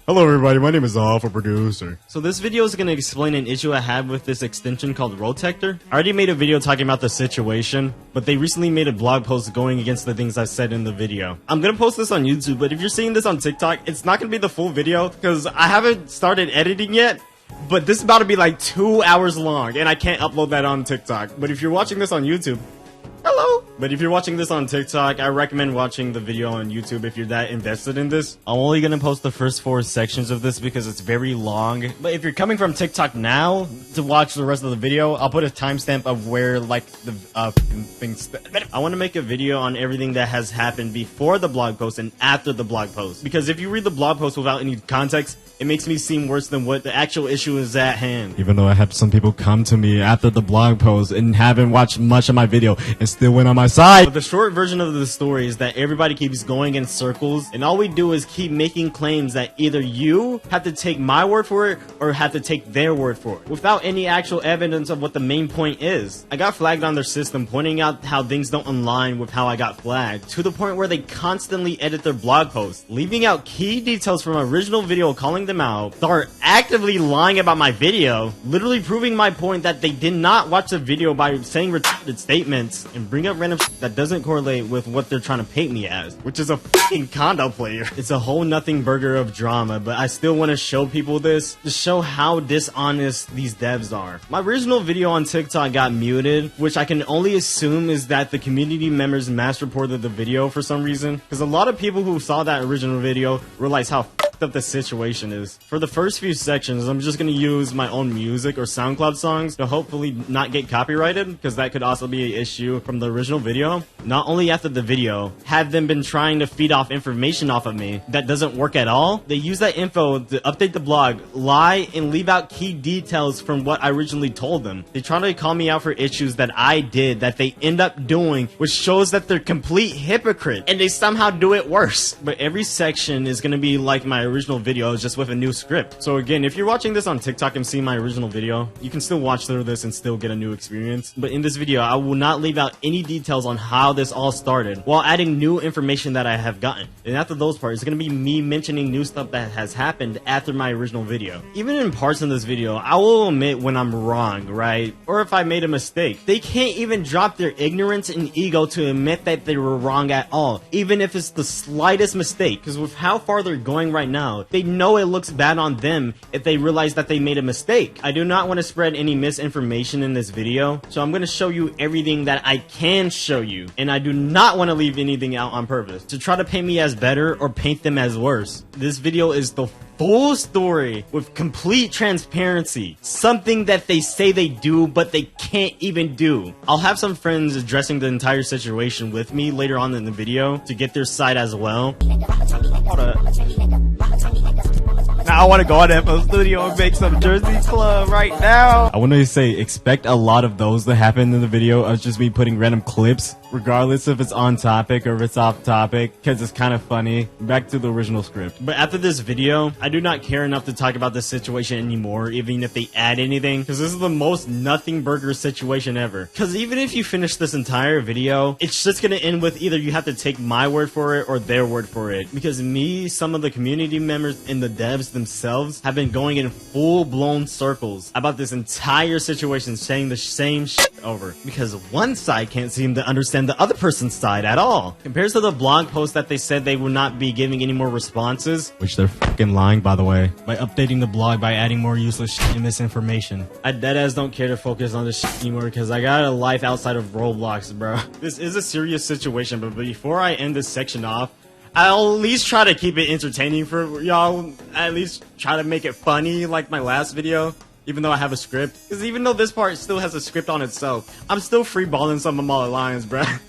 Hello everybody, my name is Alpha Producer. So this video is going to explain an issue I had with this extension called ROTECTOR. I already made a video talking about the situation, but they recently made a blog post going against the things I said in the video. I'm going to post this on YouTube, but if you're seeing this on TikTok, it's not going to be the full video because I haven't started editing yet. But this is about to be like 2 hours long, and I can't upload that on TikTok. But if you're watching this on YouTube, hello! But if you're watching this on TikTok, I recommend watching the video on YouTube if you're that invested in this. I'm only gonna post the first 4 sections of this because it's very long. But if you're coming from TikTok now to watch the rest of the video, I'll put a timestamp of where, like, the things... I want to make a video on everything that has happened before the blog post and after the blog post. Because if you read the blog post without any context, it makes me seem worse than what the actual issue is at hand. Even though I had some people come to me after the blog post and haven't watched much of my video and still went on my side. But the short version of the story is that everybody keeps going in circles, and all we do is keep making claims that either you have to take my word for it or have to take their word for it, without any actual evidence of what the main point is. I got flagged on their system, pointing out how things don't align with how I got flagged, to the point where they constantly edit their blog posts, leaving out key details from my original video, calling them out, start actively lying about my video, literally proving my point that they did not watch the video by saying retarded statements, and bring up random shit that doesn't correlate with what they're trying to paint me as, which is a fucking condo player. It's a whole nothing burger of drama, but I still want to show people this to show how dishonest these devs are. My original video on TikTok got muted, which I can only assume is that the community members mass reported the video for some reason, because a lot of people who saw that original video realized how up the situation is. For the first few sections, I'm just going to use my own music or SoundCloud songs to hopefully not get copyrighted, because that could also be an issue from the original video. Not only after the video have them been trying to feed off information off of me that doesn't work at all, they use that info to update the blog, lie, and leave out key details from what I originally told them. They try to call me out for issues that I did that they end up doing, which shows that they're complete hypocrite, and they somehow do it worse. But every section is going to be like my original video, just with a new script. So again, if you're watching this on TikTok and seeing my original video, you can still watch through this and still get a new experience. But in this video, I will not leave out any details on how this all started, while adding new information that I have gotten. And after those parts, it's going to be me mentioning new stuff that has happened after my original video. Even in parts in this video, I will admit when I'm wrong, right? Or if I made a mistake. They can't even drop their ignorance and ego to admit that they were wrong at all, even if it's the slightest mistake. Because with how far they're going right now, they know it looks bad on them if they realize that they made a mistake. I do not want to spread any misinformation in this video, so I'm going to show you everything that I can show you, and I do not want to leave anything out on purpose to try to paint me as better or paint them as worse. This video is the full story with complete transparency, something that they say they do but they can't even do. I'll have some friends addressing the entire situation with me later on in the video to get their side as well. Now I want to go on FL Studio and make some Jersey Club right now. I want to say, expect a lot of those that happen in the video of just me putting random clips, regardless if it's on topic or if it's off topic, because it's kind of funny. Back to the original script. But after this video, I do not care enough to talk about this situation anymore, even if they add anything, because this is the most nothing burger situation ever. Because even if you finish this entire video, it's just going to end with either you have to take my word for it or their word for it. Because me, some of the community members, and the devs themselves have been going in full-blown circles about this entire situation, saying the same shit over, because one side can't seem to understand the other person's side at all. Compared to the blog post that they said they would not be giving any more responses, which they're fucking lying, by the way, by updating the blog by adding more useless shit and misinformation. I deadass don't care to focus on this shit anymore because I got a life outside of Roblox, bro. This is a serious situation, but before I end this section off, I'll at least try to keep it entertaining for y'all. At least try to make it funny like my last video, even though I have a script. Because even though this part still has a script on itself, I'm still freeballing some of my lines, bruh.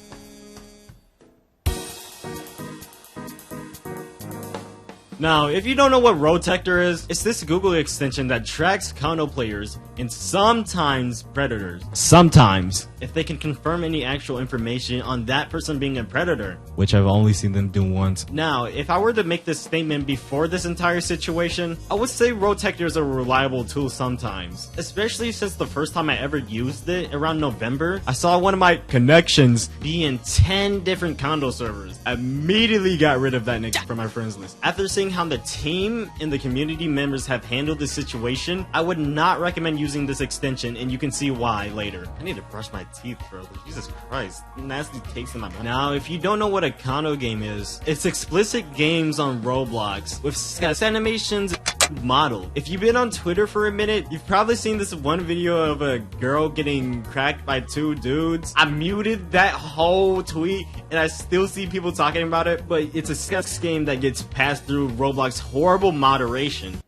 Now, if you don't know what ROTECTOR is, it's this Google extension that tracks condo players and sometimes predators. Sometimes, if they can confirm any actual information on that person being a predator, which I've only seen them do once. Now, if I were to make this statement before this entire situation, I would say ROTECTOR is a reliable tool sometimes, especially since the first time I ever used it, around November, I saw one of my connections be in 10 different condo servers. I immediately got rid of that nigga from my friends list. After seeing seeing how the team and the community members have handled the situation, I would not recommend using this extension, and you can see why later. I need to brush my teeth, bro. Jesus Christ. Nasty taste in my mouth. Now, if you don't know what a condo game is, it's explicit games on Roblox with animations model. If you've been on Twitter for a minute, you've probably seen this one video of a girl getting cracked by two dudes. I muted that whole tweet and I still see people talking about it, but it's a sex game that gets passed through Roblox horrible moderation.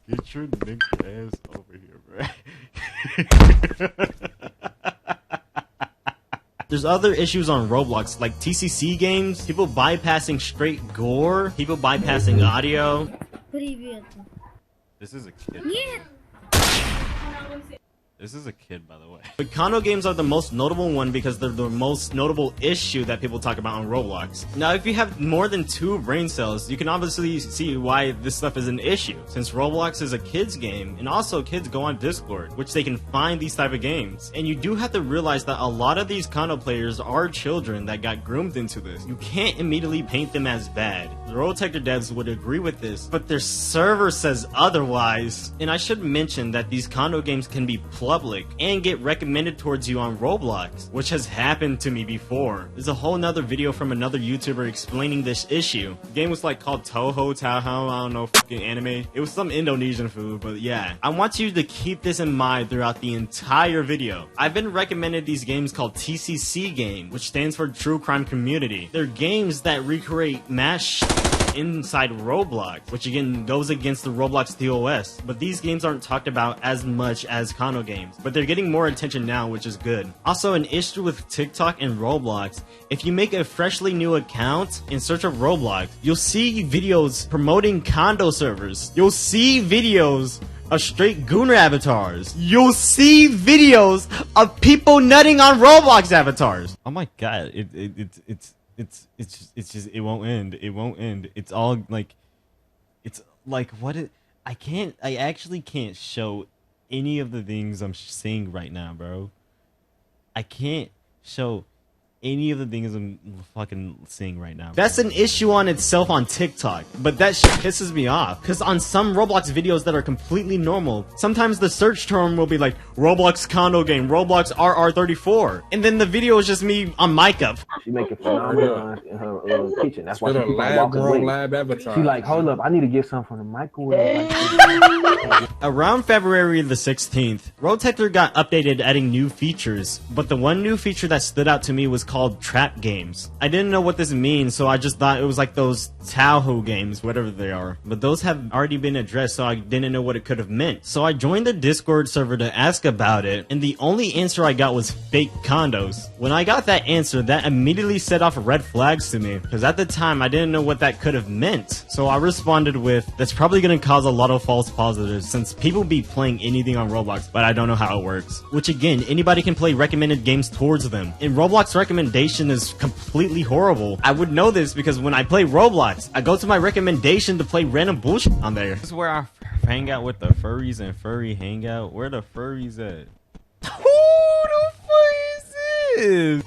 Get your nigga ass over here, bro. There's other issues on Roblox, like TCC games, people bypassing straight gore, people bypassing audio. This is a kid. Yeah. This is a kid, by the way. But condo games are the most notable one because they're the most notable issue that people talk about on Roblox. Now, if you have more than 2 brain cells, you can obviously see why this stuff is an issue. Since Roblox is a kids game, and also kids go on Discord, which they can find these type of games. And you do have to realize that a lot of these condo players are children that got groomed into this. You can't immediately paint them as bad. The ROTECTOR devs would agree with this, but their server says otherwise. And I should mention that these condo games can be public and get recommended towards you on Roblox, which has happened to me before. There's a whole nother video from another YouTuber explaining this issue. The game was like called Toho, I don't know, fucking anime. It was some Indonesian food, but yeah. I want you to keep this in mind throughout the entire video. I've been recommended these games called TCC game, which stands for True Crime Community. They're games that recreate mass inside Roblox, which again goes against the Roblox TOS. But these games aren't talked about as much as condo games, but they're getting more attention now, which is good. Also, an issue with TikTok and Roblox, if you make a freshly new account in search of Roblox, you'll see videos promoting condo servers. You'll see videos of straight gooner avatars. You'll see videos of people nutting on Roblox avatars. Oh my god, it's just it won't end. It won't end. It's all like, it's like I actually can't show any of the things I'm seeing right now, bro. I can't show any of the things I'm fucking seeing right now. That's an issue on itself on TikTok, but that shit pisses me off. Because on some Roblox videos that are completely normal, sometimes the search term will be like, Roblox condo game, Roblox RR34. And then the video is just me on mic up. She making phenomenal in her kitchen. That's why she keep walking away. She like, hold up, I need to get something from the microwave. Around February the 16th, ROTECTOR got updated adding new features, but the one new feature that stood out to me was called trap games. I didn't know what this means, so I just thought it was like those Tahoe games, whatever they are. But those have already been addressed, so I didn't know what it could have meant. So I joined the Discord server to ask about it, and the only answer I got was fake condos. When I got that answer, that immediately set off red flags to me, because at the time I didn't know what that could have meant. So I responded with, that's probably going to cause a lot of false positives, since people be playing anything on Roblox, but I don't know how it works. Which again, anybody can play recommended games towards them. And Roblox recommendation is completely horrible. I would know this because when I play Roblox, I go to my recommendation to play random bullshit on there. This is where I hang out with the furries and furry hangout. Where the furries at? Who the fuck is this?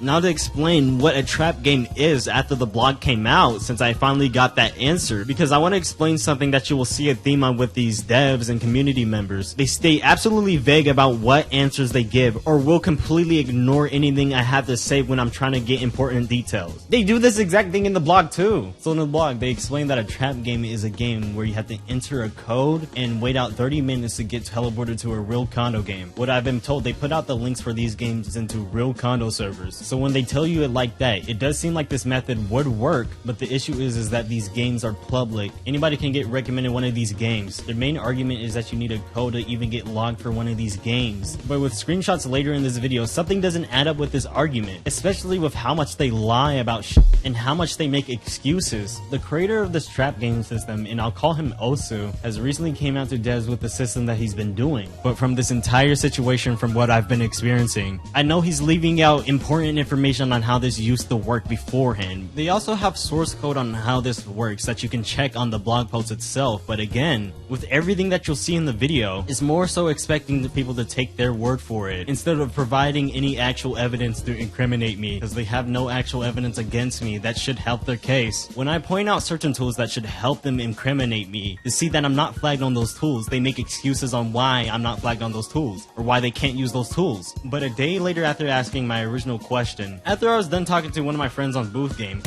Now to explain what a trap game is after the blog came out, since I finally got that answer, because I want to explain something that you will see a theme on with these devs and community members. They stay absolutely vague about what answers they give, or will completely ignore anything I have to say when I'm trying to get important details. They do this exact thing in the blog too. So in the blog, they explain that a trap game is a game where you have to enter a code and wait out 30 minutes to get teleported to a real condo game. What I've been told, they put out the links for these games into real condo servers. So when they tell you it like that, it does seem like this method would work, but the issue is that these games are public. Anybody can get recommended one of these games. Their main argument is that you need a code to even get logged for one of these games. But with screenshots later in this video, something doesn't add up with this argument, especially with how much they lie about shit and how much they make excuses. The creator of this trap game system, and I'll call him Osu, has recently came out to devs with the system that he's been doing. But from this entire situation, from what I've been experiencing, I know he's leaving out important information on how this used to work beforehand. They also have source code on how this works that you can check on the blog post itself, but again, with everything that you'll see in the video, it's more so expecting the people to take their word for it instead of providing any actual evidence to incriminate me, because they have no actual evidence against me that should help their case. When I point out certain tools that should help them incriminate me, to see that I'm not flagged on those tools, they make excuses on why I'm not flagged on those tools, or why they can't use those tools. But a day later after asking my original question, after I was done talking to one of my friends on Booth Game,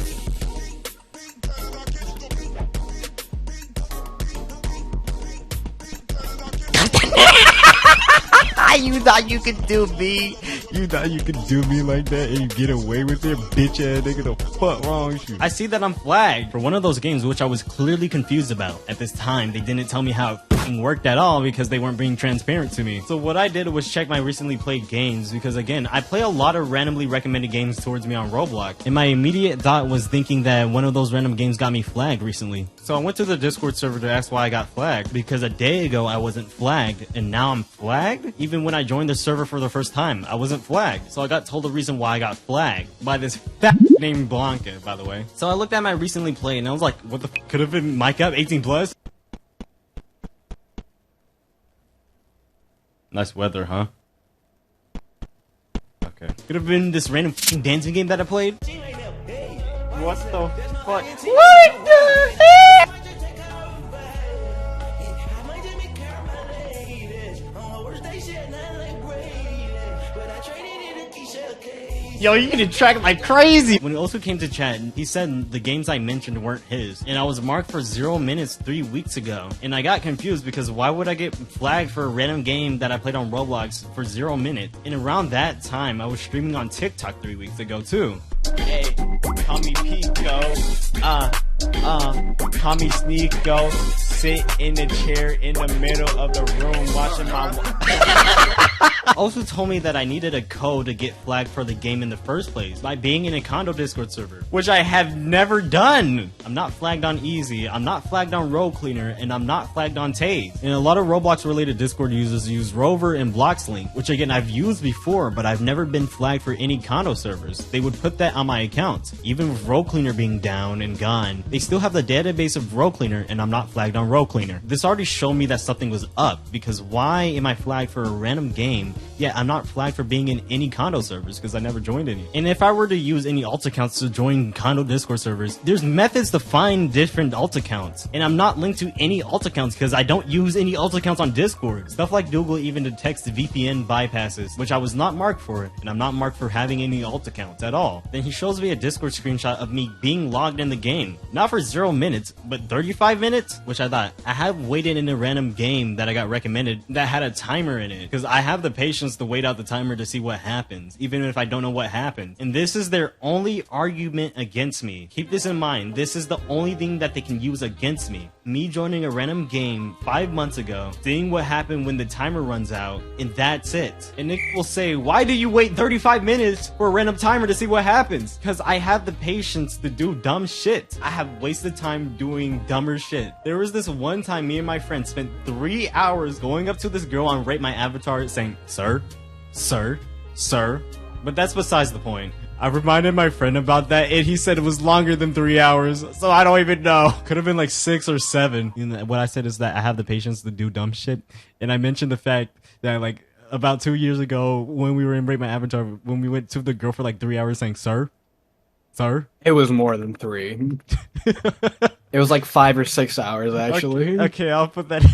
you thought you could do me? You thought you could do me like that and you get away with it, bitch ass nigga? The fuck wrong with you? I see that I'm flagged for one of those games which I was clearly confused about. At this time, they didn't tell me how it fucking worked at all because they weren't being transparent to me. So what I did was check my recently played games, because again, I play a lot of randomly recommended games towards me on Roblox, and my immediate thought was thinking that one of those random games got me flagged recently. So I went to the Discord server to ask why I got flagged, because a day ago I wasn't flagged, and now I'm flagged? Even when I joined the server for the first time, I wasn't flagged. So I got told the reason why I got flagged by this fat named Blanca, by the way. So I looked at my recently played and I was like, what the f, could have been Mike up 18 plus? Nice weather, huh? Okay. Could have been this random f***ing dancing game that I played. What the fuck? What the heck? Yo, you getting tracked like crazy! When it also came to chat, he said the games I mentioned weren't his, and I was marked for 0 minutes 3 weeks ago. And I got confused because why would I get flagged for a random game that I played on Roblox for 0 minutes? And around that time, I was streaming on TikTok 3 weeks ago too. Hey, call me Pico, call me Sneeko, sit in the chair in the middle of the room watching my also told me that I needed a code to get flagged for the game in the first place by being in a condo Discord server, which I have never done. I'm not flagged on Easy, I'm not flagged on Road Cleaner, and I'm not flagged on Tase. And a lot of Roblox related Discord users use Rover and Bloxlink, which again I've used before, but I've never been flagged for any condo servers. They would put that on my account. Even with Road Cleaner being down and gone, they still have the database of Road Cleaner, and I'm not flagged on Road Cleaner. This already showed me that something was up, because why am I flagged for a random game? Yeah, I'm not flagged for being in any condo servers because I never joined any. And if I were to use any alt accounts to join condo Discord servers, there's methods to find different alt accounts. And I'm not linked to any alt accounts because I don't use any alt accounts on Discord. Stuff like Google even detects VPN bypasses, which I was not marked for, and I'm not marked for having any alt accounts at all. Then he shows me a Discord screenshot of me being logged in the game. Not for 0 minutes, but 35 minutes? Which I thought, I have waited in a random game that I got recommended that had a timer in it, because I have the patience to wait out the timer to see what happens, even if I don't know what happens. And this is their only argument against me. Keep this in mind, this is the only thing that they can use against me. Me joining a random game 5 months ago, seeing what happened when the timer runs out, and that's it. And Nick will say, why do you wait 35 minutes for a random timer to see what happens? Because I have the patience to do dumb shit. I have wasted time doing dumber shit. There was this one time me and my friend spent 3 hours going up to this girl on Rate My Avatar saying, sir, sir, sir. But that's besides the point. I reminded my friend about that, and he said it was longer than 3 hours, so I don't even know. Could have been like 6 or 7. And what I said is that I have the patience to do dumb shit, and I mentioned the fact that like about 2 years ago when we were in Break My Avatar, when we went to the girl for like 3 hours saying, sir, sir. It was more than 3. It was like 5 or 6 hours, actually. Okay, I'll put that.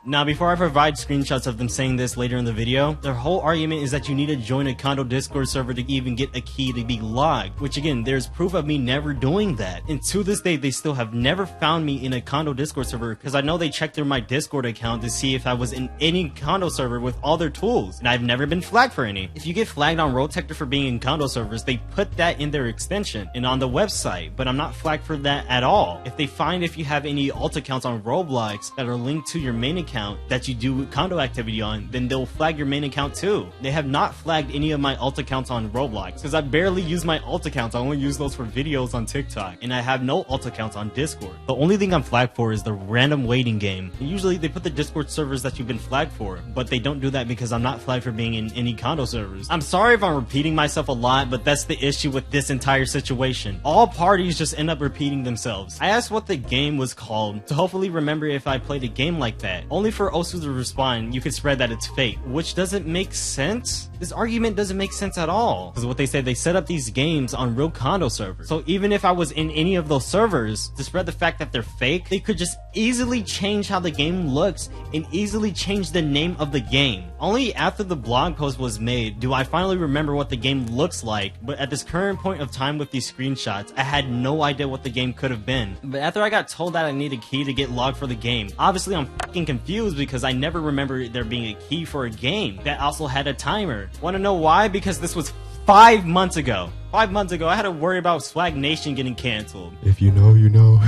Now, before I provide screenshots of them saying this later in the video, their whole argument is that you need to join a condo Discord server to even get a key to be logged, which again, there's proof of me never doing that. And to this day, they still have never found me in a condo Discord server, because I know they checked through my Discord account to see if I was in any condo server with all their tools, and I've never been flagged for any. If you get flagged on ROTECTOR for being in condo servers, they put that in their extension and on the website, but I'm not flagged for that at all. If they find if you have any alt accounts on Roblox that are linked to your main account account that you do condo activity on, then they'll flag your main account too. They have not flagged any of my alt accounts on Roblox because I barely use my alt accounts. I only use those for videos on TikTok, and I have no alt accounts on Discord. The only thing I'm flagged for is the random waiting game. And usually they put the Discord servers that you've been flagged for, but they don't do that because I'm not flagged for being in any condo servers. I'm sorry if I'm repeating myself a lot, but that's the issue with this entire situation. All parties just end up repeating themselves. I asked what the game was called to hopefully remember if I played a game like that, only for Osu to respond, you could spread that it's fake, which doesn't make sense. This argument doesn't make sense at all, because what they said, they set up these games on real condo servers. So even if I was in any of those servers, to spread the fact that they're fake, they could just easily change how the game looks and easily change the name of the game. Only after the blog post was made do I finally remember what the game looks like, but at this current point of time with these screenshots, I had no idea what the game could have been. But after I got told that I need a key to get logged for the game, obviously I'm fucking confused because I never remember there being a key for a game that also had a timer. Wanna know why? Because this was 5 months ago. 5 months ago, I had to worry about Swag Nation getting canceled. If you know, you know.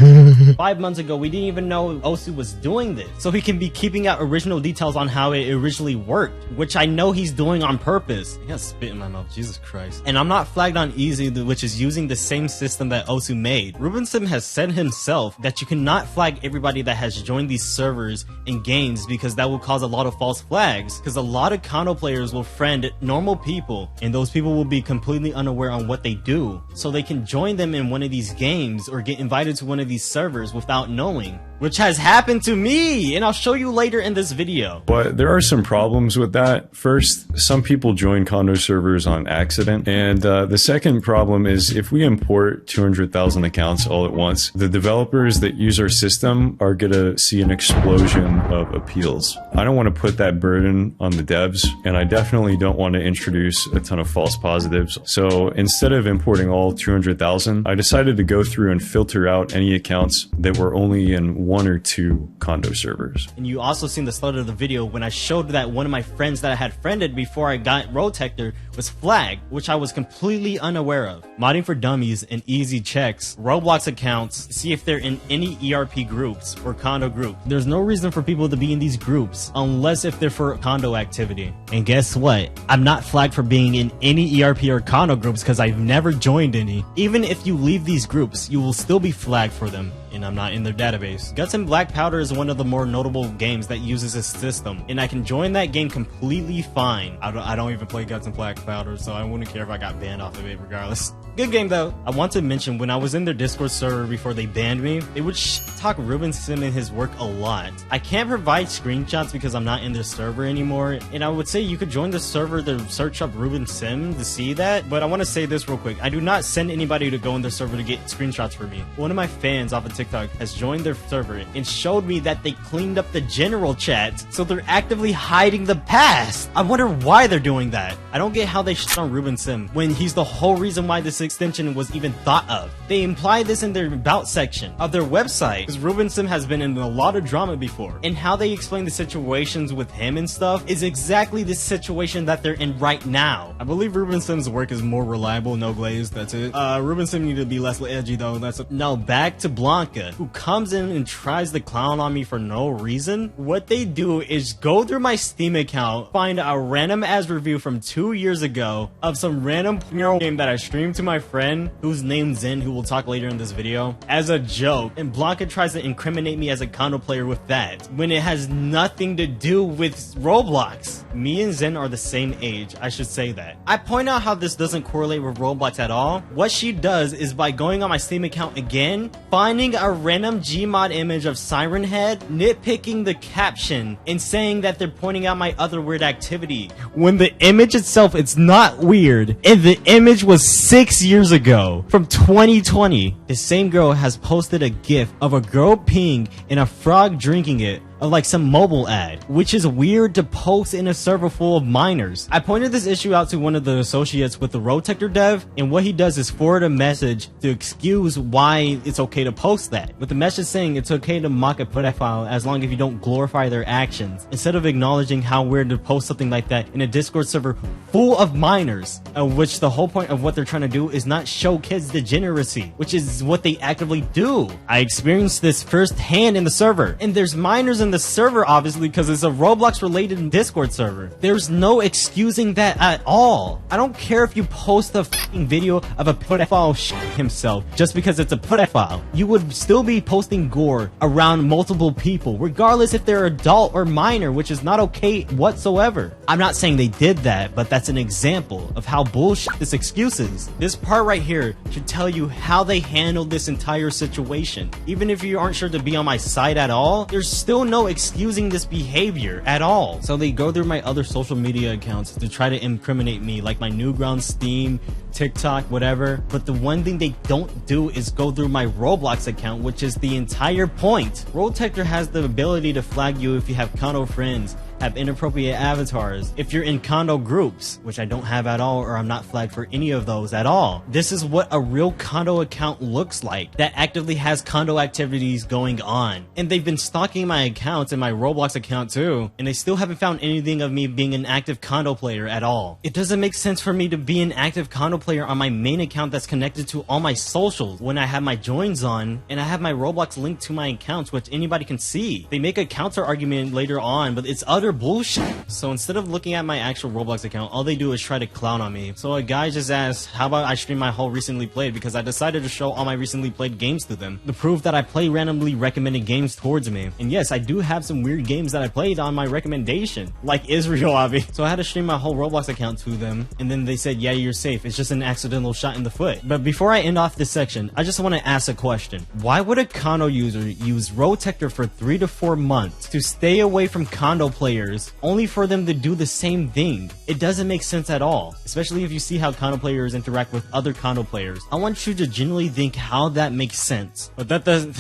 5 months ago, we didn't even know Osu was doing this. So he can be keeping out original details on how it originally worked, which I know he's doing on purpose. I got spit in my mouth, Jesus Christ. And I'm not flagged on Easy, which is using the same system that Osu made. Ruben Sim has said himself that you cannot flag everybody that has joined these servers and games because that will cause a lot of false flags. Because a lot of condo players will friend normal people, and those people will be completely unaware on what they do, so they can join them in one of these games or get invited to one of these servers without knowing, which has happened to me, and I'll show you later in this video. But there are some problems with that. First, some people join condo servers on accident, and the second problem is if we import 200,000 accounts all at once, the developers that use our system are gonna see an explosion of appeals. I don't want to put that burden on the devs, and I definitely don't want to introduce a ton of false positives. So instead of importing all 200,000, I decided to go through and filter out any accounts that were only in 1 or 2 condo servers. And you also seen the start of the video when I showed that one of my friends that I had friended before I got ROTECTOR was flagged, which I was completely unaware of. Modding for Dummies and Easy checks Roblox accounts to see if they're in any ERP groups or condo group. There's no reason for people to be in these groups unless if they're for condo activity. And guess what? I'm not flagged for being in any ERP or condo groups because I've never joined any. Even if you leave these groups, you will still be flagged for them, and I'm not in their database. Guts and Black Powder is one of the more notable games that uses this system, and I can join that game completely fine. I don't even play Guts and Black Powder, so I wouldn't care if I got banned off of it regardless. Good game though. I want to mention when I was in their Discord server before they banned me, they would talk Ruben Sim and his work a lot. I can't provide screenshots because I'm not in their server anymore, and I would say you could join the server to search up Ruben Sim to see that, but I want to say this real quick. I do not send anybody to go in their server to get screenshots for me. One of my fans off of TikTok has joined their server and showed me that they cleaned up the general chat, so they're actively hiding the past. I wonder why they're doing that. I don't get how they shit on Ruben Sim when he's the whole reason why this extension was even thought of. They imply this in their about section of their website because Ruben Sim has been in a lot of drama before, and how they explain the situations with him and stuff is exactly the situation that they're in right now. I believe Ruben Sim's work is more reliable, no glaze, that's it. Ruben Sim need to be less edgy though, Now back to Blanca, who comes in and tries to clown on me for no reason. What they do is go through my Steam account, find a random ass review from 2 years ago of some random game that I streamed to my friend whose name's Zen, who we'll talk later in this video, as a joke, and Blanca tries to incriminate me as a condo player with that, when it has nothing to do with Roblox. Me and Zen are the same age, I should say that. I point out how this doesn't correlate with Roblox at all. What she does is by going on my Steam account again, finding a random Gmod image of Siren Head, nitpicking the caption, and saying that they're pointing out my other weird activity, when the image itself, it's not weird, and the image was 6 years ago, from 2020. The same girl has posted a gif of a girl peeing and a frog drinking it, of like some mobile ad, which is weird to post in a server full of minors. I pointed this issue out to one of the associates with the ROTECTOR dev, and what he does is forward a message to excuse why it's okay to post that, with the message saying it's okay to mock a pedophile as long as you don't glorify their actions, instead of acknowledging how weird to post something like that in a Discord server full of minors, of which the whole point of what they're trying to do is not show kids degeneracy, which is what they actively do. I experienced this firsthand in the server, and there's minors using the server, obviously, because it's a Roblox-related Discord server. There's no excusing that at all. I don't care if you post a f***ing video of a pedophile himself just because it's a pedophile. You would still be posting gore around multiple people, regardless if they're adult or minor, which is not okay whatsoever. I'm not saying they did that, but that's an example of how bullshit this excuse is. This part right here should tell you how they handled this entire situation. Even if you aren't sure to be on my side at all, there's still no excusing this behavior at all. So they go through my other social media accounts to try to incriminate me, like my Newgrounds, Steam, TikTok, whatever. But the one thing they don't do is go through my Roblox account, which is the entire point. ROTECTOR has the ability to flag you if you have condo friends, have inappropriate avatars, if you're in condo groups, which I don't have at all, or I'm not flagged for any of those at all. This is what a real condo account looks like, that actively has condo activities going on. And they've been stalking my accounts and my Roblox account too, and they still haven't found anything of me being an active condo player at all. It doesn't make sense for me to be an active condo player on my main account that's connected to all my socials when I have my joins on, and I have my Roblox linked to my accounts, which anybody can see. They make a counter argument later on, but it's other bullshit. So instead of looking at my actual Roblox account, all they do is try to clown on me. So a guy just asked, how about I stream my whole recently played, because I decided to show all my recently played games to them, to prove that I play randomly recommended games towards me. And yes, I do have some weird games that I played on my recommendation, like Israel Obby. So I had to stream my whole Roblox account to them, and then they said, yeah, you're safe, it's just an accidental shot in the foot. But before I end off this section, I just want to ask a question. Why would a condo user use ROTECTOR for 3 to 4 months to stay away from condo players, only for them to do the same thing? It doesn't make sense at all, especially if you see how condo players interact with other condo players. I want you to genuinely think how that makes sense. But that doesn't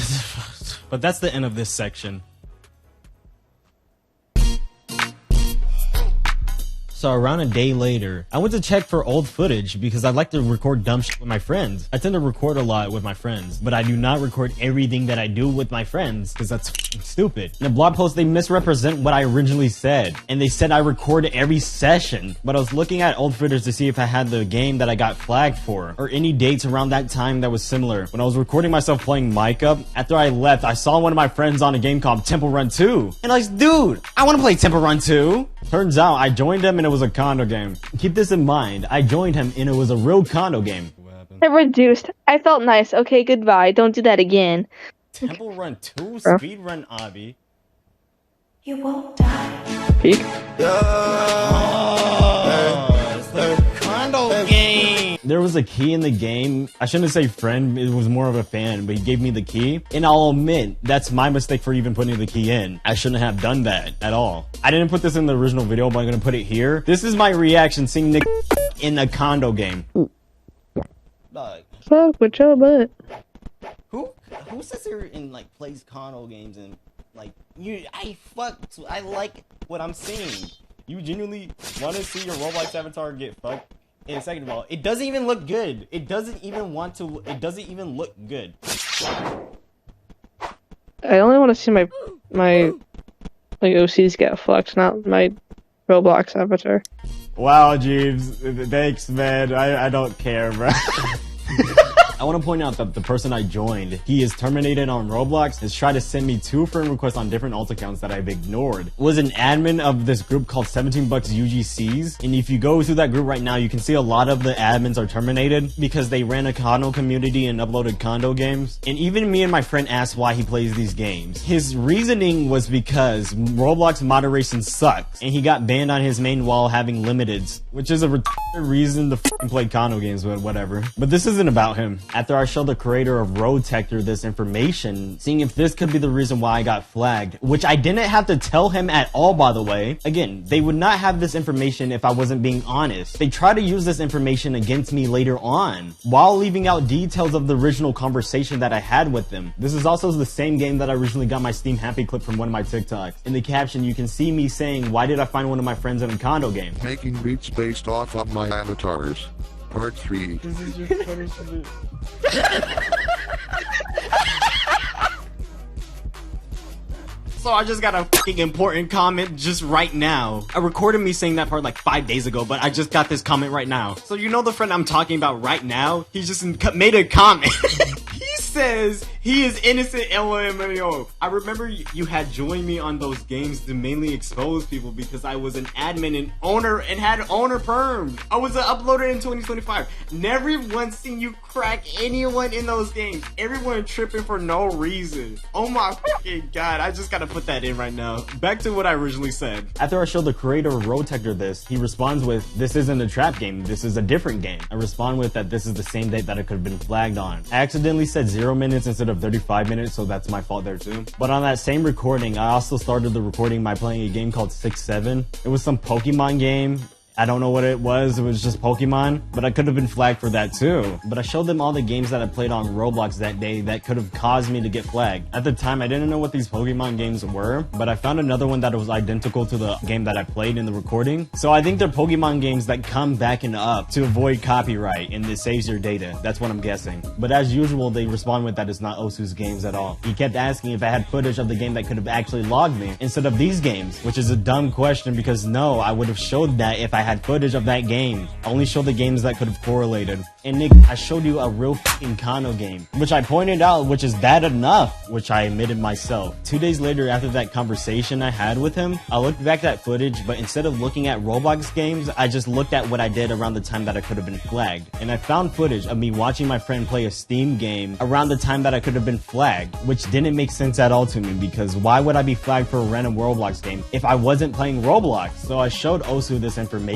but that's the end of this section. So around a day later, I went to check for old footage because I like to record dumb shit with my friends. I tend to record a lot with my friends, but I do not record everything that I do with my friends because that's stupid. In the blog post, they misrepresent what I originally said, and they said I record every session. But I was looking at old footage to see if I had the game that I got flagged for, or any dates around that time that was similar. When I was recording myself playing Mic Up, after I left, I saw one of my friends on a game called Temple Run 2. And I was like, dude, I want to play Temple Run 2. Turns out I joined him and it was a condo game. Keep this in mind. I joined him and it was a real condo game. It reduced. I felt nice. Okay, goodbye. Don't do that again. Temple Run 2? Speed Run Obby. You won't die. Peek. It's the condo game. There was a key in the game. I shouldn't say friend, it was more of a fan, but he gave me the key. And I'll admit, that's my mistake for even putting the key in. I shouldn't have done that at all. I didn't put this in the original video, but I'm gonna put it here. This is my reaction seeing Nick in a condo game. Fuck with your butt. Who sits here and like plays condo games and like I like what I'm seeing. You genuinely want to see your Roblox avatar get fucked? And second of all, it doesn't even look good. It doesn't even look good. I only want to see my like OCs get fucked, not my Roblox avatar. Wow, Jeeves. Thanks, man. I don't care, bro. I want to point out that the person I joined, he is terminated on Roblox, has tried to send me 2 friend requests on different alt accounts that I've ignored. Was an admin of this group called 17 Bucks UGCs, and if you go through that group right now, you can see a lot of the admins are terminated because they ran a condo community and uploaded condo games. And even me and my friend asked why he plays these games. His reasoning was because Roblox moderation sucks, and he got banned on his main while having limiteds, which is a reason to play condo games, but whatever. But this isn't about him. After I showed the creator of ROTECTOR this information, seeing if this could be the reason why I got flagged, which I didn't have to tell him at all, by the way. Again, they would not have this information if I wasn't being honest. They try to use this information against me later on, while leaving out details of the original conversation that I had with them. This is also the same game that I originally got my Steam Happy clip from one of my TikToks. In the caption, you can see me saying, why did I find one of my friends in a condo game? Making beats based off of my avatars. Part 3. This is your punishment. So I just got a fucking important comment just right now. I recorded me saying that part like 5 days ago, but I just got this comment right now. So you know the friend I'm talking about right now? He just made a comment. He's says he is innocent, LMAO. I remember you had joined me on those games to mainly expose people because I was an admin and owner and had owner perms. I was an uploader in 2025. Never once seen you crack anyone in those games. Everyone tripping for no reason. Oh my fucking god, I just gotta put that in right now. Back to what I originally said. After I showed the creator of ROTECTOR this, he responds with, this isn't a trap game, this is a different game. I respond with that this is the same date that it could have been flagged on. I accidentally said 0 minutes instead of 35 minutes, so that's my fault there too. But on that same recording, I also started the recording by playing a game called 6-7. It was some Pokemon game. I don't know what it was just Pokemon, but I could have been flagged for that too. But I showed them all the games that I played on Roblox that day that could have caused me to get flagged. At the time, I didn't know what these Pokemon games were, but I found another one that was identical to the game that I played in the recording. So I think they're Pokemon games that come backing up to avoid copyright, and it saves your data. That's what I'm guessing. But as usual, they respond with that it's not Osu's games at all. He kept asking if I had footage of the game that could have actually logged me instead of these games, which is a dumb question because no, I would have showed that if I had footage of that game. I only showed the games that could have correlated. And Nick, I showed you a real fucking condo game, which I pointed out, which is bad enough, which I admitted myself. 2 days later, after that conversation I had with him, I looked back at footage, but instead of looking at Roblox games, I just looked at what I did around the time that I could have been flagged. And I found footage of me watching my friend play a Steam game around the time that I could have been flagged, which didn't make sense at all to me because why would I be flagged for a random Roblox game if I wasn't playing Roblox? So I showed Osu this information.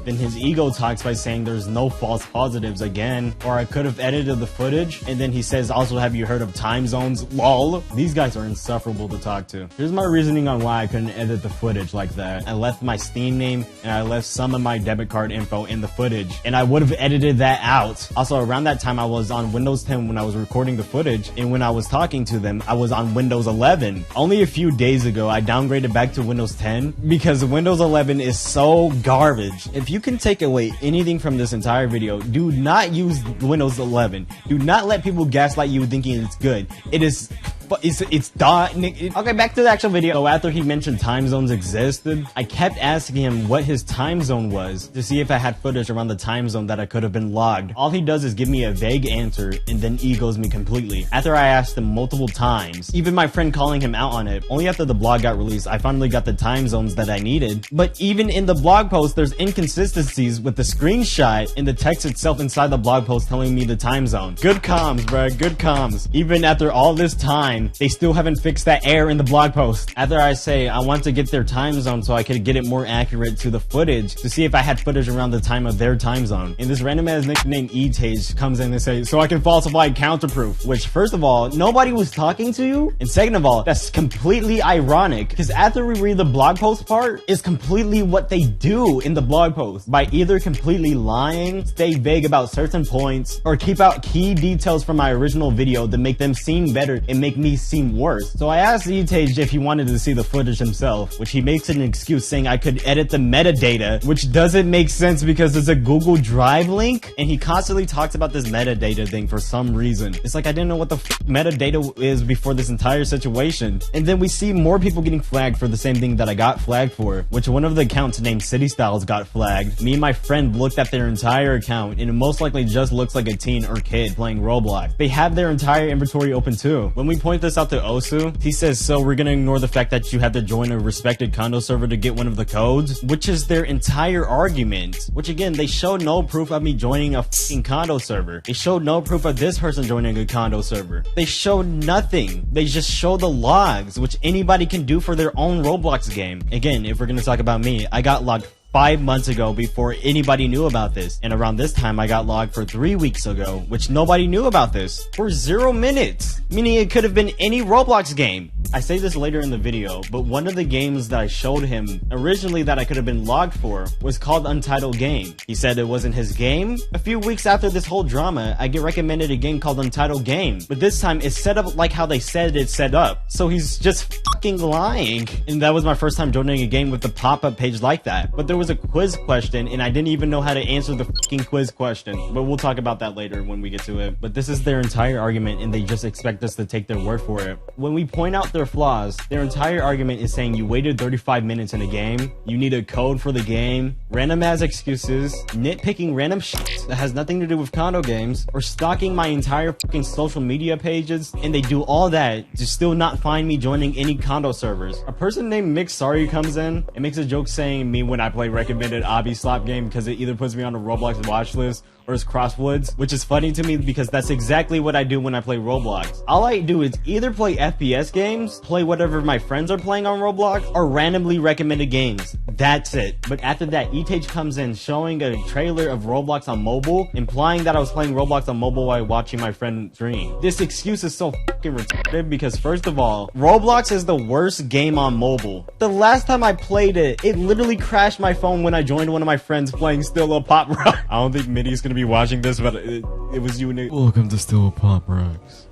Then his ego talks by saying there's no false positives again, or I could have edited the footage. And then he says, also, have you heard of time zones? Lol. These guys are insufferable to talk to. Here's my reasoning on why I couldn't edit the footage like that. I left my Steam name and I left some of my debit card info in the footage, and I would have edited that out. Also, around that time, I was on Windows 10 when I was recording the footage, and when I was talking to them, I was on Windows 11. Only a few days ago, I downgraded back to Windows 10 because Windows 11 is so garbage. If you can take away anything from this entire video, do not use Windows 11. Do not let people gaslight you thinking it's good. It is okay, back to the actual video. So after he mentioned time zones existed, I kept asking him what his time zone was to see if I had footage around the time zone that I could have been logged. All he does is give me a vague answer and then egos me completely. After I asked him multiple times, even my friend calling him out on it, only after the blog got released, I finally got the time zones that I needed. But even in the blog post, there's inconsistencies with the screenshot and the text itself inside the blog post telling me the time zone. Good comms, bruh, good comms. Even after all this time, they still haven't fixed that error in the blog post. After I say I want to get their time zone so I could get it more accurate to the footage to see if I had footage around the time of their time zone. And this random ass nickname E-Tage comes in and says, so I can falsify counterproof. Which, first of all, nobody was talking to you. And second of all, that's completely ironic because after we read the blog post part, is completely what they do in the blog post by either completely lying, stay vague about certain points, or keep out key details from my original video to make them seem better and make me seem worse. So I asked E-Tage if he wanted to see the footage himself, which he makes an excuse saying I could edit the metadata, which doesn't make sense because it's a Google Drive link, and he constantly talks about this metadata thing for some reason. It's like I didn't know what the metadata is before this entire situation. And then we see more people getting flagged for the same thing that I got flagged for, which one of the accounts named City Styles got flagged. Me and my friend looked at their entire account, and it most likely just looks like a teen or kid playing Roblox. They have their entire inventory open too. When we point this out to Osu, he says, so we're gonna ignore the fact that you had to join a respected condo server to get one of the codes, which is their entire argument. Which again, they showed no proof of me joining a fucking condo server. They showed no proof of this person joining a condo server. They showed nothing. They just show the logs, which anybody can do for their own Roblox game. Again, if we're gonna talk about me, I got logged 5 months ago before anybody knew about this, and around this time I got logged for 3 weeks ago, which nobody knew about this, for 0 minutes, meaning it could have been any Roblox game. I say this later in the video, but one of the games that I showed him originally that I could have been logged for was called Untitled Game. He said it wasn't his game. A few weeks after this whole drama, I get recommended a game called Untitled Game, but this time it's set up like how they said it's set up, so he's just fucking lying. And that was my first time joining a game with the pop-up page like that. But there was a quiz question and I didn't even know how to answer the fucking quiz question, but we'll talk about that later when we get to it. But this is their entire argument and they just expect us to take their word for it. When we point out their their flaws, their entire argument is saying you waited 35 minutes in a game, you need a code for the game, random ass excuses, nitpicking random shit that has nothing to do with condo games, or stalking my entire fucking social media pages, and they do all that to still not find me joining any condo servers. A person named Mixari comes in and makes a joke saying me when I play recommended obby slap game because it either puts me on a Roblox watch list or it's Crosswoods, which is funny to me because that's exactly what I do when I play Roblox. All I do is either play FPS games, play whatever my friends are playing on Roblox, or randomly recommended games. That's it. But after that, Etage comes in showing a trailer of Roblox on mobile, implying that I was playing Roblox on mobile while watching my friend stream. This excuse is so fucking retarded because first of all, Roblox is the worst game on mobile. The last time I played it, it literally crashed my phone when I joined one of my friends playing Still a Pop Rock. I don't think Minnie's gonna be watching this, but it was you and it. Welcome to Still Pop Rocks.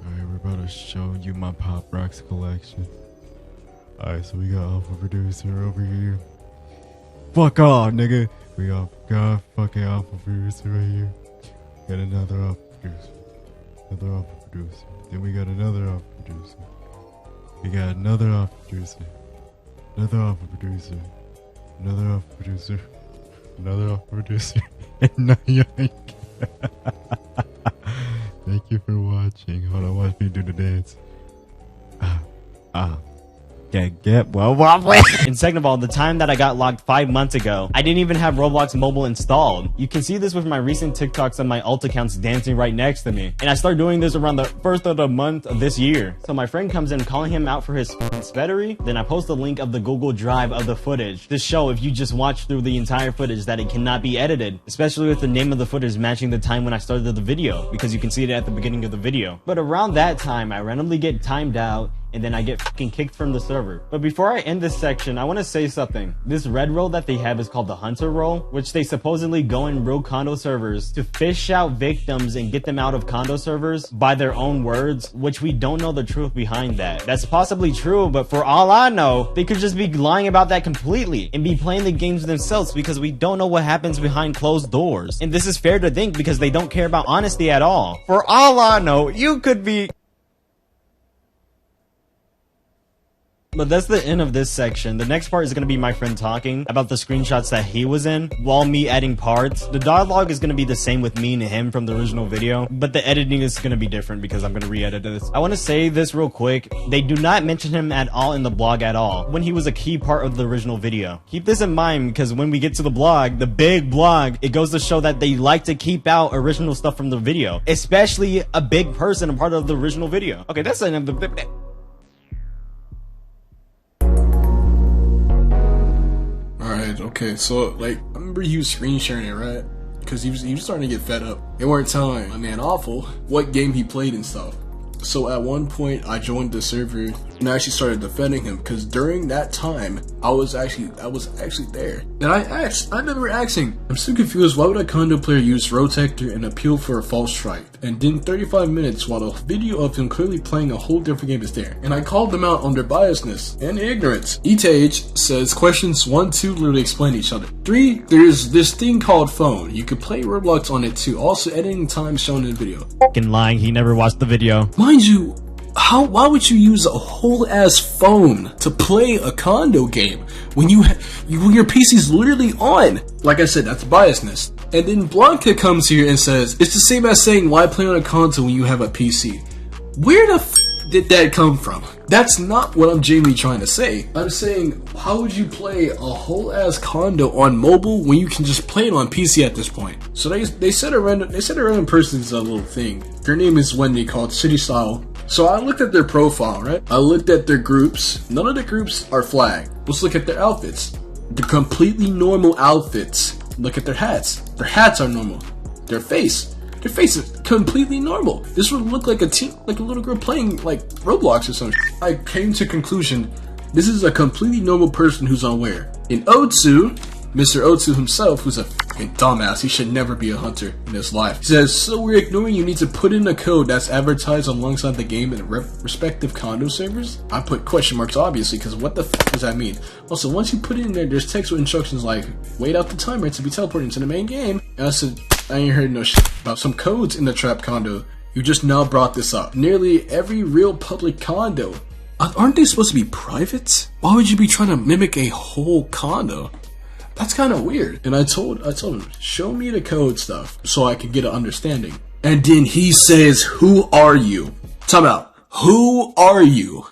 Alright, we're about to show you my Pop Rocks collection. Alright, so we got Alpha Producer over here. Fuck off, nigga. We got fucking Alpha Producer right here. Got another Alpha Producer. Another Alpha Producer. Then we got another Alpha Producer. We got another Alpha Producer. Another Alpha Producer. Another Alpha Producer. Another Alpha Producer. And now Yank. Thank you for watching. Hold on, watch me do the dance. Get well. And second of all, the time that I got locked 5 months ago, I didn't even have Roblox mobile installed. You can see this with my recent TikToks on my alt accounts dancing right next to me. And I started doing this around the first of the month of this year. So my friend comes in calling him out for his spettery. Then I post a link of the Google Drive of the footage to show if you just watch through the entire footage that it cannot be edited, especially with the name of the footage matching the time when I started the video, because you can see it at the beginning of the video. But around that time, I randomly get timed out and then I get fucking kicked from the server. But before I end this section, I want to say something. This red role that they have is called the hunter role, which they supposedly go in real condo servers to fish out victims and get them out of condo servers by their own words, which we don't know the truth behind that. That's possibly true, but for all I know, they could just be lying about that completely and be playing the games themselves because we don't know what happens behind closed doors. And this is fair to think because they don't care about honesty at all. For all I know, you could be... But that's the end of this section. The next part is going to be my friend talking about the screenshots that he was in while me adding parts. The dialogue is going to be the same with me and him from the original video, but the editing is going to be different because I'm going to re-edit this. I want to say this real quick. They do not mention him at all in the blog at all when he was a key part of the original video. Keep this in mind because when we get to the blog, the big blog, it goes to show that they like to keep out original stuff from the video, especially a big person, a part of the original video. Okay, that's the end of the... Alright, okay, so, like, I remember you screen sharing it, right? Because he was starting to get fed up. They weren't telling my man Awful what game he played and stuff. So at one point, I joined the server and I actually started defending him because during that time, I was actually there. And I remember asking, I'm so confused, why would a condo player use ROTECTOR and appeal for a false strike? And then 35 minutes while the video of him clearly playing a whole different game is there. And I called them out on their biasness and ignorance. Etage says questions 1, 2 literally explain each other. 3, there's this thing called phone. You could play Roblox on it too. Also editing time shown in the video. Fucking lying, he never watched the video. Mind you, why would you use a whole ass phone to play a condo game when your PC's literally on? Like I said, that's biasness. And then Blanca comes here and says, it's the same as saying why play on a console when you have a PC. Where the f did that come from? That's not what I'm genuinely trying to say. I'm saying, how would you play a whole ass condo on mobile when you can just play it on PC at this point? So they said a random person's little thing. Their name is Wendy, called City Style. So I looked at their profile, right? I looked at their groups. None of the groups are flagged. Let's look at their outfits. They're completely normal outfits. Look at their hats. Their hats are normal. Their face is completely normal. This would look like a little girl playing like Roblox or something. I came to conclusion, this is a completely normal person who's unaware. In Otsu, Mr. Otsu himself, who's a fucking dumbass, he should never be a hunter in his life. He says, so we're ignoring you need to put in a code that's advertised alongside the game in respective condo servers? I put question marks obviously, because what the fuck does that mean? Also, once you put it in there, there's text with instructions like, wait out the timer to be teleported into the main game. And I said, I ain't heard no shit about some codes in the trap condo You just now brought this up. Nearly every real public condo, aren't they supposed to be private? Why would you be trying to mimic a whole condo? That's kind of weird. And I told him, show me the code stuff so I can get an understanding. And then he says, who are you? Time out. Who are you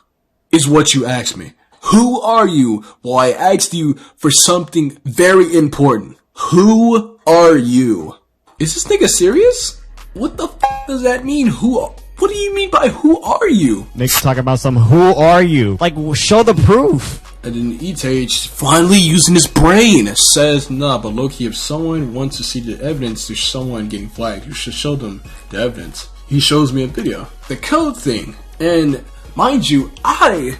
is what you asked me. Who are you? Well, I asked you for something very important. Who are you? Is this nigga serious? What the f does that mean? What do you mean by who are you? Nick's talking about some who are you? Like, show the proof. And then ETH, finally using his brain, says, nah, but low-key, if someone wants to see the evidence to someone getting flagged, you should show them the evidence. He shows me a video. The code thing. And mind you, I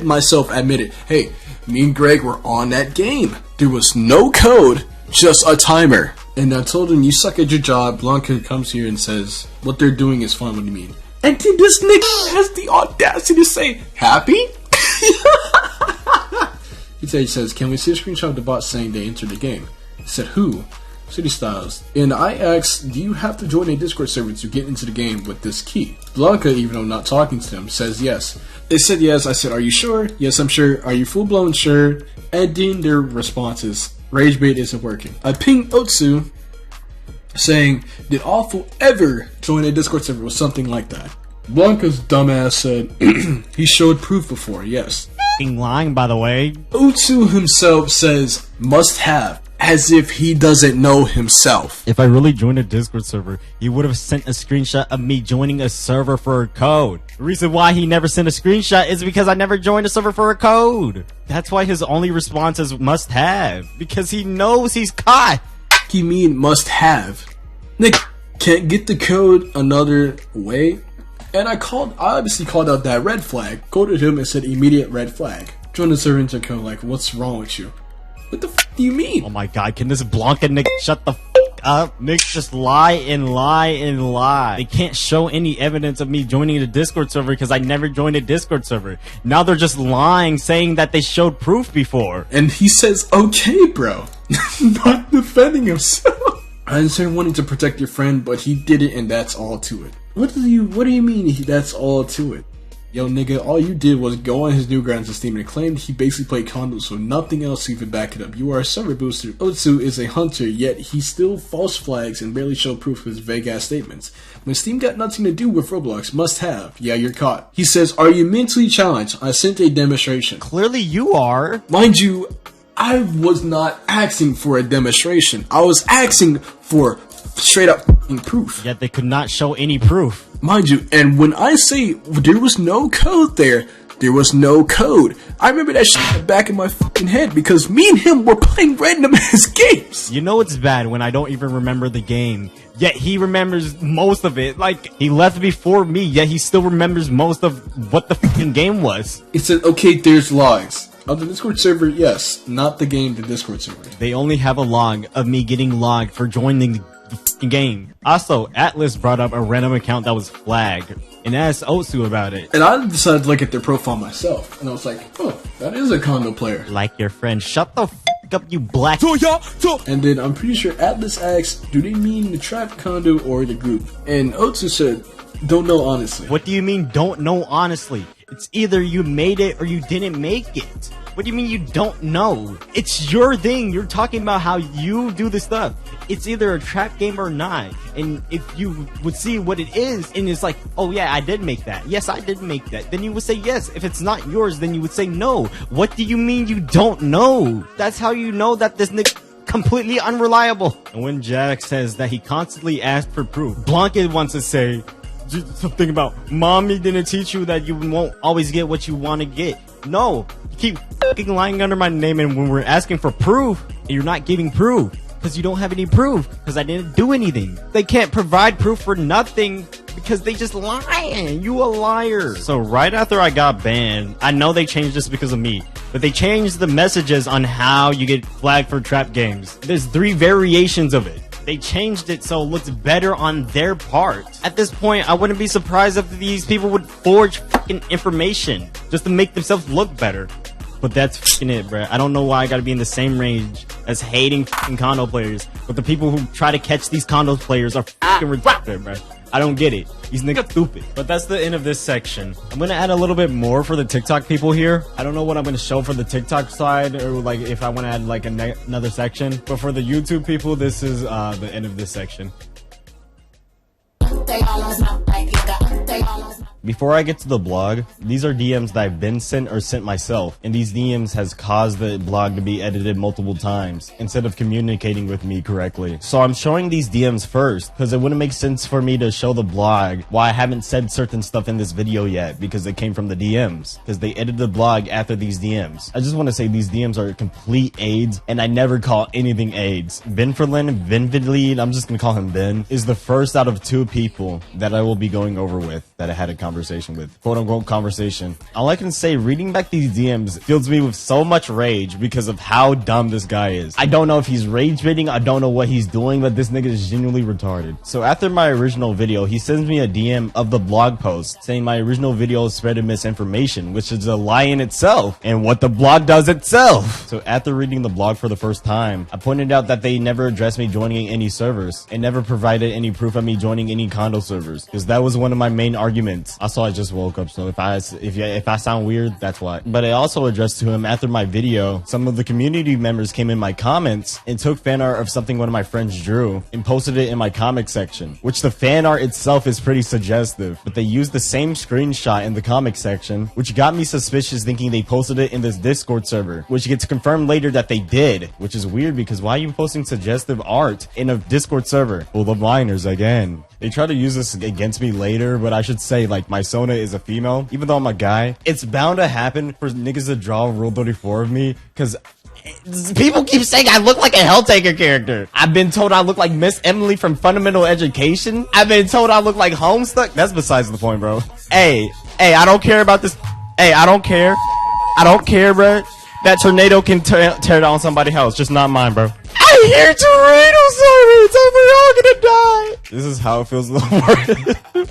myself admitted, hey, me and Greg were on that game. There was no code, just a timer. And I told him, you suck at your job. Blanca comes here and says, what they're doing is fine, what do you mean? And then this nigga has the audacity to say, happy? He says, can we see a screenshot of the bot saying they entered the game? He said, who? City Styles. And I asked, do you have to join a Discord server to get into the game with this key? Blanca, even though I'm not talking to them, says yes. They said yes. I said, are you sure? Yes, I'm sure. Are you full-blown sure? And then their response is, Ragebait isn't working. I pinged Otsu saying, did Awful ever join a Discord server with something like that? Blanca's dumbass said, he showed proof before, yes. Lying, by the way. Otsu himself says, must have. As if he doesn't know himself. If I really joined a Discord server, he would have sent a screenshot of me joining a server for a code. The reason why he never sent a screenshot is because I never joined a server for a code. That's why his only response is must have. Because he knows he's caught. You mean must have? Nick can't get the code another way? And I obviously called out that red flag, quoted him and said immediate red flag. Joined the server into code like, what's wrong with you? What the f do you mean? Oh my god, can this Blanca Nick shut the f up? Nick just lie and lie and lie. They can't show any evidence of me joining the Discord server because I never joined a Discord server. Now they're just lying, saying that they showed proof before. And he says, okay, bro. Not defending himself. I understand wanting to protect your friend, but he did it and that's all to it. What do you mean that's all to it? Yo, nigga, all you did was go on his Newgrounds and Steam and claimed he basically played condos, so nothing else to even back it up. You are a server booster. Otsu is a hunter, yet he still false flags and barely showed proof of his vague-ass statements. When Steam got nothing to do with Roblox, must have. Yeah, you're caught. He says, are you mentally challenged? I sent a demonstration. Clearly you are. Mind you, I was not asking for a demonstration. I was asking for straight up proof. Yet they could not show any proof. Mind you, and when I say there was no code there was no code. I remember that shit back in my fucking head because me and him were playing random ass games. You know it's bad when I don't even remember the game, yet he remembers most of it. Like, he left before me, yet he still remembers most of what the fucking game was. It said, okay, there's logs. Of the Discord server, yes. Not the game, the Discord server. They only have a log of me getting logged for joining the fucking game. Also, Atlas brought up a random account that was flagged and asked Otsu about it. And I decided to look at their profile myself. And I was like, oh, that is a condo player. Like your friend. Shut the fuck up, you black. And then I'm pretty sure Atlas asked, do they mean the trap condo or the group? And Otsu said, don't know honestly. What do you mean don't know honestly? It's either you made it or you didn't make it. What do you mean you don't know? It's your thing. You're talking about how you do the stuff. It's either a trap game or not. And if you would see what it is, and it's like, oh yeah, I did make that. Yes, I did make that. Then you would say yes. If it's not yours, then you would say no. What do you mean you don't know? That's how you know that this nigga completely unreliable. And when Jack says that he constantly asked for proof, Blanca wants to say something about mommy didn't teach you that you won't always get what you want to get. No, you keep fucking lying under my name, and when we're asking for proof, you're not giving proof because you don't have any proof because I didn't do anything. They can't provide proof for nothing because they just lying. You a liar. So right after I got banned, I know they changed this because of me, but they changed the messages on how you get flagged for trap games. There's 3 variations of it. They changed it so it looks better on their part. At this point, I wouldn't be surprised if these people would forge fucking information just to make themselves look better. But that's fucking it, bruh. I don't know why I gotta be in the same range as hating fucking condo players, but the people who try to catch these condo players are fucking ridiculous, bruh. I don't get it. These niggas stupid. But that's the end of this section. I'm gonna add a little bit more for the TikTok people here. I don't know what I'm gonna show for the TikTok side, or like if I want to add like another section. But for the YouTube people, this is the end of this section. Before I get to the blog, these are DMs that I've been sent or sent myself, and these DMs has caused the blog to be edited multiple times instead of communicating with me correctly. So I'm showing these DMs first because it wouldn't make sense for me to show the blog why I haven't said certain stuff in this video yet, because it came from the DMs, because they edited the blog after these DMs. I just want to say these DMs are complete AIDS, and I never call anything AIDS. Benevolend, I'm just gonna call him Ben, is the first out of 2 people that I will be going over with that I had a conversation with, quote unquote conversation. All I can say, reading back these DMs fills me with so much rage because of how dumb this guy is. I don't know if he's rage baiting, I don't know what he's doing, but this nigga is genuinely retarded. So after my original video, he sends me a DM of the blog post saying my original video spreaded misinformation, which is a lie in itself, and what the blog does itself. So after reading the blog for the first time, I pointed out that they never addressed me joining any servers and never provided any proof of me joining any condo servers, because that was one of my main arguments. Also, I just woke up, so if I sound weird, that's why. But I also addressed to him after my video, some of the community members came in my comments and took fan art of something one of my friends drew and posted it in my comic section, which the fan art itself is pretty suggestive, but they used the same screenshot in the comic section, which got me suspicious, thinking they posted it in this Discord server, which gets confirmed later that they did, which is weird because why are you posting suggestive art in a Discord server? Well, the minors again. They try to use this against me later, but I should say, like, my Sona is a female, even though I'm a guy. It's bound to happen for niggas to draw Rule 34 of me, because people keep saying I look like a Helltaker character. I've been told I look like Miss Emily from Fundamental Education. I've been told I look like Homestuck. That's besides the point, bro. Hey, I don't care about this. Hey, I don't care. I don't care, bro. That tornado can tear down somebody's house, just not mine, bro. I hear tornado sirens and we're all gonna die. This is how it feels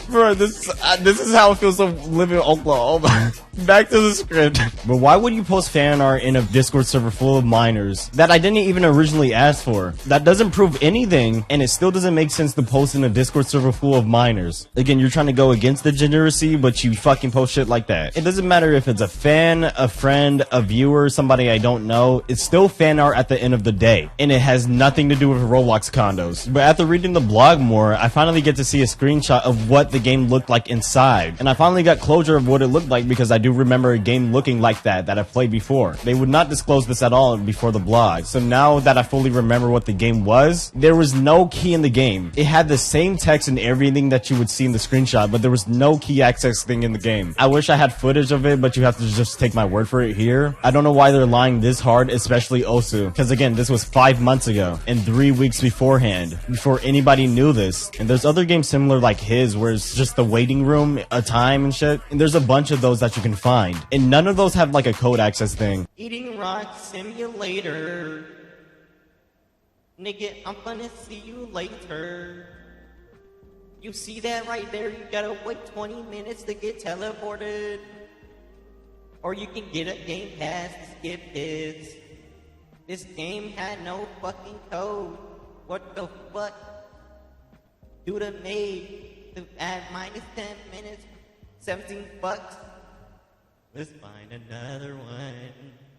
bro, this is how it feels to live in Oklahoma. Back to the script. But why would you post fan art in a Discord server full of minors that I didn't even originally ask for? That doesn't prove anything, and it still doesn't make sense to post in a Discord server full of minors. Again, you're trying to go against the degeneracy, but you fucking post shit like that. It doesn't matter if it's a fan, a friend, a viewer, somebody I don't know. It's still fan art at the end of the day, and it has nothing to do with Roblox condos. But after reading the blog more, I finally get to see a screenshot of what the game looked like inside, and I finally got closure of what it looked like, because I do remember a game looking like that I've played before. They would not disclose this at all before the blog, so now that I fully remember what the game was, there was no key in the game. It had the same text and everything that you would see in the screenshot, but there was no key access thing in the game. I wish I had footage of it, but you have to just take my word for it here. I don't know why they're lying this hard, especially Osu, because again, this was 5 months ago and 3 weeks beforehand, before anybody knew this. And there's other games similar like his, where it's just the waiting room, a time and shit, and there's a bunch of those that you can find, and none of those have like a code access thing. Eating rock simulator. Nigga, I'm gonna see you later. You see that right there? You gotta wait 20 minutes to get teleported. Or you can get a game pass to skip this. This game had no fucking code. What the fuck? Dude have made to add minus 10 minutes, 17 bucks. Let's find another one.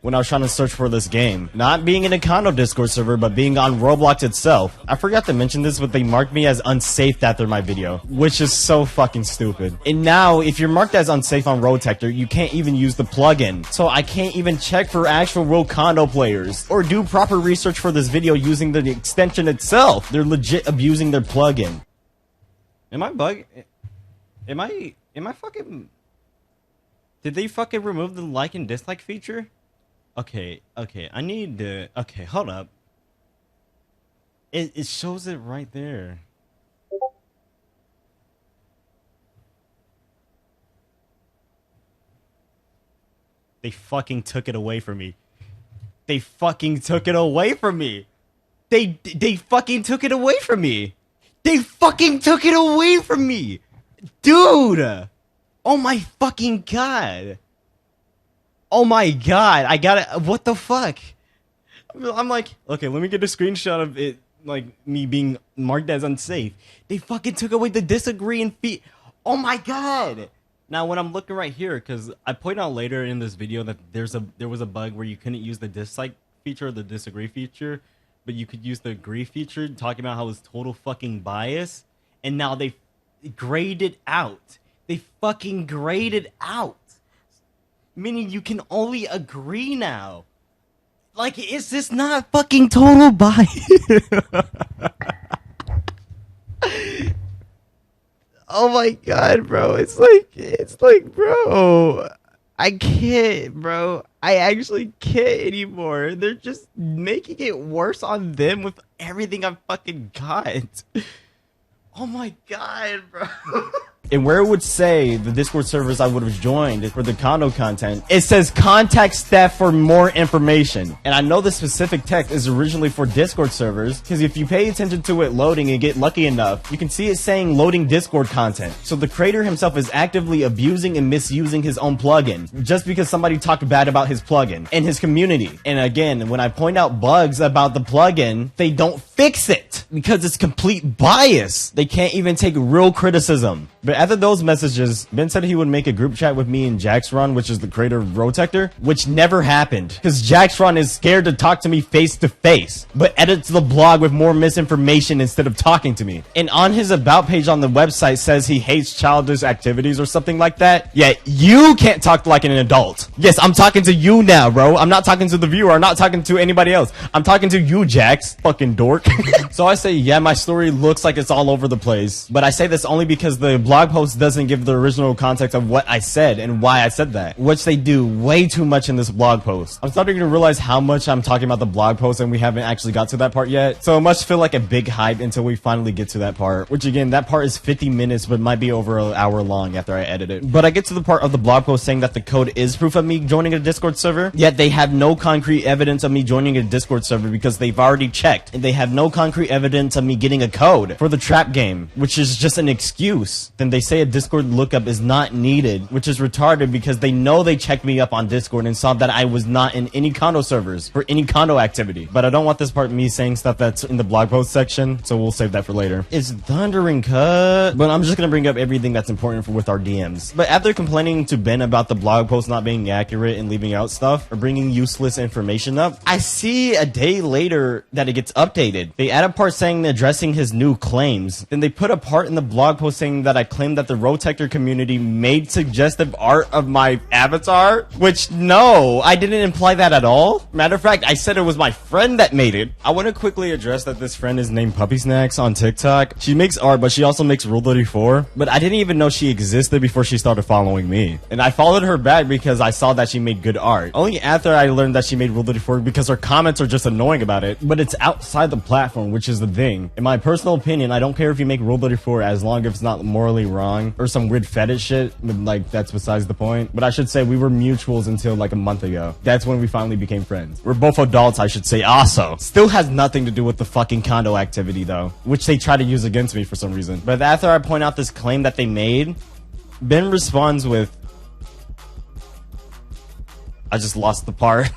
When I was trying to search for this game, not being in a condo Discord server, but being on Roblox itself. I forgot to mention this, but they marked me as unsafe after my video, which is so fucking stupid. And now, if you're marked as unsafe on ROTECTOR, you can't even use the plugin. So I can't even check for actual real condo players, or do proper research for this video using the extension itself. They're legit abusing their plugin. Am I bug? Am I fucking... Did they fucking remove the like and dislike feature? Okay, I need to... Okay, hold up. It shows it right there. They fucking took it away from me. They fucking took it away from me. They fucking took it away from me. They fucking took it away from me. Dude! Oh my fucking god. Oh my god, I got it. What the fuck? I'm like, okay, let me get a screenshot of it like me being marked as unsafe. They fucking took away the disagree and oh my god. Now when I'm looking right here, because I point out later in this video that there was a bug where you couldn't use the dislike feature or the disagree feature, but you could use the agree feature, talking about how it's total fucking bias. And now they grayed it out. They fucking grayed it out. Meaning you can only agree now. Like, is this not fucking total bias? Oh my god, bro. It's like, bro. I can't, bro. I actually can't anymore. They're just making it worse on them with everything I've fucking got. Oh my god, bro. And where it would say the Discord servers I would have joined for the condo content, it says contact staff for more information. And I know the specific text is originally for Discord servers, because if you pay attention to it loading and get lucky enough, you can see it saying loading Discord content. So the creator himself is actively abusing and misusing his own plugin, just because somebody talked bad about his plugin and his community. And again, when I point out bugs about the plugin, they don't fix it because it's complete bias. They can't even take real criticism. But after those messages, Ben said he would make a group chat with me and Jaxron, which is the creator of ROTECTOR, which never happened because Jaxron is scared to talk to me face to face, but edits the blog with more misinformation instead of talking to me. And on his about page on the website says he hates childish activities or something like that. Yet you can't talk like an adult. Yes, I'm talking to you now, bro. I'm not talking to the viewer. I'm not talking to anybody else. I'm talking to you, Jax. Fucking dork. So I say, yeah, my story looks like it's all over the place, but I say this only because the blog post doesn't give the original context of what I said and why I said that, which they do way too much in this blog post. I'm starting to realize how much I'm talking about the blog post and we haven't actually got to that part yet, so it must feel like a big hype until we finally get to that part, which again, that part is 50 minutes but might be over an hour long after I edit it. But I get to the part of the blog post saying that the code is proof of me joining a Discord server, yet they have no concrete evidence of me joining a Discord server because they've already checked, and they have no concrete evidence of me getting a code for the trap game, which is just an excuse. Then they say a Discord lookup is not needed, which is retarded because they know they checked me up on Discord and saw that I was not in any condo servers for any condo activity. But I don't want this part me saying stuff that's in the blog post section, so we'll save that for later. It's thundering cut, but I'm just gonna bring up everything that's important with our DMs. But after complaining to Ben about the blog post not being accurate and leaving out stuff or bringing useless information up, I see a day later that it gets updated. They add a part saying addressing his new claims. Then they put a part in the blog post saying that I claimed that the ROTECTOR community made suggestive art of my avatar, which no, I didn't imply that at all. Matter of fact, I said it was my friend that made it. I want to quickly address that this friend is named Puppy Snacks on TikTok. She makes art, but she also makes Rule 34, but I didn't even know she existed before she started following me. And I followed her back because I saw that she made good art. Only after I learned that she made Rule 34 because her comments are just annoying about it, but it's outside the platform, which is the thing. In my personal opinion, I don't care if you make Rule 34 as long as it's not morally wrong or some weird fetish shit, but like that's besides the point. But I should say we were mutuals until like a month ago. That's when we finally became friends. We're both adults, I should say also. Still has nothing to do with the fucking condo activity though, which they try to use against me for some reason. But after I point out this claim that they made, Ben responds with, I just lost the part.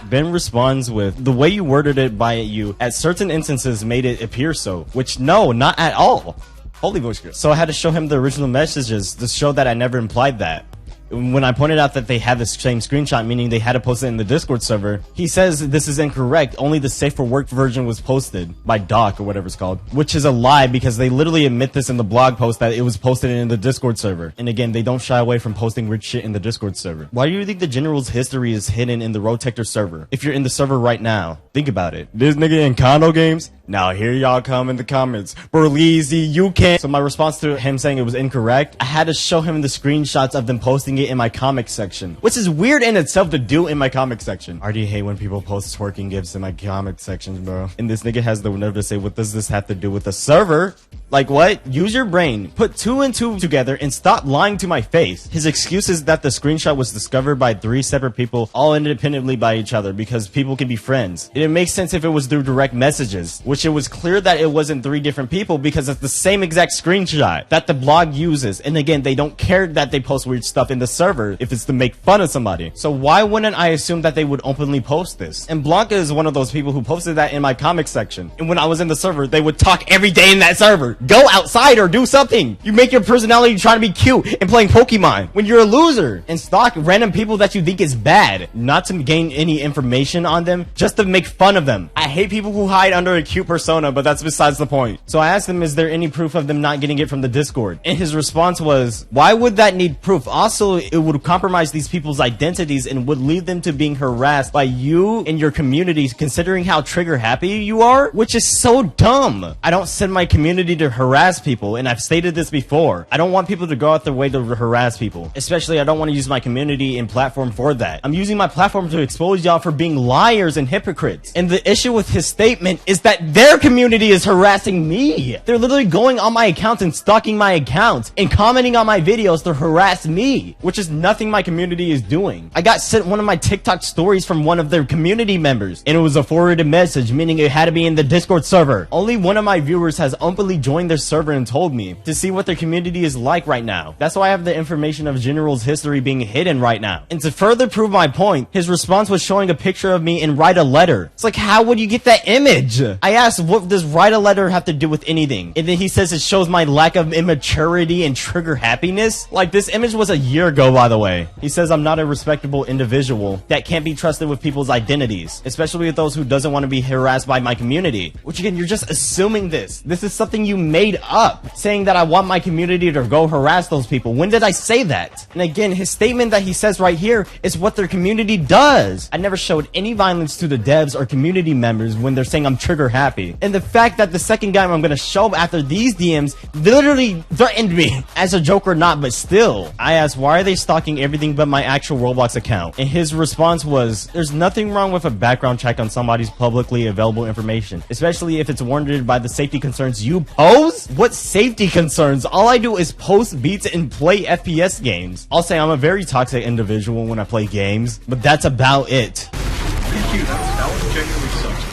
Ben responds with, the way you worded it by you at certain instances made it appear so, which no, not at all. Holy voice. So I had to show him the original messages to show that I never implied that. When I pointed out that they had the same screenshot, meaning they had to post it in the Discord server, he says this is incorrect. Only the safe for work version was posted by Doc or whatever it's called, which is a lie because they literally admit this in the blog post that it was posted in the Discord server. And again, they don't shy away from posting weird shit in the Discord server. Why do you think the general's history is hidden in the ROTECTOR server? If you're in the server right now, think about it. This nigga in condo games? Now here y'all come in the comments. Berleezy, you can't. So my response to him saying it was incorrect, I had to show him the screenshots of them posting it in my comic section, which is weird in itself to do in my comic section. I already hate when people post twerking gifs in my comic sections, bro. And this nigga has the nerve to say, what does this have to do with the server? Like what? Use your brain. Put 2 and 2 together and stop lying to my face. His excuse is that the screenshot was discovered by 3 separate people, all independently by each other, because people can be friends. It makes sense if it was through direct messages, which it was clear that it wasn't 3 different people because it's the same exact screenshot that the blog uses. And again, they don't care that they post weird stuff in the server if it's to make fun of somebody. So why wouldn't I assume that they would openly post this? And Blanca is one of those people who posted that in my comic section. And when I was in the server, they would talk every day in that server. Go outside or do something. You make your personality trying to be cute and playing Pokemon when you're a loser, and stalk random people that you think is bad, not to gain any information on them, just to make fun of them. I hate people who hide under a cute persona, but that's besides the point. So I asked him, is there any proof of them not getting it from the Discord? And his response was, why would that need proof? Also, it would compromise these people's identities and would lead them to being harassed by you and your community, considering how trigger happy you are, which is so dumb. I don't send my community to harass people, and I've stated this before. I don't want people to go out their way to harass people. Especially, I don't want to use my community and platform for that. I'm using my platform to expose y'all for being liars and hypocrites. And the issue with his statement is that their community is harassing me. They're literally going on my account and stalking my account and commenting on my videos to harass me, which is nothing my community is doing. I got sent one of my TikTok stories from one of their community members, and it was a forwarded message, meaning it had to be in the Discord server. Only one of my viewers has openly joined their server and told me to see what their community is like right now. That's why I have the information of General's history being hidden right now. And to further prove my point, his response was showing a picture of me and write a letter. It's like, how would you get that image? I asked, what does write a letter have to do with anything? And then he says it shows my lack of immaturity and trigger happiness. Like, this image was a year ago, by the way. He says I'm not a respectable individual that can't be trusted with people's identities, especially with those who doesn't want to be harassed by my community. Which again, you're just assuming this. This is something you made up, saying that I want my community to go harass those people. When did I say that? And again, his statement that he says right here is what their community does. I never showed any violence to the devs or community members when they're saying I'm trigger happy. And the fact that the second guy I'm gonna show after these DMs literally threatened me, as a joke or not, but still. I asked, why are they stalking everything but my actual Roblox account? And his response was, there's nothing wrong with a background check on somebody's publicly available information, especially if it's warranted by the safety concerns you pose. What safety concerns? All I do is post beats and play FPS games. I'll say I'm a very toxic individual when I play games, but that's about it. That was genuinely sucks.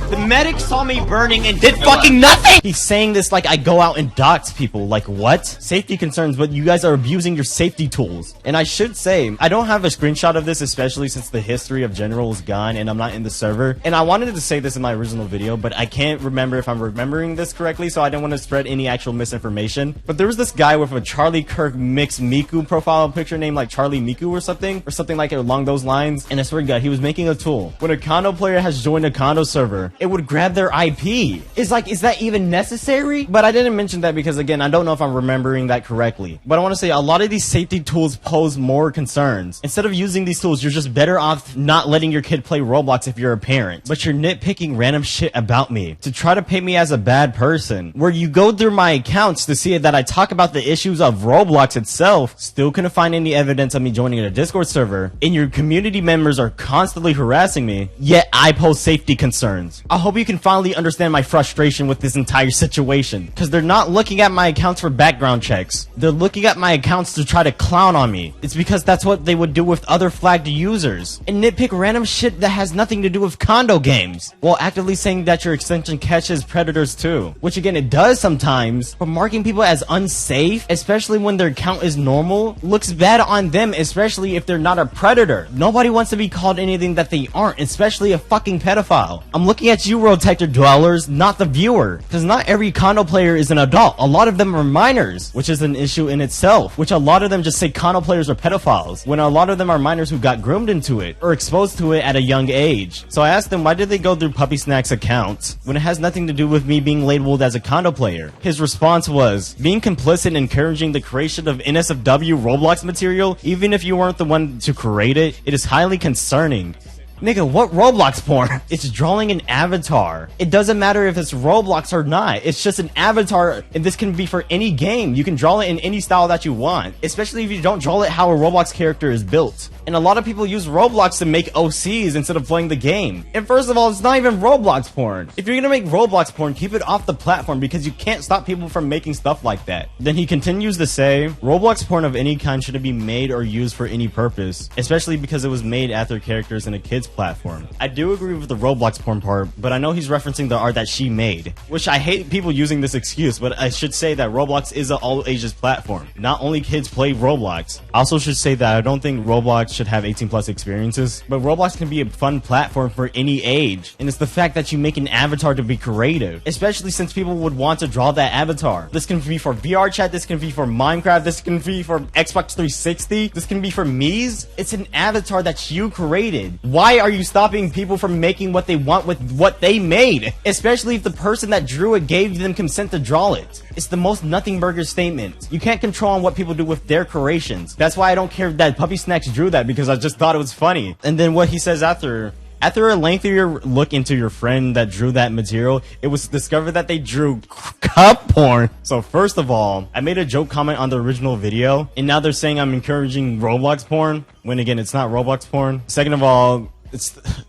The medic saw me burning and did fucking nothing! He's saying this like I go out and dox people. Like, what? Safety concerns, but you guys are abusing your safety tools. And I should say, I don't have a screenshot of this, especially since the history of General is gone and I'm not in the server. And I wanted to say this in my original video, but I can't remember if I'm remembering this correctly, so I didn't want to spread any actual misinformation. But there was this guy with a Charlie Kirk mixed Miku profile picture named like Charlie Miku or something like along those lines. And I swear to God, he was making a tool. When a condo player has joined a condo server, it would grab their IP. It's like, is that even necessary? But I didn't mention that because, again, I don't know if I'm remembering that correctly. But I want to say a lot of these safety tools pose more concerns. Instead of using these tools, you're just better off not letting your kid play Roblox if you're a parent. But you're nitpicking random shit about me to try to paint me as a bad person, where you go through my accounts to see that I talk about the issues of Roblox itself, still couldn't find any evidence of me joining a Discord server, and your community members are constantly harassing me, yet I pose safety concerns. I hope you can finally understand my frustration with this entire situation, because they're not looking at my accounts for background checks. They're looking at my accounts to try to clown on me. It's because that's what they would do with other flagged users, and nitpick random shit that has nothing to do with condo games, while actively saying that your extension catches predators too, which again, it does sometimes, but marking people as unsafe, especially when their account is normal, looks bad on them, especially if they're not a predator. Nobody wants to be called anything that they aren't, especially a fucking pedophile. I'm looking at you, ROTECTOR dwellers, not the viewer, because not every condo player is an adult. A lot of them are minors, which is an issue in itself, which a lot of them just say condo players are pedophiles, when a lot of them are minors who got groomed into it, or exposed to it at a young age. So I asked them, why did they go through Puppy Snack's account, when it has nothing to do with me being labeled as a condo player? His response was, being complicit in encouraging the creation of NSFW Roblox material, even if you weren't the one to create it, it is highly concerning. Nigga, what Roblox porn? It's drawing an avatar. It doesn't matter if it's Roblox or not. It's just an avatar, and this can be for any game. You can draw it in any style that you want, especially if you don't draw it how a Roblox character is built. And a lot of people use Roblox to make OCs instead of playing the game. And first of all, it's not even Roblox porn. If you're gonna make Roblox porn, keep it off the platform because you can't stop people from making stuff like that. Then he continues to say, Roblox porn of any kind shouldn't be made or used for any purpose, especially because it was made after characters in a kid's platform. I do agree with the Roblox porn part, but I know he's referencing the art that she made, which I hate people using this excuse, but I should say that Roblox is an all ages platform. Not only kids play Roblox. I also should say that I don't think Roblox should have 18 plus experiences, but Roblox can be a fun platform for any age. And it's the fact that you make an avatar to be creative, especially since people would want to draw that avatar. This can be for VR chat, this can be for Minecraft, this can be for Xbox 360, this can be for Mies. It's an avatar that you created. Why are you stopping people from making what they want with what they made? Especially if the person that drew it gave them consent to draw it. It's the most nothing burger statement. You can't control on what people do with their creations. That's why I don't care that Puppy Snacks drew that, because I just thought it was funny. And then what he says after a lengthier look into your friend that drew that material, it was discovered that they drew cup porn. So first of all, I made a joke comment on the original video, and now they're saying I'm encouraging Roblox porn, when again, it's not Roblox porn. Second of all,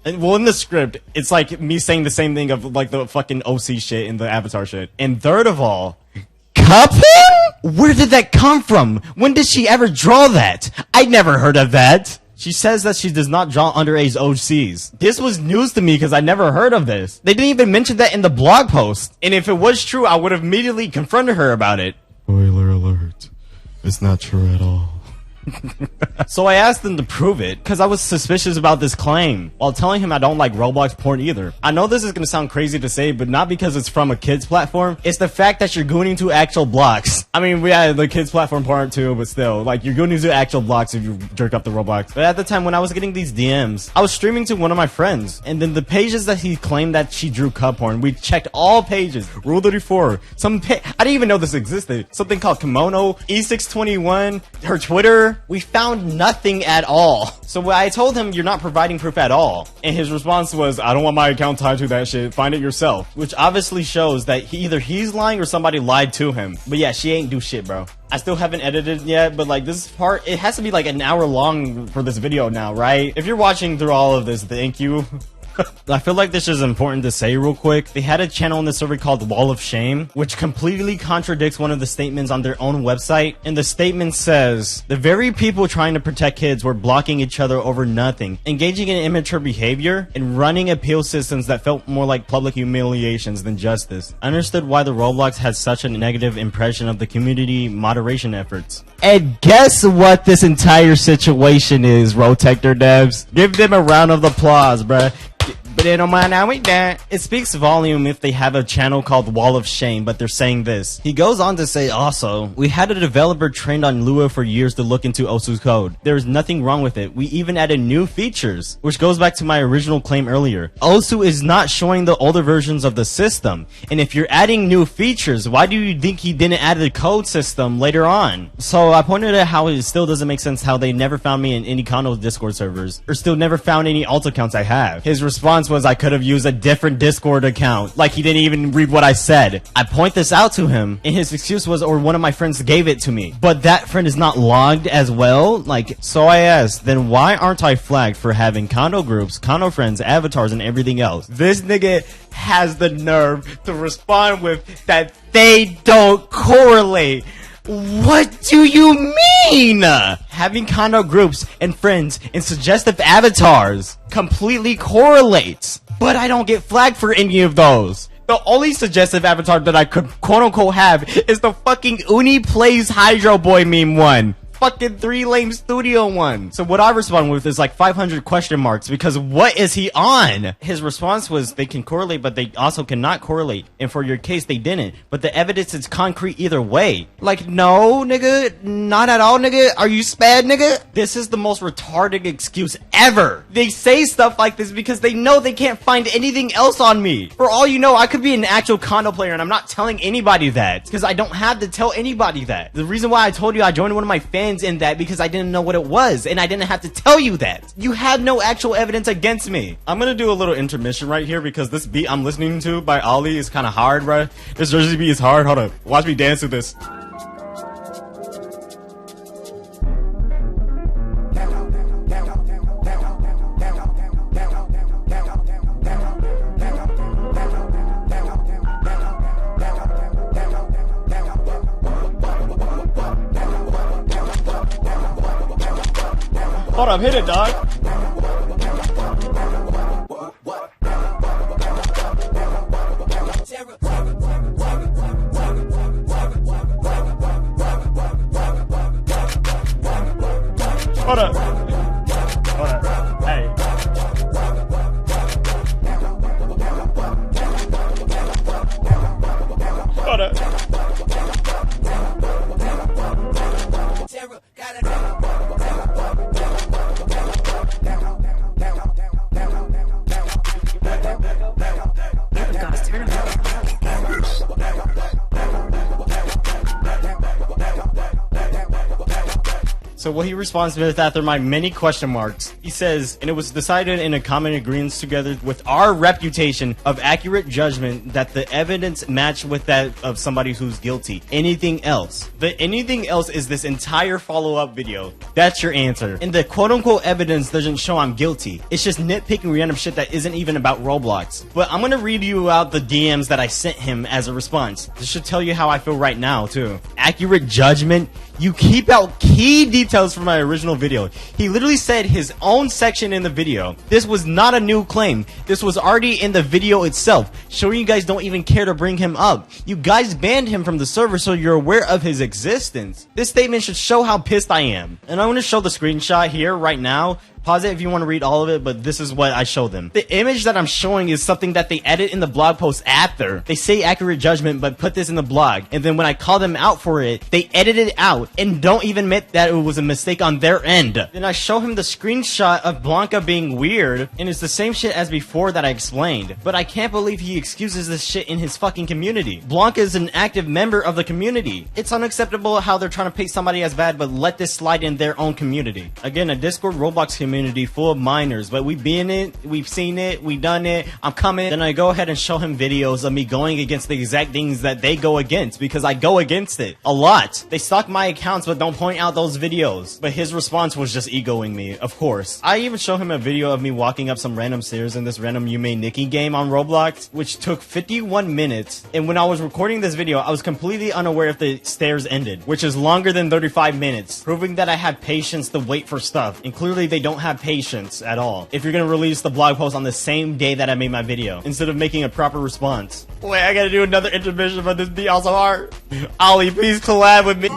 well, in the script, it's like me saying the same thing of like the fucking OC shit and the avatar shit. And third of all, cup porn? Where did that come from? When did she ever draw that? I never heard of that. She says that she does not draw underage OCs. This was news to me because I never heard of this. They didn't even mention that in the blog post. And if it was true, I would have immediately confronted her about it. Spoiler alert. It's not true at all. So I asked them to prove it, because I was suspicious about this claim, while telling him I don't like Roblox porn either. I know this is going to sound crazy to say, but not because it's from a kid's platform. It's the fact that you're gooning to actual blocks. I mean, we had the kids platform part too, but still, like, you're gooning to actual blocks if you jerk up the Roblox. But at the time when I was getting these DMs, I was streaming to one of my friends, and then the pages that he claimed that she drew cup porn, we checked all pages. Rule 34, I didn't even know this existed. Something called Kimono, E621, her Twitter. We found nothing at all. So I told him, you're not providing proof at all. And his response was, I don't want my account tied to that shit. Find it yourself. Which obviously shows that either he's lying or somebody lied to him. But yeah, she ain't do shit, bro. I still haven't edited yet, but like this part, it has to be like an hour long for this video now, right? If you're watching through all of this, thank you. I feel like this is important to say real quick. They had a channel in the server called Wall of Shame, which completely contradicts one of the statements on their own website. And the statement says, the very people trying to protect kids were blocking each other over nothing, engaging in immature behavior, and running appeal systems that felt more like public humiliations than justice. I understood why the Roblox had such a negative impression of the community moderation efforts. And guess what this entire situation is, ROTECTOR devs? Give them a round of applause, bruh. But it don't mind how we that. It speaks volume if they have a channel called Wall of Shame, but they're saying this. He goes on to say also, we had a developer trained on Lua for years to look into Osu's code. There is nothing wrong with it. We even added new features, which goes back to my original claim earlier. Osu is not showing the older versions of the system. And if you're adding new features, why do you think he didn't add the code system later on? So I pointed out how it still doesn't make sense how they never found me in any condo Discord servers, or still never found any alt accounts I have. His response was I could have used a different Discord account. Like he didn't even read what I said. I point this out to him, and his excuse was, or one of my friends gave it to me. But that friend is not logged as well? Like, so I asked, then why aren't I flagged for having condo groups, condo friends, avatars, and everything else? This nigga has the nerve to respond with that they don't correlate. What do you mean? Having condo groups and friends and suggestive avatars completely correlates, but I don't get flagged for any of those. The only suggestive avatar that I could quote-unquote have is the fucking Uni Plays Hydro Boy meme one. Fucking 3 Lame Studio one. So what I respond with is like 500 question marks, because what is he on? His response was, they can correlate, but they also cannot correlate. And for your case, they didn't. But the evidence is concrete either way. Like, no, nigga, not at all, nigga. Are you spad, nigga? This is the most retarded excuse ever. They say stuff like this because they know they can't find anything else on me. For all you know, I could be an actual condo player, and I'm not telling anybody that, because I don't have to tell anybody that. The reason why I told you I joined one of my fans in that because I didn't know what it was, and I didn't have to tell you that. You have no actual evidence against me. I'm gonna do a little intermission right here because this beat I'm listening to by Ollie is kind of hard, bruh. This Jersey beat is hard. Hold up. Watch me dance to this. Hold up, hit it, dog. Hold up. Hold up. Hey. Hold up. So what he responds with after my many question marks, he says, and it was decided in a common agreement together with our reputation of accurate judgment that the evidence matched with that of somebody who's guilty. Anything else? The anything else is this entire follow-up video. That's your answer. And the quote-unquote evidence doesn't show I'm guilty. It's just nitpicking random shit that isn't even about Roblox. But I'm gonna read you out the DMs that I sent him as a response. This should tell you how I feel right now, too. Accurate judgment? You keep out key details from my original video. He literally said his own section in the video. This was not a new claim. This was already in the video itself, showing you guys don't even care to bring him up. You guys banned him from the server, so you're aware of his existence. This statement should show how pissed I am. And I'm going to show the screenshot here right now. Pause it if you want to read all of it, but this is what I show them. The image that I'm showing is something that they edit in the blog post after. They say accurate judgment, but put this in the blog. And then when I call them out for it, they edit it out and don't even admit that it was a mistake on their end. Then I show him the screenshot of Blanca being weird, and it's the same shit as before that I explained. But I can't believe he excuses this shit in his fucking community. Blanca is an active member of the community. It's unacceptable how they're trying to paint somebody as bad, but let this slide in their own community. Again, a Discord Roblox community full of minors, but we've been in it, we've seen it, we've done it, I'm coming. Then I go ahead and show him videos of me going against the exact things that they go against, because I go against it a lot. They stalk my accounts but don't point out those videos. But his response was just egoing me, of course. I even show him a video of me walking up some random stairs in this random You May Nikki game on Roblox, which took 51 minutes. And when I was recording this video, I was completely unaware if the stairs ended, which is longer than 35 minutes, proving that I had patience to wait for stuff. And clearly they don't have patience at all if you're gonna release the blog post on the same day that I made my video instead of making a proper response. Wait, I gotta do another intermission, but this be also hard. Ollie, please collab with me.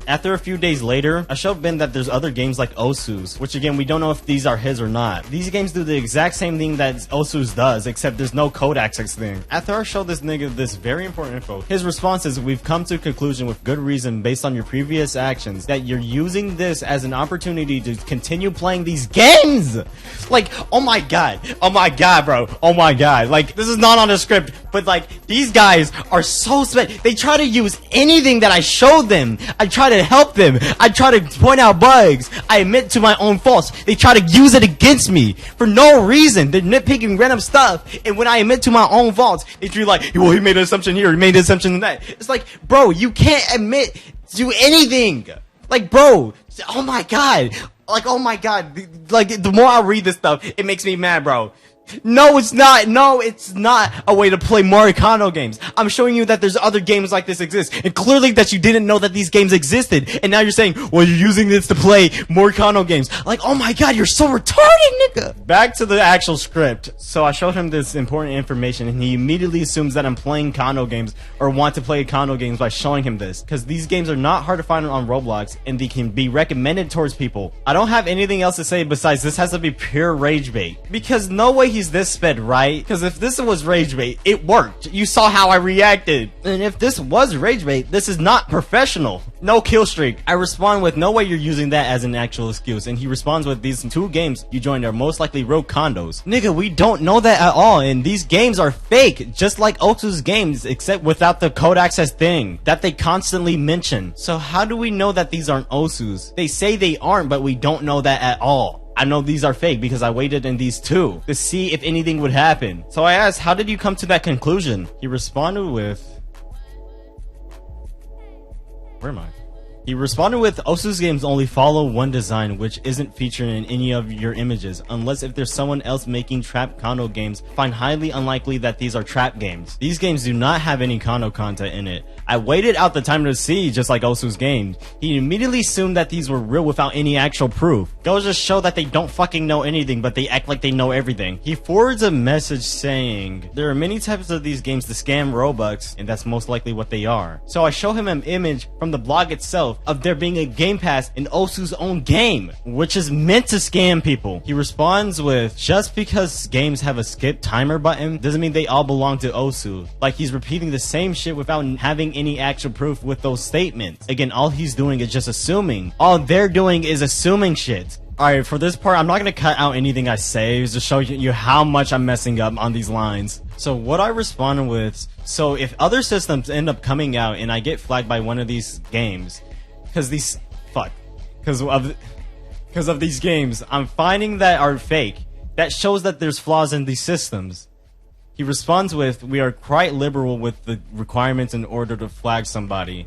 After a few days later, I showed Ben that there's other games like Osu's, which again, we don't know if these are his or not. These games do the exact same thing that Osu's does, except there's no code access thing. After I showed this nigga this very important info, his response is, we've come to a conclusion with good reason based on your previous actions that you're using this as an opportunity to continue playing these games. Like, oh my god, bro, oh my god. Like, this is not on the script, but like, these guys are so they try to use anything that I showed them. I try to help them. I try to point out bugs. I admit to my own faults. They try to use it against me for no reason. They're nitpicking random stuff, and when I admit to my own faults, they treat like, well, he made an assumption here, he made an assumption in that. It's like, bro, you can't admit to anything. Like, bro, oh my god. Like, oh my god. Like, the more I read this stuff, it makes me mad, bro. No, it's not. No, it's not a way to play Mario Kart games. I'm showing you that there's other games like this exist, and clearly that you didn't know that these games existed. And now you're saying, well, you're using this to play Mario Kart games. Like, oh my god, you're so retarded, nigga. Back to the actual script. So I showed him this important information, and he immediately assumes that I'm playing condo games or want to play condo games by showing him this, because these games are not hard to find on Roblox, and they can be recommended towards people. I don't have anything else to say besides this has to be pure rage bait, because no way he's this sped, right? Because if this was rage bait, it worked. You saw how I reacted. And if this was rage bait, this is not professional. No kill streak. I respond with, no way you're using that as an actual excuse. And he responds with, these 2 games you joined are most likely rogue condos. Nigga, we don't know that at all, and these games are fake, just like Osu's games, except without the code access thing that they constantly mention. So how do we know that these aren't Osu's? They say they aren't, but we don't know that at all. I know these are fake because I waited in these too to see if anything would happen. So I asked, how did you come to that conclusion? He responded with, where am I? He responded with, Osu's games only follow one design, which isn't featured in any of your images, unless if there's someone else making trap condo games. Find highly unlikely that these are trap games. These games do not have any condo content in it. I waited out the time to see, just like Osu's games. He immediately assumed that these were real without any actual proof. Goes to show that they don't fucking know anything, but they act like they know everything. He forwards a message saying, there are many types of these games to scam Robux, and that's most likely what they are. So I show him an image from the blog itself of there being a game pass in Osu's own game, which is meant to scam people. He responds with, just because games have a skip timer button doesn't mean they all belong to Osu. Like he's repeating the same shit without having any actual proof with those statements. Again, all he's doing is just assuming. All they're doing is assuming shit. Alright, for this part, I'm not gonna cut out anything I say to show you how much I'm messing up on these lines. So what I responded with, so if other systems end up coming out and I get flagged by one of these games, because of these games I'm finding that are fake, that shows that there's flaws in these systems. He responds with, we are quite liberal with the requirements in order to flag somebody.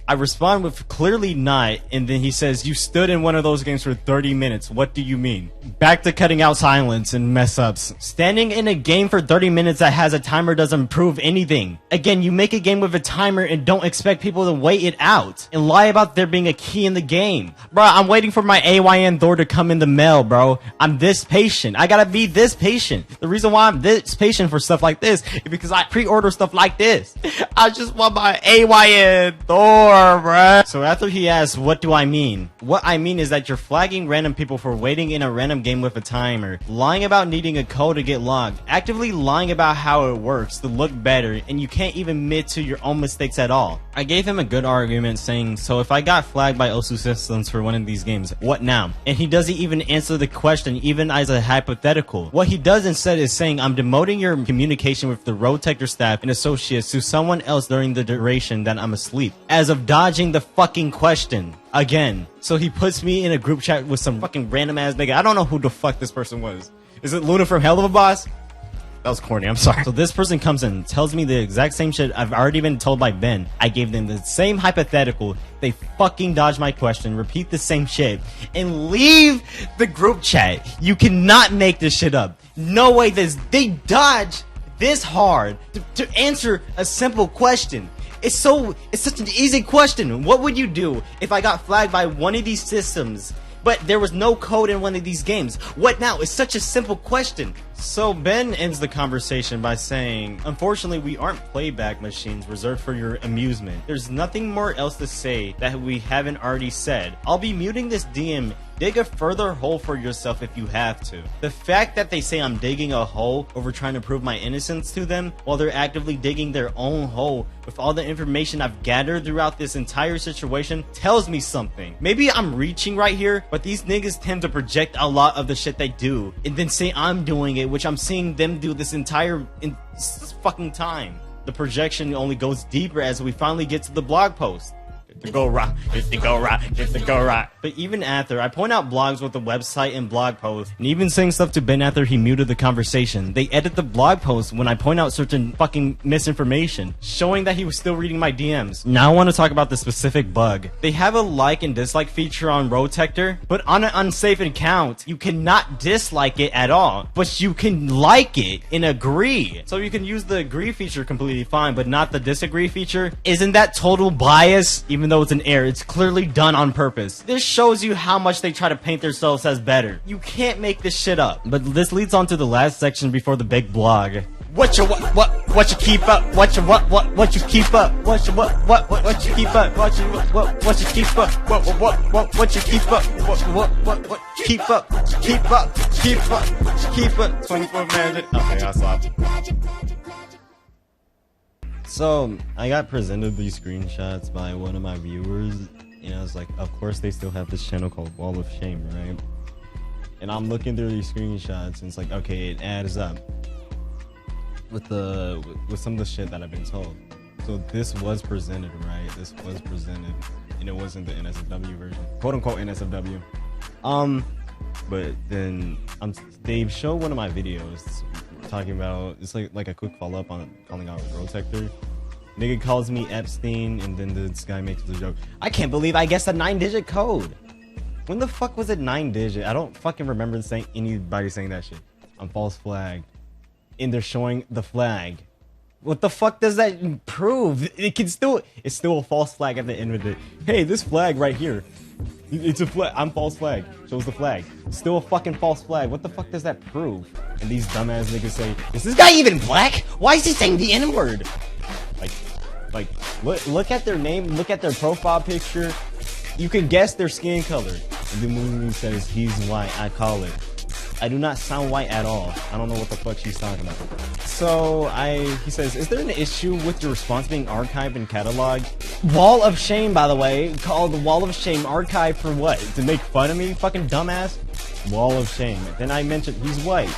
I respond with, clearly not, and then he says, you stood in one of those games for 30 minutes. What do you mean? Back to cutting out silence and mess ups. Standing in a game for 30 minutes that has a timer doesn't prove anything. Again, you make a game with a timer and don't expect people to wait it out and lie about there being a key in the game. Bro, I'm waiting for my AYN door to come in the mail, bro. I'm this patient. I gotta be this patient. The reason why I'm this patient for stuff like this is because I pre-order stuff like this. I just want my AYN door. Bruh. So after he asks, what do I mean? What I mean is that you're flagging random people for waiting in a random game with a timer, lying about needing a code to get logged, actively lying about how it works to look better, and you can't even admit to your own mistakes at all. I gave him a good argument saying, so if I got flagged by Osu Systems for one of these games, what now? And he doesn't even answer the question, even as a hypothetical. What he does instead is saying, I'm demoting your communication with the ROTECTOR staff and associates to someone else during the duration that I'm asleep. As of dodging the fucking question again. So he puts me in a group chat with some fucking random ass nigga. I don't know who the fuck this person was. Is it Luna from Hell of a Boss? That was corny, I'm sorry. So this person comes in, tells me the exact same shit I've already been told by Ben. I gave them the same hypothetical. They fucking dodge my question, repeat the same shit, and leave the group chat. You cannot make this shit up. No way they dodge this hard to answer a simple question. It's such an easy question. What would you do if I got flagged by one of these systems, but there was no code in one of these games? What now? It's such a simple question. So Ben ends the conversation by saying, unfortunately, we aren't playback machines reserved for your amusement. There's nothing more else to say that we haven't already said. I'll be muting this DM. Dig a further hole for yourself if you have to. The fact that they say I'm digging a hole over trying to prove my innocence to them, while they're actively digging their own hole with all the information I've gathered throughout this entire situation, tells me something. Maybe I'm reaching right here, but these niggas tend to project a lot of the shit they do and then say I'm doing it, which I'm seeing them do this entire fucking time. The projection only goes deeper as we finally get to the blog post. If the go right, if the go right, if the go right. But even after, I point out blogs with the website and blog post, and even saying stuff to Ben after he muted the conversation. They edit the blog post when I point out certain fucking misinformation, showing that he was still reading my DMs. Now I want to talk about the specific bug. They have a like and dislike feature on ROTECTOR, but on an unsafe account, you cannot dislike it at all, but you can like it and agree. So you can use the agree feature completely fine, but not the disagree feature. Isn't that total bias? Even though it's an error, it's clearly done on purpose. This shows you how much they try to paint themselves as better. You can't make this shit up. But this leads on to the last section before the big blog. What you keep up? What you keep up? What you keep up? What you keep up? What you keep up? Keep up 24 magic. Okay, I'll stop. So I got presented these screenshots by one of my viewers, and I was like, of course they still have this channel called Wall of Shame, right? And I'm looking through these screenshots and it's like, okay, it adds up with some of the shit that I've been told. So this was presented, right? This was presented, and it wasn't the NSFW version, quote unquote NSFW. But then they show one of my videos talking about, it's like a quick follow-up on calling out ROTECTOR. Nigga calls me Epstein, and then this guy makes the joke, I can't believe I guessed a 9-digit code. When the fuck was it 9-digit? I don't fucking remember anybody saying that shit. I'm false flagged. And they're showing the flag. What the fuck does that prove? It's still a false flag at the end of it. Hey, this flag right here. It's a flag. I'm false flag. Shows the flag. Still a fucking false flag. What the fuck does that prove? And these dumbass niggas say, is this guy even black? Why is he saying the N-word? Like, look at their name. Look at their profile picture. You can guess their skin color. And then when he says he's white, I call it. I do not sound white at all. I don't know what the fuck she's talking about. So he says, is there an issue with your response being archived and cataloged? Wall of shame, by the way, called the Wall of Shame archive for what? To make fun of me, fucking dumbass? Wall of shame. Then I mentioned he's white.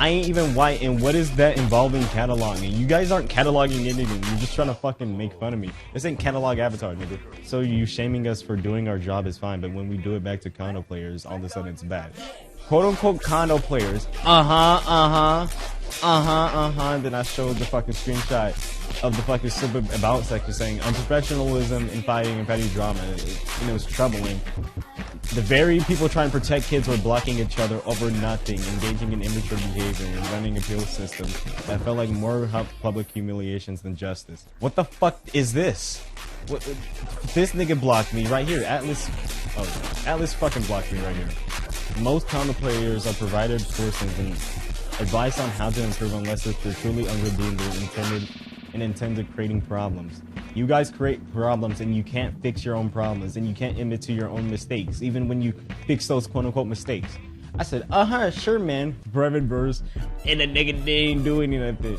I ain't even white, and what is that involving cataloging? You guys aren't cataloging anything. You're just trying to fucking make fun of me. This ain't catalog avatar, nigga. So you shaming us for doing our job is fine, but when we do it back to condo players, all of a sudden it's bad. Quote-unquote condo players. And then I showed the fucking screenshot of the fucking stupid about section saying unprofessionalism in fighting and petty drama. It was troubling. The very people trying to protect kids were blocking each other over nothing, engaging in immature behavior, and running appeal systems that felt like more public humiliations than justice. What the fuck is this? This nigga blocked me right here. Atlas fucking blocked me right here. Most condo players are provided sources and advice on how to improve unless if they're truly unredeemable and intended creating problems. You guys create problems and you can't fix your own problems and you can't admit to your own mistakes, even when you fix those quote-unquote mistakes. I said, sure, man, private verse, and the nigga ain't doing anything.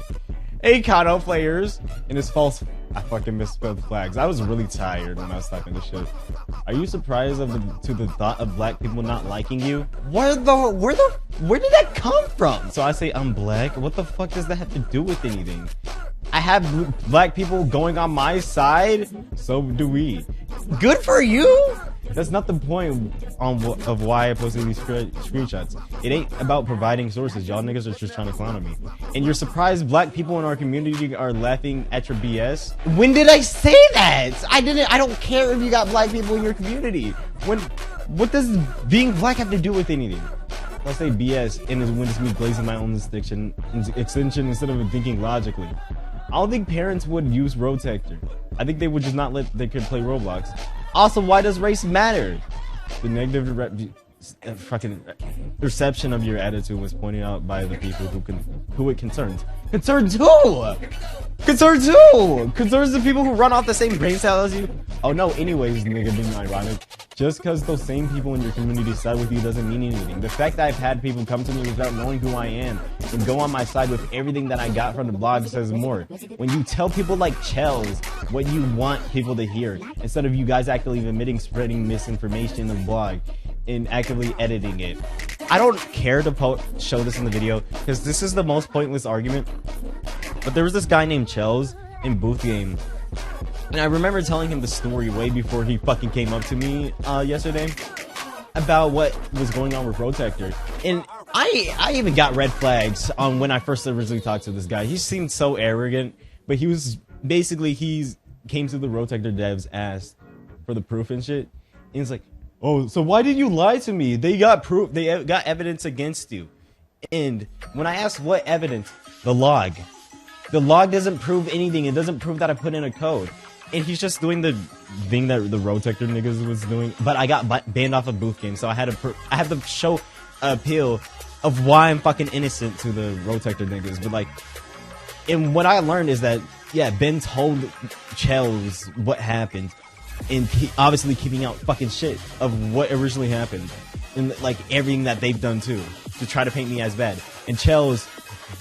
Hey, condo players, and it's false. I fucking misspelled flags. I was really tired when I was typing this shit. Are you surprised to the thought of black people not liking you? Where did that come from? So I say I'm black. What the fuck does that have to do with anything? I have black people going on my side, so do we. Good for you. That's not the point of why I posted these screenshots. It ain't about providing sources. Y'all niggas are just trying to clown on me. And you're surprised black people in our community are laughing at your BS? When did I say that? I don't care if you got black people in your community. What does being black have to do with anything? I'll say BS, and when it's me glazing my own extension instead of thinking logically. I don't think parents would use ROTECTOR. I think they would just not let their kid play Roblox. Also, why does race matter? The negative fucking perception of your attitude was pointed out by the people who it concerns. Concerns who? Concerns who? Concerns the people who run off the same brain cell as you? Oh no, anyways, nigga, being ironic. Just because those same people in your community side with you doesn't mean anything. The fact that I've had people come to me without knowing who I am and go on my side with everything that I got from the blog says more. When you tell people like Chels what you want people to hear, instead of you guys actively admitting spreading misinformation in the blog and actively editing it. I don't care to show this in the video because this is the most pointless argument. But there was this guy named Chels in Booth Game. And I remember telling him the story way before he fucking came up to me yesterday about what was going on with ROTECTOR. And I even got red flags on when I first originally talked to this guy. He seemed so arrogant, but he came to the ROTECTOR devs, asked for the proof and shit. And he's like, oh, so why did you lie to me? They got proof. They got evidence against you. And when I asked what evidence, the log. The log doesn't prove anything. It doesn't prove that I put in a code. And he's just doing the thing that the ROTECTOR niggas was doing. But I got banned off of Booth Game, so I had to show appeal of why I'm fucking innocent to the ROTECTOR niggas. But like, and what I learned is that, yeah, Ben told Chels what happened. And obviously keeping out fucking shit of what originally happened. And like everything that they've done too. To try to paint me as bad. And Chels,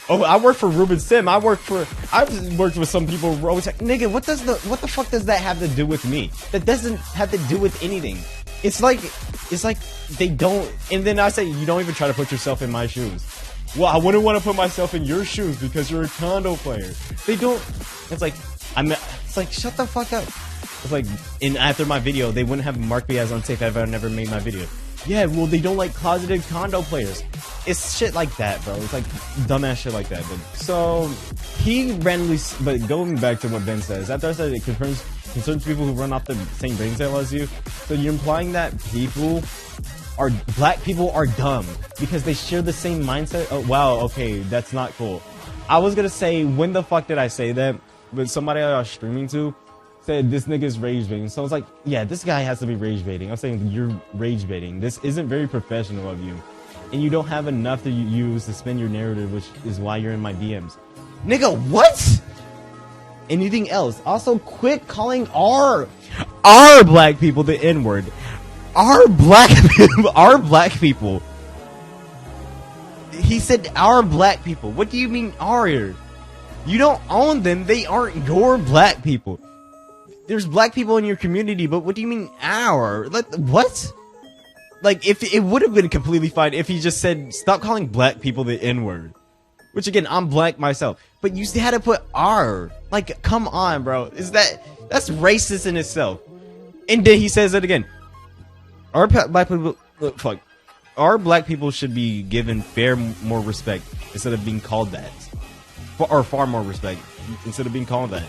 oh, I work for Ruben Sim. I've worked with some people. Nigga, what the fuck does that have to do with me? That doesn't have to do with anything. It's like they don't. And then I say, you don't even try to put yourself in my shoes. Well, I wouldn't want to put myself in your shoes because you're a condo player. They don't. It's like shut the fuck up. It's like, and after my video, they wouldn't have marked me as unsafe if I never made my video. Yeah, well, they don't like closeted condo players. It's shit like that, bro. It's like dumbass shit like that. But so he randomly, but going back to what Ben says, after I said it concerns people who run off the same brain cell as you. So you're implying that black people are dumb because they share the same mindset. Oh wow, okay, that's not cool. I was gonna say, when the fuck did I say that? But somebody I was streaming to said this nigga's rage baiting. So I was like, yeah, this guy has to be rage baiting. I'm saying you're rage baiting. This isn't very professional of you. And you don't have enough to use to spin your narrative, which is why you're in my DMs. Nigga, what? Anything else? Also, quit calling our black people the N-word. Our black people. He said our black people. What do you mean our? You don't own them. They aren't your black people. There's black people in your community, but what do you mean our? Like, what? Like, if it would have been completely fine if he just said, stop calling black people the N-word. Which, again, I'm black myself. But you had to put our. Like, come on, bro. That's racist in itself. And then he says it again. Our black people, fuck. Our black people should be given more respect instead of being called that. Or far more respect instead of being called that.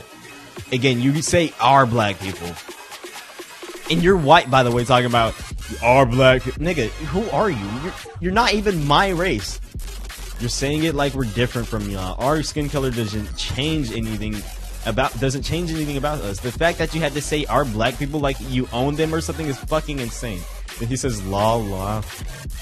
Again, you say our black people. And you're white, by the way, talking about our black people. Nigga, who are you? You're not even my race. You're saying it like we're different from y'all. Our skin color doesn't change anything about us. The fact that you had to say our black people like you own them or something is fucking insane. And he says la,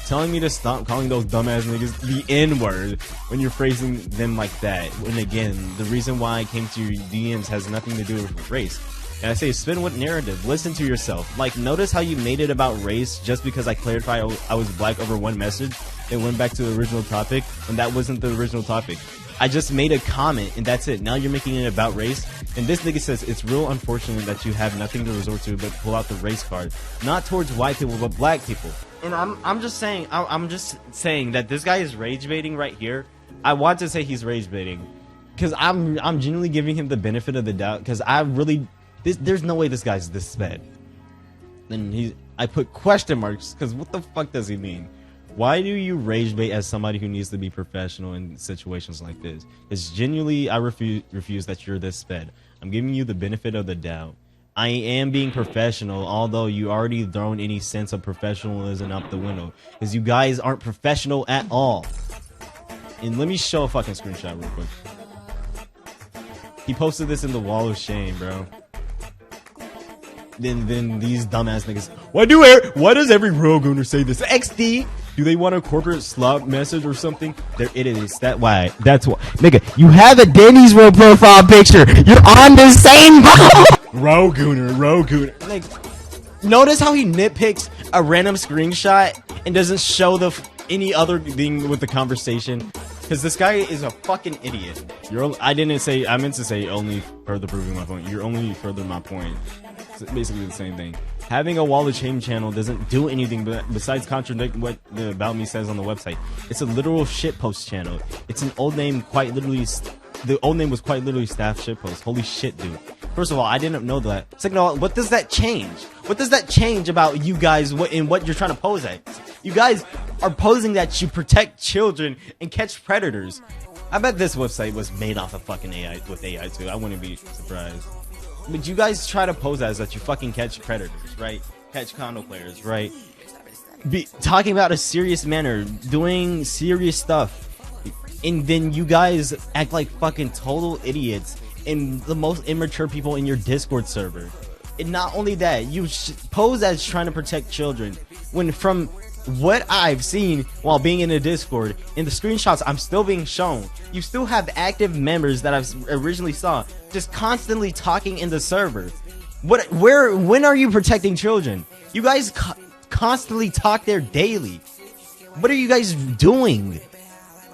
telling me to stop calling those dumbass niggas the N-word when you're phrasing them like that. And again, the reason why I came to your DMs has nothing to do with race. And I say, spin what narrative? Listen to yourself. Like, notice how you made it about race just because I clarified I was black over one message and went back to the original topic, and that wasn't the original topic. I just made a comment, and that's it. Now you're making it about race. And this nigga says, it's real unfortunate that you have nothing to resort to but pull out the race card. Not towards white people, but black people. And I'm just saying that this guy is rage baiting right here. I want to say he's rage baiting. Because I'm genuinely giving him the benefit of the doubt. Because there's no way this guy's this bad. And I put question marks, because what the fuck does he mean? Why do you rage bait as somebody who needs to be professional in situations like this? It's genuinely, I refuse that you're this sped. I'm giving you the benefit of the doubt. I am being professional, although you already thrown any sense of professionalism out the window. Because you guys aren't professional at all. And let me show a fucking screenshot real quick. He posted this in the wall of shame, bro. Then these dumbass niggas. Why does every real gooner say this? XD? Do they want a corporate slop message or something? There it is. That's why. Nigga, you have a Denny's World profile picture. You're on the same row gooner. Like, notice how he nitpicks a random screenshot and doesn't show any other thing with the conversation. Because this guy is a fucking idiot. I meant to say only further proving my point. You're only further my point. It's basically the same thing. Having a wall of shame channel doesn't do anything besides contradict what the About Me says on the website. It's a literal shitpost channel. It's an old name, quite literally. The old name was quite literally staff shitpost. Holy shit, dude. First of all, I didn't know that. Second of all, what does that change? What does that change about you guys and what you're trying to pose at? You guys are posing that you protect children and catch predators. I bet this website was made off of fucking AI with AI too. I wouldn't be surprised. But you guys try to pose as that you fucking catch predators, right? Catch condo players, right? Talking about a serious manner, doing serious stuff. And then you guys act like fucking total idiots and the most immature people in your Discord server. And not only that, you pose as trying to protect children. When from what I've seen while being in the Discord, in the screenshots I'm still being shown, you still have active members that I've originally saw just constantly talking in the server. When are you protecting children? You guys constantly talk there daily. What are you guys doing?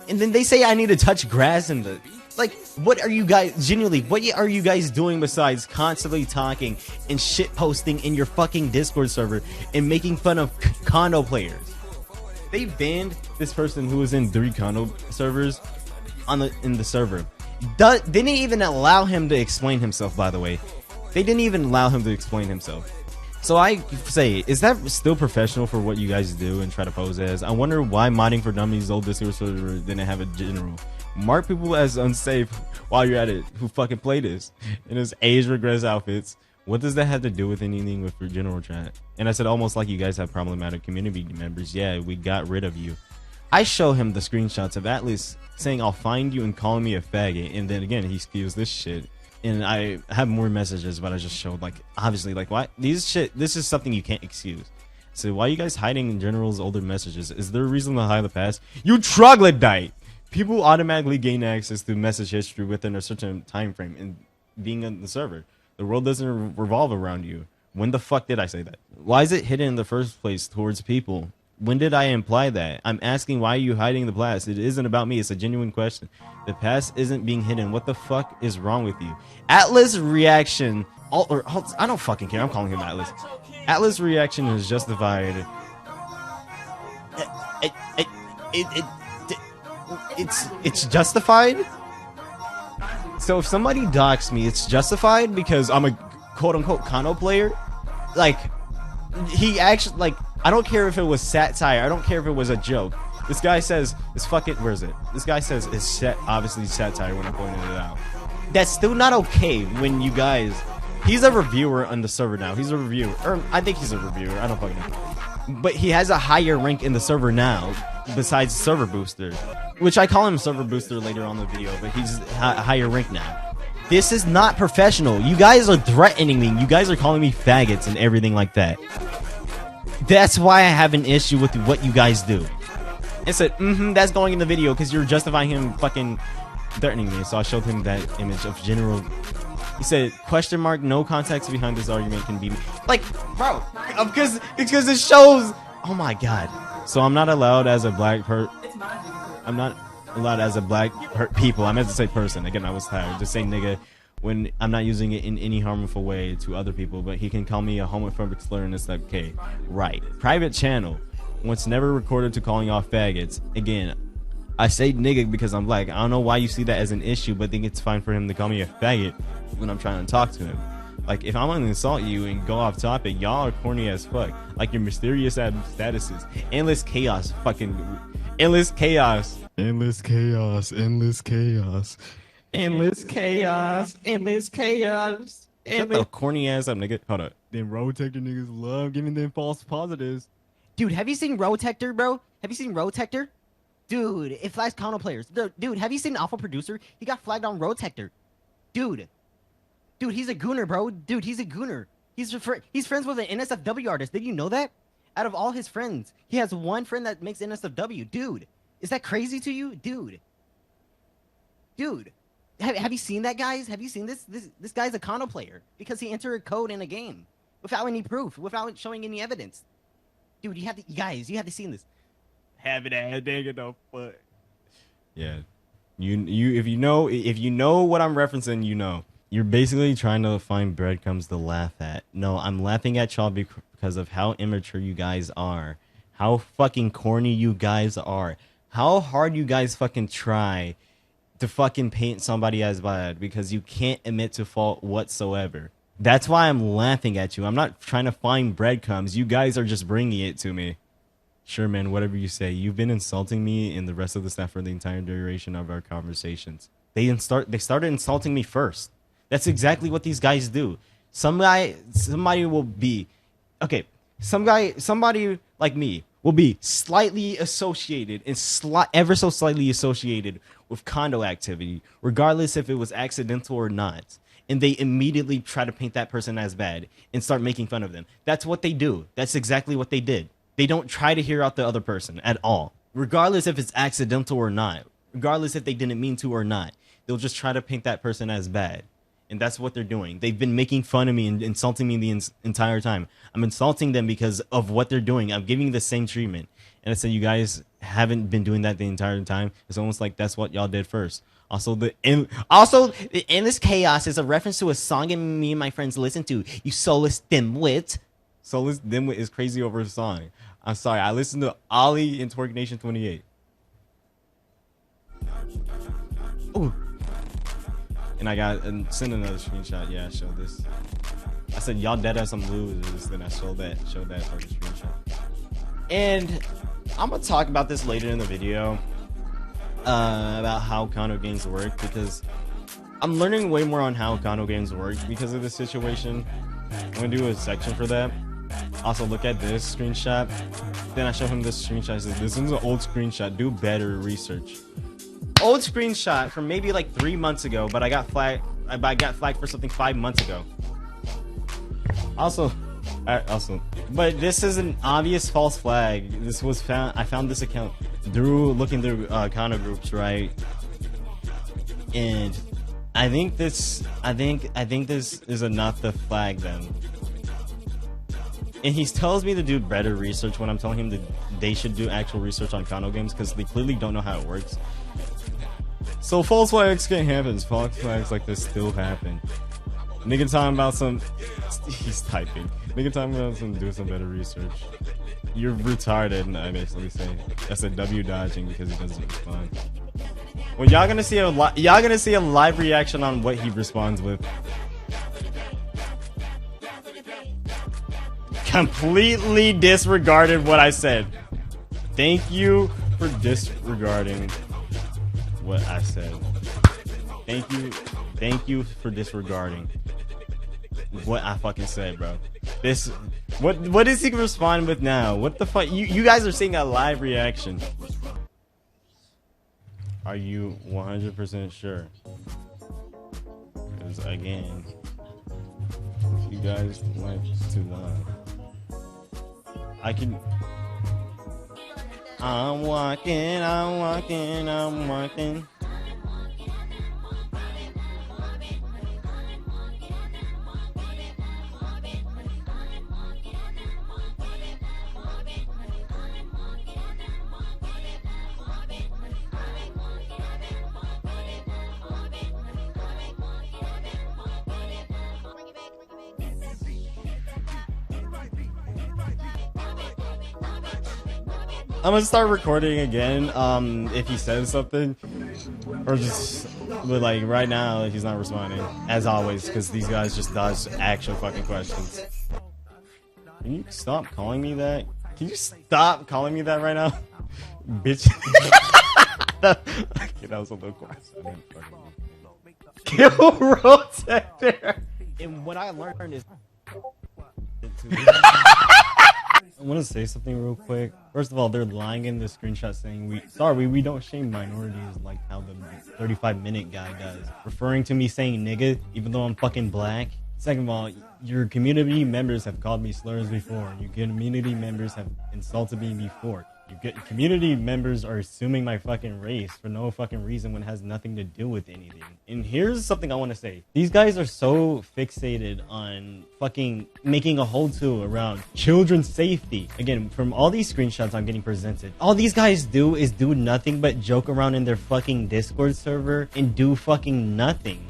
And then they say I need to touch grass and what are you guys doing besides constantly talking and shit posting in your fucking Discord server and making fun of condo players? They banned this person who was in 3 condo servers in the server. Didn't even allow him to explain himself, by the way. They didn't even allow him to explain himself. So I say, is that still professional for what you guys do and try to pose as? I wonder why modding for dummies old Discord server didn't have a general. Mark people as unsafe while you're at it who fucking play this in his age regress outfits. What does that have to do with anything with your general chat? And I said, almost like you guys have problematic community members. Yeah, we got rid of you. I show him the screenshots of Atlas saying I'll find you and calling me a faggot, and then again he spews this shit. And I have more messages, but I just showed, like, obviously, like, why this is something you can't excuse. So why are you guys hiding in general's older messages? Is there a reason to hide the past? You troglodyte! People automatically gain access to message history within a certain time frame and being on the server. The world doesn't revolve around you. When the fuck did I say that? Why is it hidden in the first place towards people? When did I imply that? I'm asking, why are you hiding the past? It isn't about me. It's a genuine question. The past isn't being hidden. What the fuck is wrong with you? Atlas reaction. I don't fucking care. I'm calling him Atlas. Atlas reaction is justified. It's justified? So if somebody docks me, it's justified because I'm a quote-unquote condo player? Like, he actually, like, I don't care if it was satire. I don't care if it was a joke. This guy says, it's fucking, where is it? This guy says it's obviously satire when I'm pointing it out. That's still not okay when you guys, he's a reviewer on the server now. He's a reviewer, or I think he's a reviewer. I don't fucking know. But he has a higher rank in the server now, besides server booster, which I call him server booster later on in the video, but he's a higher rank now. This is not professional. You guys are threatening me. You guys are calling me faggots and everything like that. That's why I have an issue with what you guys do. It said, that's going in the video because you're justifying him fucking threatening me. So I showed him that image of general. He said, question mark, no context behind this argument can be like, bro, because it shows. Oh my god. So I'm not allowed as a black I'm not allowed as a black people. I meant to say person. Again, I was tired. Just say nigga when I'm not using it in any harmful way to other people, but he can call me a homophobic slur and it's like, okay, right. Private channel. Once never recorded to calling off faggots. Again, I say nigga because I'm black. I don't know why you see that as an issue, but think it's fine for him to call me a faggot when I'm trying to talk to him. Like, if I'm gonna insult you and go off topic, y'all are corny as fuck. Like your mysterious statuses. Endless chaos. Fucking endless chaos. Endless chaos. Endless chaos. Endless chaos. Endless chaos. Shut the corny ass up, nigga. Hold up. Them ROTECTOR niggas love giving them false positives. Dude, have you seen ROTECTOR, bro? Have you seen ROTECTOR? Dude, it flags condo players. Dude, have you seen Alpha Producer? He got flagged on ROTECTOR. Dude, he's a gooner, bro. Dude, he's a gooner. He's friends with an NSFW artist. Did you know that? Out of all his friends, he has one friend that makes NSFW. Dude, is that crazy to you? Dude. Have you seen that, guys? Have you seen this? This guy's a condo player because he entered a code in a game without any proof, without showing any evidence. Dude, you have to see this. Have it ass nigga no fuck. Yeah. If you know what I'm referencing, you know. You're basically trying to find breadcrumbs to laugh at. No, I'm laughing at y'all because of how immature you guys are. How fucking corny you guys are. How hard you guys fucking try to fucking paint somebody as bad because you can't admit to fault whatsoever. That's why I'm laughing at you. I'm not trying to find breadcrumbs. You guys are just bringing it to me. Sure, man, whatever you say. You've been insulting me and the rest of the staff for the entire duration of our conversations. They started insulting me first. That's exactly what these guys do. Somebody will be, okay, somebody like me will be slightly associated and ever so slightly associated with condo activity, regardless if it was accidental or not. And they immediately try to paint that person as bad and start making fun of them. That's what they do. That's exactly what they did. They don't try to hear out the other person at all, regardless if it's accidental or not, regardless if they didn't mean to or not. They'll just try to paint that person as bad. And that's what they're doing. They've been making fun of me and insulting me the entire time. I'm insulting them because of what they're doing. I'm giving the same treatment. And I said, you guys haven't been doing that the entire time. It's almost like that's what y'all did first. Also, the endless chaos is a reference to a song and me and my friends listen to. You soulless dimwit. Soulless dimwit is crazy over a song. I'm sorry. I listened to Ollie in Twerk Nation 28. Ooh. And I got send another screenshot. Yeah, I showed this. I said, y'all deadass some losers. Then I showed that fucking screenshot. And I'm gonna talk about this later in the video. About how condo games work, because I'm learning way more on how condo games work because of this situation. I'm gonna do a section for that. Also, look at this screenshot. Then I show him this screenshot. I said, this is an old screenshot. Do better research. Old screenshot from maybe like 3 months ago, but I got flagged. I got flagged for something 5 months ago. Also, but this is an obvious false flag. This was found. I found this account through looking through condo groups, right? And I think this is enough to flag them. And he tells me to do better research when I'm telling him that they should do actual research on condo games because they clearly don't know how it works. So false flags can't happen. False flags like this still happen. Nigga talking about some... He's typing. Nigga talking about do some better research. You're retarded, I basically say. That's a W dodging because he doesn't respond. Well, y'all gonna see a live reaction on what he responds with. Completely disregarded what I said. Thank you for disregarding what I said. Thank you for disregarding what I fucking said, bro. This, what is he responding with now? What the fuck? You guys are seeing a live reaction. Are you 100% sure? Because again, if you guys went too long, I can. I'm walking. I'm gonna start recording again, if he says something, or just, but like right now he's not responding, as always, because these guys just dodge actual fucking questions. Can you stop calling me that? Can you stop calling me that right now? Bitch. Okay, that was a little question. Kill ROTECTOR! And what I learned is... I want to say something real quick. First of all, they're lying in the screenshot saying we don't shame minorities like how the 35-minute guy does, referring to me saying nigga even though I'm fucking black. Second of all, your community members have called me slurs before. Your community members have insulted me before. Your community members are assuming my fucking race for no fucking reason when it has nothing to do with anything. And here's something I want to say. These guys are so fixated on fucking making a whole tool around children's safety. Again, from all these screenshots I'm getting presented, all these guys do is do nothing but joke around in their fucking Discord server and do fucking nothing.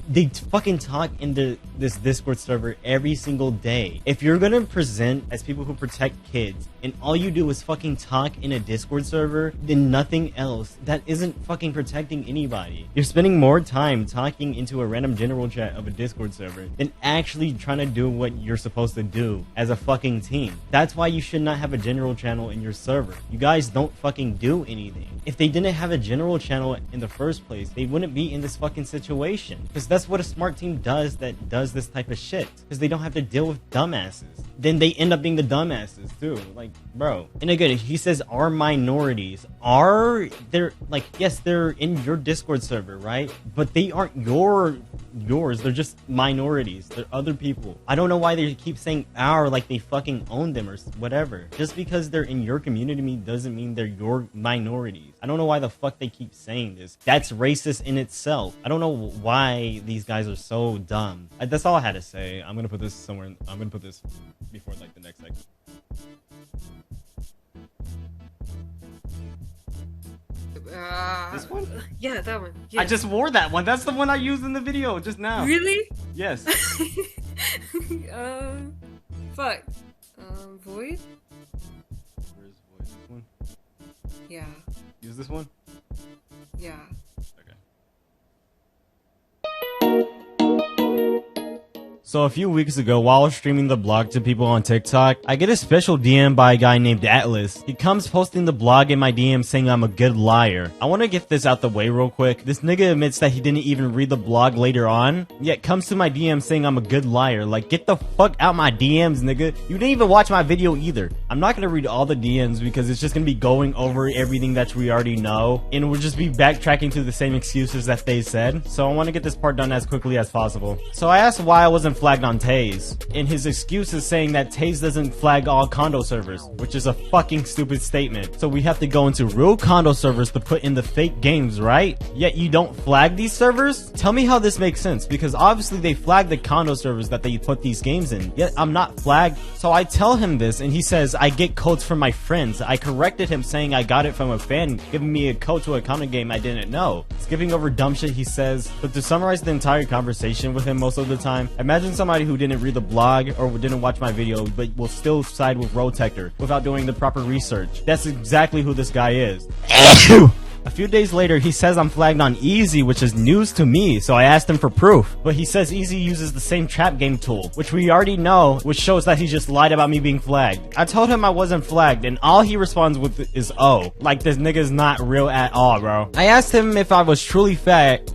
They fucking talk in this Discord server every single day. If you're gonna present as people who protect kids and all you do is fucking talk in a Discord server, then nothing else, that isn't fucking protecting anybody. You're spending more time talking into a random general chat of a Discord server than actually trying to do what you're supposed to do as a fucking team. That's why you should not have a general channel in your server. You guys don't fucking do anything. If they didn't have a general channel in the first place, they wouldn't be in this fucking situation. Because that's what a smart team does that does this type of shit. Because they don't have to deal with dumbasses. Then they end up being the dumbasses too. Like, bro. And again, he says are minorities. They're like, yes, they're in your Discord server, right? But they aren't yours. They're just minorities. They're other people. I don't know why they keep saying our like they fucking own them or whatever. Just because they're in your community doesn't mean they're your minorities. I don't know why the fuck they keep saying this. That's racist in itself. I don't know why these guys are so dumb. That's all I had to say. I'm gonna put this somewhere. I'm gonna put this before like the next section. This one? Yeah, that one. Yeah. I just wore that one. That's the one I used in the video just now. Really? Yes. Fuck. Void? Where's Void? This one? Yeah. Use this one? Yeah. Okay. So a few weeks ago, while I was streaming the blog to people on TikTok, I get a special DM by a guy named Atlas. He comes posting the blog in my DM saying I'm a good liar. I want to get this out the way real quick. This nigga admits that he didn't even read the blog later on, yet comes to my DM saying I'm a good liar. Like, get the fuck out my DMs, nigga. You didn't even watch my video either. I'm not gonna read all the DMs because it's just gonna be going over everything that we already know, and we'll just be backtracking to the same excuses that they said. So I want to get this part done as quickly as possible. So I asked why I wasn't flagged on Taze, and his excuse is saying that Taze doesn't flag all condo servers, which is a fucking stupid statement. So we have to go into real condo servers to put in the fake games, right? Yet you don't flag these servers? Tell me how this makes sense, because obviously they flag the condo servers that they put these games in, yet I'm not flagged. So I tell him this, and he says I get codes from my friends. I corrected him saying I got it from a fan giving me a code to a condo game I didn't know. Skipping over dumb shit he says. But to summarize the entire conversation with him most of the time, imagine somebody who didn't read the blog or didn't watch my video but will still side with ROTECTOR without doing the proper research. That's exactly who this guy is. A few days later, he says I'm flagged on Easy, which is news to me, so I asked him for proof. But he says Easy uses the same trap game tool, which we already know, which shows that he just lied about me being flagged. I told him I wasn't flagged, and all he responds with is oh. Like, this nigga's not real at all, bro. I asked him if I was truly fagged.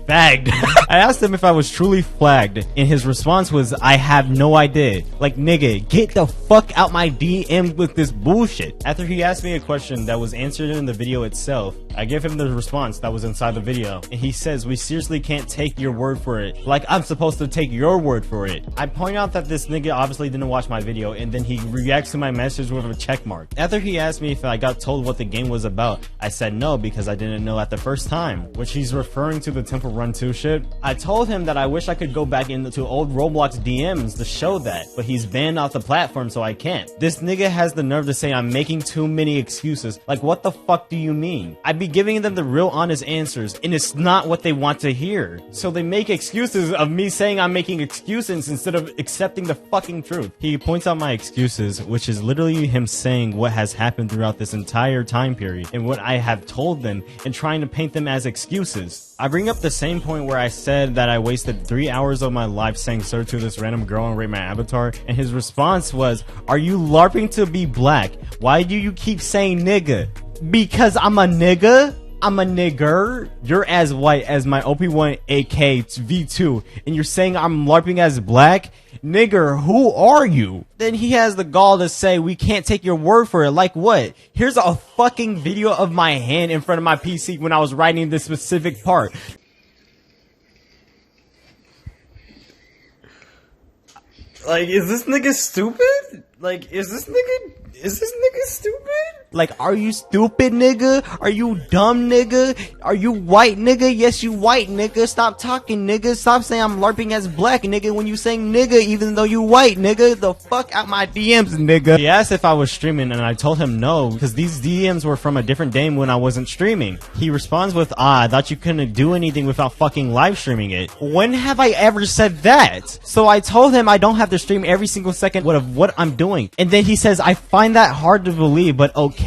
I asked him if I was truly flagged, and his response was, I have no idea. Like, nigga, get the fuck out my DM with this bullshit. After he asked me a question that was answered in the video itself, I give him the response that was inside the video, and he says, we seriously can't take your word for it. Like, I'm supposed to take your word for it. I point out that this nigga obviously didn't watch my video, and then he reacts to my message with a check mark. After he asked me if I got told what the game was about, I said no because I didn't know at the first time, which he's referring to the Temple Run 2 shit. I told him that I wish I could go back into old Roblox DMs to show that, but he's banned off the platform, so I can't. This nigga has the nerve to say I'm making too many excuses. Like, what the fuck do you mean? I'd be giving them the real honest answers, and it's not what they want to hear. So they make excuses of me saying I'm making excuses instead of accepting the fucking truth. He points out my excuses, which is literally him saying what has happened throughout this entire time period and what I have told them, and trying to paint them as excuses. I bring up the same point where I said that I wasted 3 hours of my life saying sir to this random girl and rate my avatar, and his response was, are you LARPing to be black? Why do you keep saying nigga? Because I'm a nigga? I'm a nigger? You're as white as my OP1 AK V2, and you're saying I'm LARPing as black? Nigger, who are you? Then he has the gall to say we can't take your word for it. Like what? Here's a fucking video of my hand in front of my PC when I was writing this specific part. Like, is this nigga stupid? Like, is this nigga stupid? Like, are you stupid, nigga? Are you dumb, nigga? Are you white, nigga? Yes, you white, nigga. Stop talking, nigga. Stop saying I'm LARPing as black, nigga, when you saying nigga even though you white, nigga. The fuck out my DMs, nigga. He asked if I was streaming, and I told him no, because these DMs were from a different day when I wasn't streaming. He responds with, I thought you couldn't do anything without fucking live streaming it. When have I ever said that? So I told him I don't have to stream every single second of what I'm doing. And then he says, I find that hard to believe, but okay.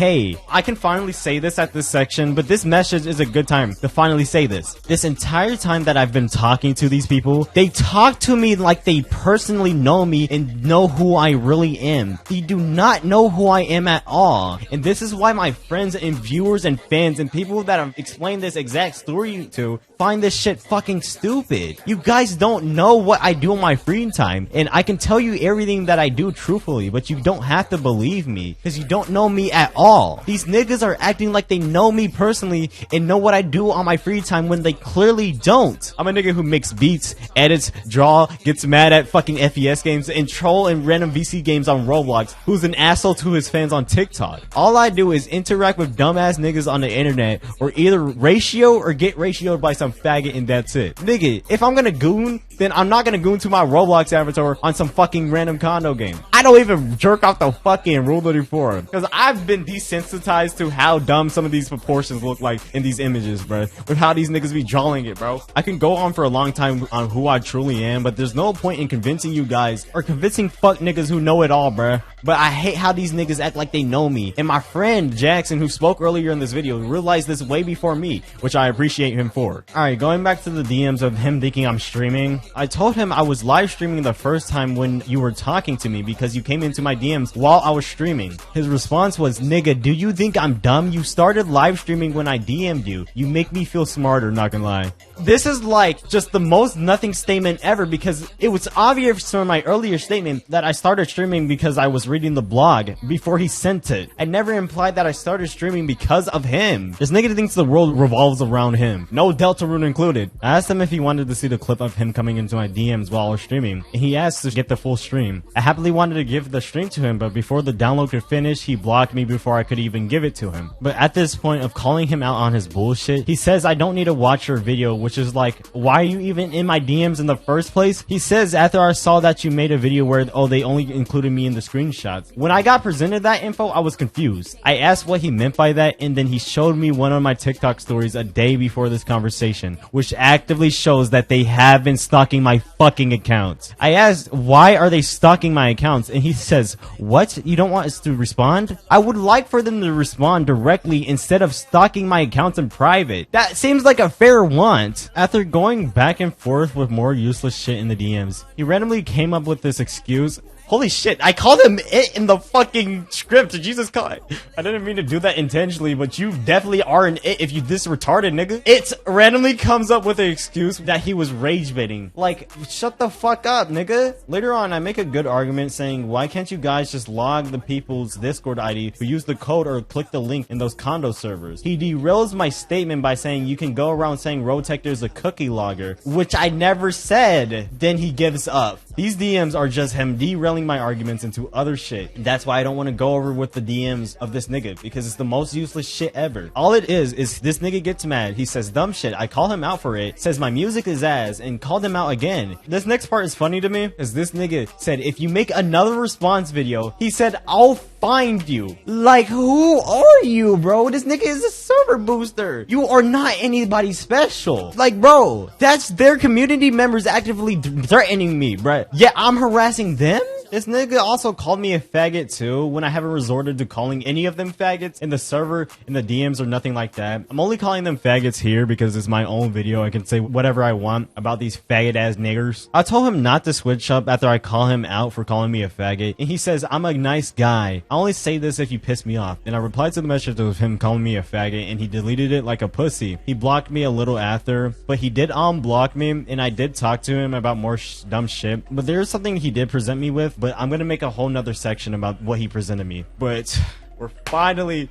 I can finally say this at this section, but this message is a good time to finally say this. This entire time that I've been talking to these people, they talk to me like they personally know me and know who I really am. They do not know who I am at all. And this is why my friends and viewers and fans and people that I've explained this exact story to find this shit fucking stupid. You guys don't know what I do in my free time, and I can tell you everything that I do truthfully, but you don't have to believe me because you don't know me at all. These niggas are acting like they know me personally and know what I do on my free time when they clearly don't. I'm a nigga who makes beats, edits, draw, gets mad at fucking FES games, and troll in random VC games on Roblox, who's an asshole to his fans on TikTok. All I do is interact with dumbass niggas on the internet, or either ratio or get ratioed by some faggot, and that's it. Nigga, if I'm gonna goon, then I'm not gonna goon to my Roblox avatar on some fucking random condo game. I I don't even jerk off the fucking Rule 34. Because I've been desensitized to how dumb some of these proportions look like in these images, bro. With how these niggas be drawing it, bro. I can go on for a long time on who I truly am, but there's no point in convincing you guys or convincing fuck niggas who know it all, bro. But I hate how these niggas act like they know me. And my friend Jackson, who spoke earlier in this video, realized this way before me, which I appreciate him for. Alright, going back to the DMs of him thinking I'm streaming. I told him I was live streaming the first time when you were talking to me because you came into my DMs while I was streaming. His response was, nigga, do you think I'm dumb? You started live streaming when I DM'd you. You make me feel smarter, not gonna lie. This is like just the most nothing statement ever because it was obvious from my earlier statement that I started streaming because I was reading the blog before he sent it. I never implied that I started streaming because of him. This nigga thinks the world revolves around him. No Delta Rune included. I asked him if he wanted to see the clip of him coming into my DMs while I was streaming, and he asked to get the full stream. I happily wanted to give the stream to him, but before the download could finish, he blocked me before I could even give it to him. But at this point of calling him out on his bullshit, he says I don't need to watch your video, which is like, why are you even in my DMs in the first place? He says after I saw that you made a video where, oh, they only included me in the screenshots. When I got presented that info, I was confused. I asked what he meant by that, and then he showed me one of my TikTok stories a day before this conversation, which actively shows that they have been stalking my fucking accounts. I asked, why are they stalking my accounts? And he says, what? You don't want us to respond? I would like for them to respond directly instead of stalking my accounts in private. That seems like a fair want. After going back and forth with more useless shit in the DMs, he randomly came up with this excuse. Holy shit, I called him it in the fucking script. Jesus Christ. I didn't mean to do that intentionally, but you definitely are an it if you this retarded, nigga. It randomly comes up with an excuse that he was rage baiting. Like, shut the fuck up, nigga. Later on, I make a good argument saying, why can't you guys just log the people's Discord ID who use the code or click the link in those condo servers? He derails my statement by saying you can go around saying ROTECTOR is a cookie logger, which I never said. Then he gives up. These DMs are just him derailing my arguments into other shit. That's why I don't want to go over with the DMs of this nigga, because it's the most useless shit ever. All it is this nigga gets mad. He says dumb shit. I call him out for it. Says my music is ass and called him out again. This next part is funny to me, because this nigga said if you make another response video, he said I'll find you. Like, who are you, bro? This nigga is a server booster. You are not anybody special. Like, bro, that's their community members actively threatening me, bruh. Yeah, I'm harassing them? This nigga also called me a faggot too when I haven't resorted to calling any of them faggots in the server, in the DMs, or nothing like that. I'm only calling them faggots here because it's my own video. I can say whatever I want about these faggot ass niggers. I told him not to switch up after I call him out for calling me a faggot, and he says I'm a nice guy. I only say this if you piss me off. And I replied to the message of him calling me a faggot, and he deleted it like a pussy. He blocked me a little after, but he did unblock me, and I did talk to him about more dumb shit. But there is something he did present me with, but I'm gonna make a whole nother section about what he presented me. But we're finally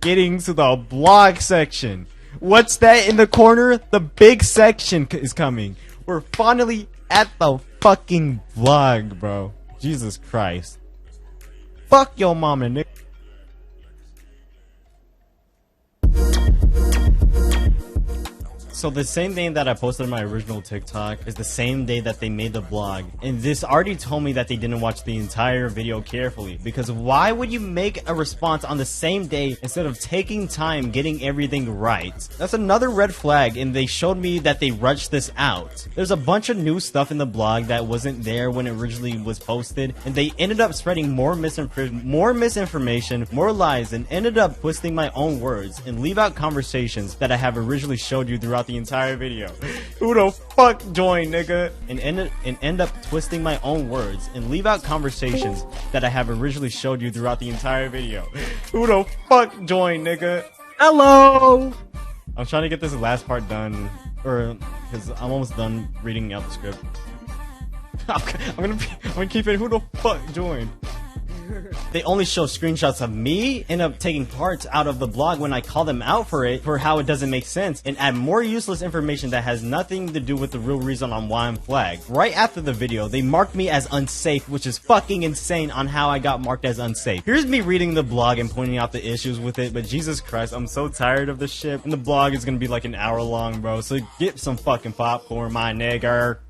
getting to the blog section. What's that in the corner? The big section is coming. We're finally at the fucking vlog, bro. Jesus Christ. Fuck your mama, nigga. So the same day that I posted my original TikTok is the same day that they made the blog. And this already told me that they didn't watch the entire video carefully. Because why would you make a response on the same day instead of taking time getting everything right? That's another red flag, and they showed me that they rushed this out. There's a bunch of new stuff in the blog that wasn't there when it originally was posted, and they ended up spreading more misinformation, more lies, and ended up twisting my own words and leave out conversations that I have originally showed you throughout the entire video. Who the fuck joined, nigga? And end up twisting my own words and leave out conversations that I have originally showed you throughout the entire video. Who the fuck joined, nigga? Hello! I'm trying to get this last part done, or because I'm almost done reading out the script. I'm gonna keep it. Who the fuck joined? They only show screenshots of me, end up taking parts out of the blog when I call them out for it, for how it doesn't make sense, and add more useless information that has nothing to do with the real reason on why I'm flagged. Right after the video, they marked me as unsafe, which is fucking insane on how I got marked as unsafe. Here's me reading the blog and pointing out the issues with it, but Jesus Christ, I'm so tired of this shit. And the blog is gonna be like an hour long, bro, so get some fucking popcorn, my nigger.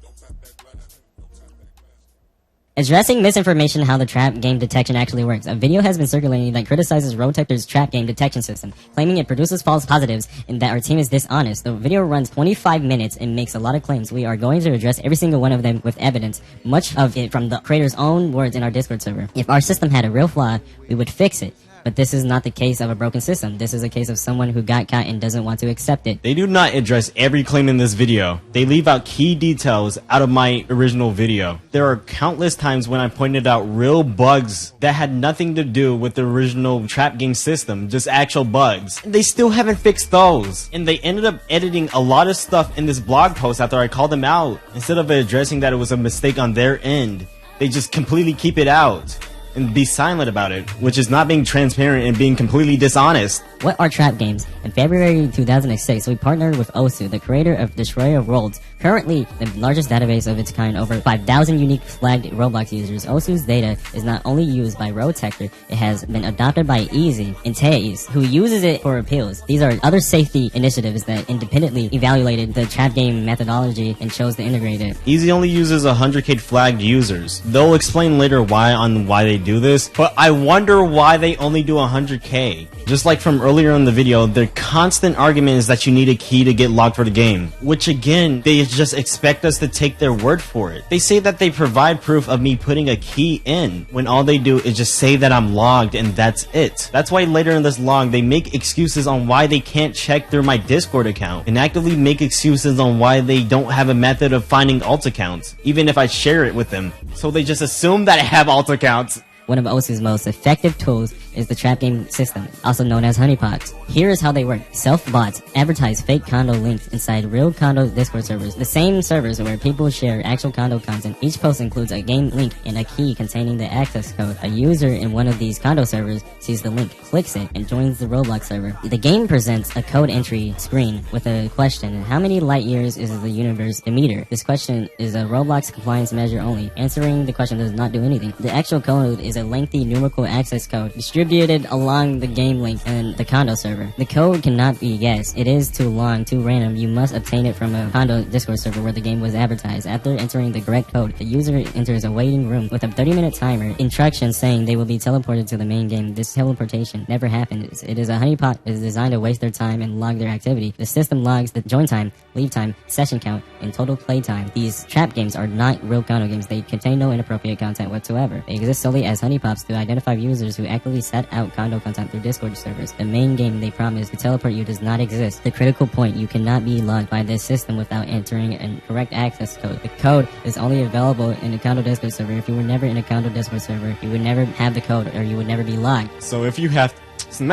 Addressing misinformation, how the trap game detection actually works. A video has been circulating that criticizes ROTECTOR's trap game detection system, claiming it produces false positives and that our team is dishonest. The video runs 25 minutes and makes a lot of claims. We are going to address every single one of them with evidence, much of it from the creator's own words in our Discord server. If our system had a real flaw, we would fix it. But this is not the case of a broken system. This is a case of someone who got caught and doesn't want to accept it. They do not address every claim in this video. They leave out key details out of my original video. There are countless times when I pointed out real bugs that had nothing to do with the original trap game system, just actual bugs. And they still haven't fixed those. And they ended up editing a lot of stuff in this blog post after I called them out. Instead of addressing that it was a mistake on their end, they just completely keep it out and be silent about it, which is not being transparent and being completely dishonest. What are trap games? In February 2006, we partnered with Osu, the creator of Destroyer of Worlds, currently the largest database of its kind, over 5,000 unique flagged Roblox users. Osu's data is not only used by ROTECTOR, it has been adopted by Easy and Teis, who uses it for appeals. These are other safety initiatives that independently evaluated the trap game methodology and chose to integrate it. Easy only uses 100k flagged users. They'll explain later why they do this, but I wonder why they only do 100k. Just like from earlier in the video, their constant argument is that you need a key to get logged for the game, which again, they just expect us to take their word for it. They say that they provide proof of me putting a key in, when all they do is just say that I'm logged and that's it. That's why later in this log, they make excuses on why they can't check through my Discord account, and actively make excuses on why they don't have a method of finding alt accounts, even if I share it with them. So they just assume that I have alt accounts. One of Osu's most effective tools is the trap game system, also known as honeypots. Here is how they work. Self-bots advertise fake condo links inside real condo Discord servers, the same servers where people share actual condo content. Each post includes a game link and a key containing the access code. A user in one of these condo servers sees the link, clicks it, and joins the Roblox server. The game presents a code entry screen with a question: how many light years is the universe a meter? This question is a Roblox compliance measure only. Answering the question does not do anything. The actual code is a lengthy numerical access code distributed along the game link and the condo server. The code cannot be guessed. It is too long, too random. You must obtain it from a condo Discord server where the game was advertised. After entering the correct code, the user enters a waiting room with a 30-minute timer, instructions saying they will be teleported to the main game. This teleportation never happens. It is a honeypot. It is designed to waste their time and log their activity. The system logs the join time, leave time, session count, and total play time. These trap games are not real condo games. They contain no inappropriate content whatsoever. They exist solely as honeypots to identify users who actively set out condo content through Discord servers. The main game they promise to teleport you does not exist. The critical point: you cannot be logged by this system without entering a correct access code. The code is only available in a condo Discord server. If you were never in a condo Discord server, you would never have the code, or you would never be logged. So if you have So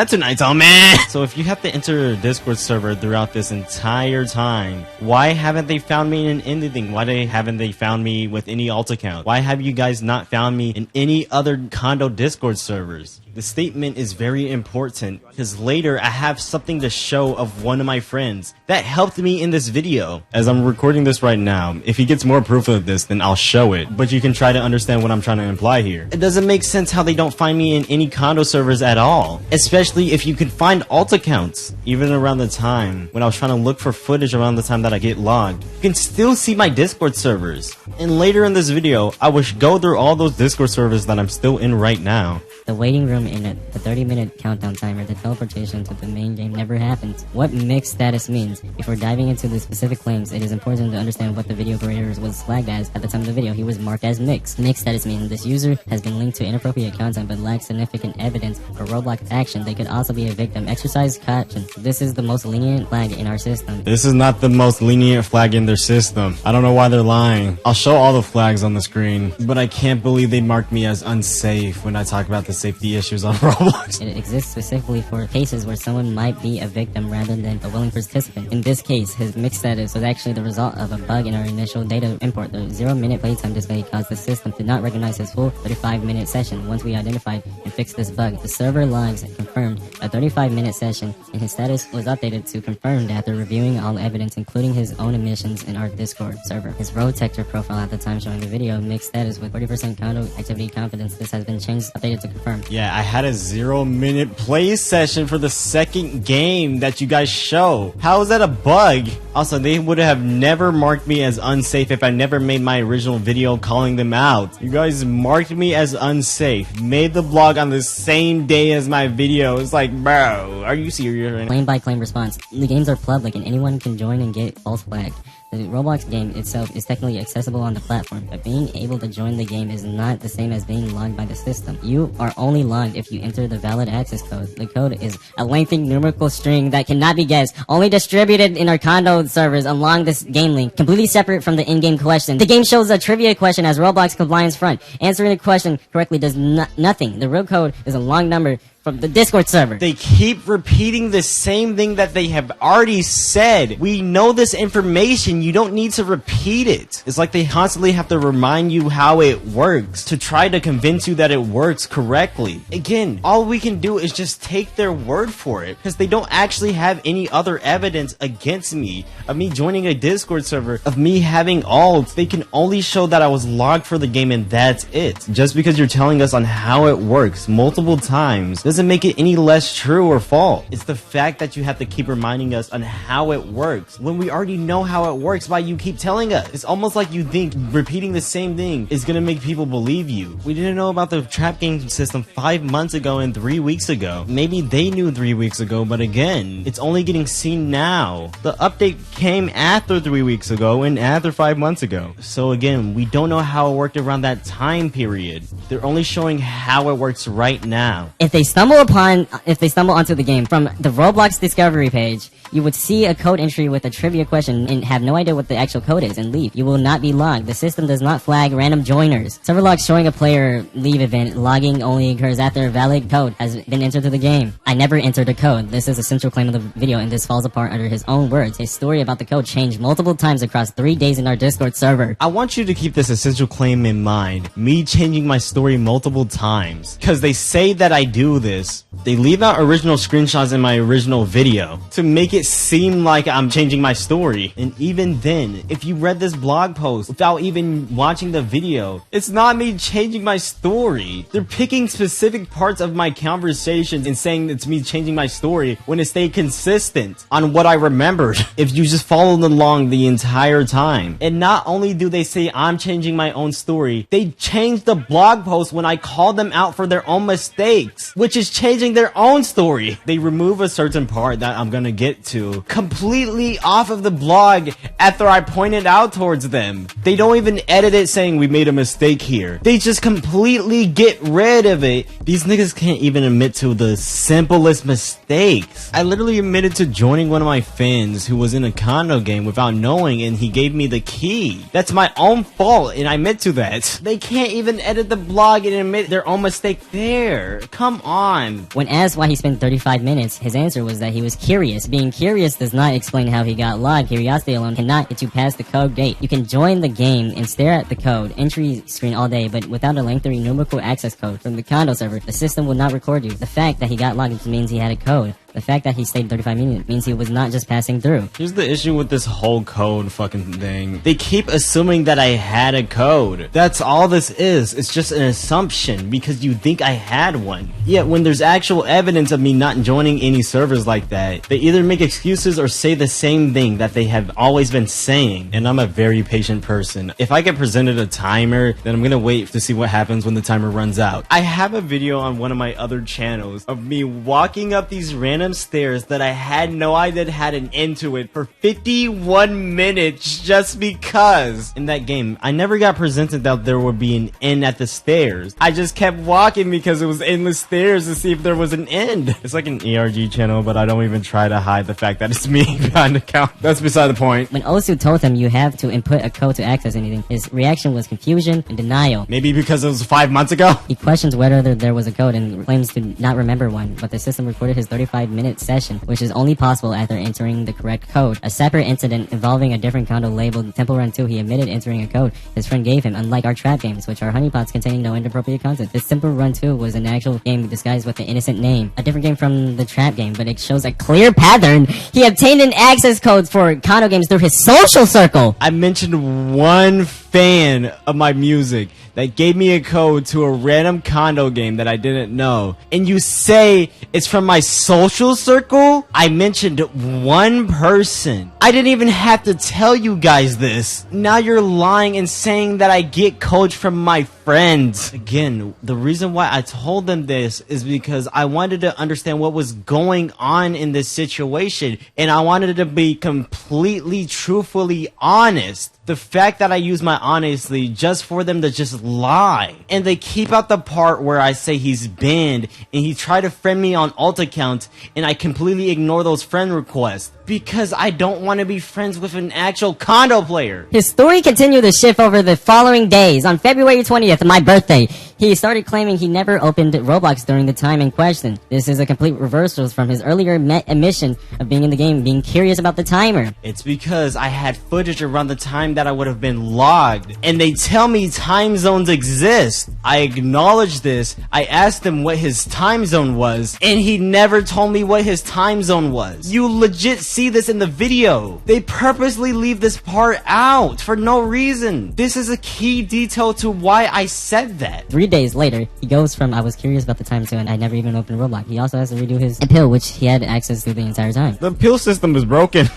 if you have to enter a Discord server throughout this entire time, why haven't they found me in anything? Why haven't they found me with any alt account? Why have you guys not found me in any other condo Discord servers? The statement is very important because later I have something to show of one of my friends that helped me in this video. As I'm recording this right now, if he gets more proof of this, then I'll show it. But you can try to understand what I'm trying to imply here. It doesn't make sense how they don't find me in any condo servers at all. Especially if you could find alt accounts. Even around the time when I was trying to look for footage around the time that I get logged, you can still see my Discord servers. And later in this video, I will go through all those Discord servers that I'm still in right now. The waiting room in it, the 30-minute countdown timer, the teleportation to the main game never happens. What mixed status means? Before diving into the specific claims, it is important to understand what the video creator was flagged as at the time of the video. He was marked as mixed. Mixed status means this user has been linked to inappropriate content but lacks significant evidence for Roblox action. They could also be a victim. Exercise caution. This is the most lenient flag in our system. This is not the most lenient flag in their system. I don't know why they're lying. I'll show all the flags on the screen, but I can't believe they marked me as unsafe when I talk about the safety issues on Roblox. It exists specifically for cases where someone might be a victim rather than a willing participant. In this case, his mixed status was actually the result of a bug in our initial data import. The 0-minute playtime display caused the system to not recognize his full 35-minute session. Once we identified and fixed this bug, the server logs confirmed a 35-minute session, and his status was updated to confirmed after reviewing all evidence, including his own emissions in our Discord server. His ROTECTOR profile at the time showing the video mixed status with 40% condo activity confidence. This has been changed, updated to confirm confirmed. Yeah, I had a 0-minute play session for the second game that you guys show. How is that a bug? Also, they would have never marked me as unsafe if I never made my original video calling them out. You guys marked me as unsafe, made the blog on the same day as my video. It's like, bro, are you serious right now? Claim by claim response. The games are public and anyone can join and get false flagged. The Roblox game itself is technically accessible on the platform, but being able to join the game is not the same as being logged by the system. You are only logged if you enter the valid access code. The code is a lengthy numerical string that cannot be guessed, only distributed in our condo servers along this game link, completely separate from the in-game question. The game shows a trivia question as Roblox compliance front. Answering the question correctly does nothing. The real code is a long number from the Discord server. They keep repeating the same thing that they have already said. We know this information. You don't need to repeat it. It's like they constantly have to remind you how it works to try to convince you that it works correctly. Again, all we can do is just take their word for it because they don't actually have any other evidence against me of me joining a Discord server, of me having alts. They can only show that I was logged for the game and that's it. Just because you're telling us on how it works multiple times doesn't make it any less true or false. It's the fact that you have to keep reminding us on how it works when we already know how it works. Why you keep telling us? It's almost like you think repeating the same thing is gonna make people believe you. We didn't know about the trap game system 5 months ago and 3 weeks ago. Maybe they knew 3 weeks ago, but again, it's only getting seen now. The update came after 3 weeks ago and after 5 months ago. So again, we don't know how it worked around that time period. They're only showing how it works right now. If they stumble onto the game from the Roblox discovery page, you would see a code entry with a trivia question and have no idea what the actual code is and leave. You will not be logged. The system does not flag random joiners. Server logs showing a player leave event. Logging only occurs after a valid code has been entered to the game. I never entered a code. This is a central claim of the video and this falls apart under his own words. His story about the code changed multiple times across 3 days in our Discord server. I want you to keep this essential claim in mind. Me changing my story multiple times. Because they say that I do this. They leave out original screenshots in my original video to make it seem like I'm changing my story. And even then, if you read this blog post without even watching the video, it's not me changing my story. They're picking specific parts of my conversations and saying it's me changing my story when it stayed consistent on what I remembered if you just followed along the entire time. And not only do they say I'm changing my own story, they changed the blog post when I called them out for their own mistakes, which is changing their own story. They remove a certain part that I'm gonna get to completely off of the blog after I pointed out towards them. They don't even edit it saying we made a mistake here. They just completely get rid of it. These niggas can't even admit to the simplest mistakes. I literally admitted to joining one of my friends who was in a condo game without knowing and he gave me the key. That's my own fault and I admit to that. They can't even edit the blog and admit their own mistake there. Come on. When asked why he spent 35 minutes, his answer was that he was curious. Being curious does not explain how he got logged. Curiosity alone cannot get you past the code gate. You can join the game and stare at the code entry screen all day, but without a lengthy numerical access code from the condo server, the system will not record you. The fact that he got logged means he had a code. The fact that he stayed 35 minutes means he was not just passing through. Here's the issue with this whole code fucking thing. They keep assuming that I had a code. That's all this is. It's just an assumption because you think I had one. Yet when there's actual evidence of me not joining any servers like that, they either make excuses or say the same thing that they have always been saying. And I'm a very patient person. If I get presented a timer, then I'm gonna wait to see what happens when the timer runs out. I have a video on one of my other channels of me walking up these random stairs that I had no idea had an end to it for 51 minutes just because. In that game, I never got presented that there would be an end at the stairs. I just kept walking because it was endless stairs to see if there was an end. It's like an ERG channel, but I don't even try to hide the fact that it's me behind the count. That's beside the point. When Osu told him you have to input a code to access anything, his reaction was confusion and denial. Maybe because it was 5 months ago? He questions whether there was a code and claims to not remember one, but the system recorded his 35-minute session, which is only possible after entering the correct code. A separate incident involving a different condo labeled Temple Run 2, he admitted entering a code his friend gave him, unlike our trap games, which are honeypots containing no inappropriate content. This Temple Run 2 was an actual game disguised with an innocent name. A different game from the trap game, but it shows a clear pattern. He obtained an access code for condo games through his social circle. I mentioned one fan of my music that gave me a code to a random condo game that I didn't know, and you say it's from my social circle? I mentioned one person. I didn't even have to tell you guys this. Now you're lying and saying that I get codes from my friends. Again, the reason why I told them this is because I wanted to understand what was going on in this situation, and I wanted to be completely truthfully honest. The fact that I use my honestly just for them to just lie. And they keep out the part where I say he's banned and he tried to friend me on alt account, and I completely ignore those friend requests because I don't want to be friends with an actual condo player. His story continued to shift over the following days. On February 20th, my birthday, he started claiming he never opened Roblox during the time in question. This is a complete reversal from his earlier admission of being in the game, being curious about the timer. It's because I had footage around the time that I would have been logged, and they tell me time zones exist. I acknowledge this. I asked him what his time zone was, and he never told me what his time zone was. You legit see this in the video. They purposely leave this part out for no reason. This is a key detail to why I said that. 3 days later, he goes from I was curious about the time zone, I never even opened Roblox. He also has to redo his appeal, which he had access to the entire time. The appeal system is broken.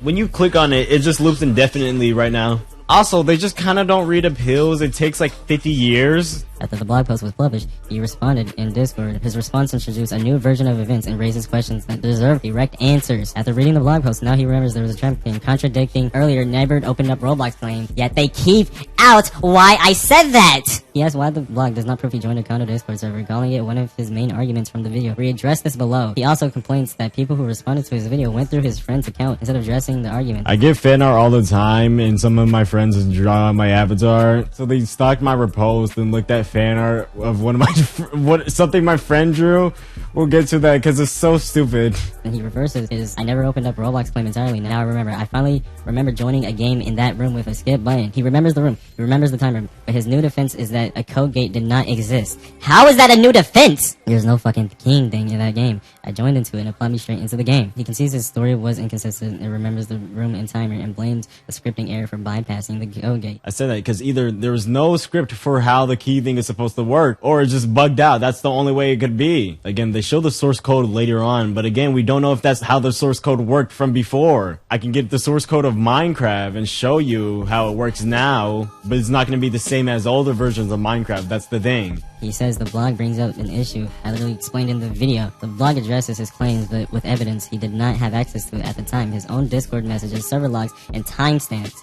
When you click on it, it just loops indefinitely right now. Also, they just kind of don't read appeals. It takes like 50 years. After the blog post was published, he responded in Discord. His response introduced a new version of events and raises questions that deserve direct answers. After reading the blog post, now he remembers there was a trap game contradicting earlier never opened up Roblox claim, yet they keep out why I said that! He asked why the blog does not prove he joined a condo Discord server, calling it one of his main arguments from the video. We addressed this below. He also complains that people who responded to his video went through his friend's account instead of addressing the argument. I get fan art all the time, and some of my friends draw my avatar, so they stalked my repost and looked at fan art of one of my something my friend drew. We'll get to that because it's so stupid. And he reverses his I never opened up Roblox claim entirely. Now I remember. I finally remember joining a game in that room with a skip button. He remembers the room. He remembers the timer. But his new defense is that a code gate did not exist. How is that a new defense? There's no fucking king thing in that game. I joined into it and it plugged me straight into the game. He concedes his story was inconsistent and remembers the room and timer and blames the scripting error for bypassing the code gate. I said that because either there was no script for how the key thing is supposed to work, or it just bugged out. That's the only way it could be. Again, they show the source code later on, but again, we don't know if that's how the source code worked from before. I can get the source code of Minecraft and show you how it works now, but it's not going to be the same as older versions of Minecraft. That's the thing. He says the blog brings up an issue I literally explained in the video. The blog addresses his claims, but with evidence he did not have access to at the time. His own Discord messages, server logs, and timestamps.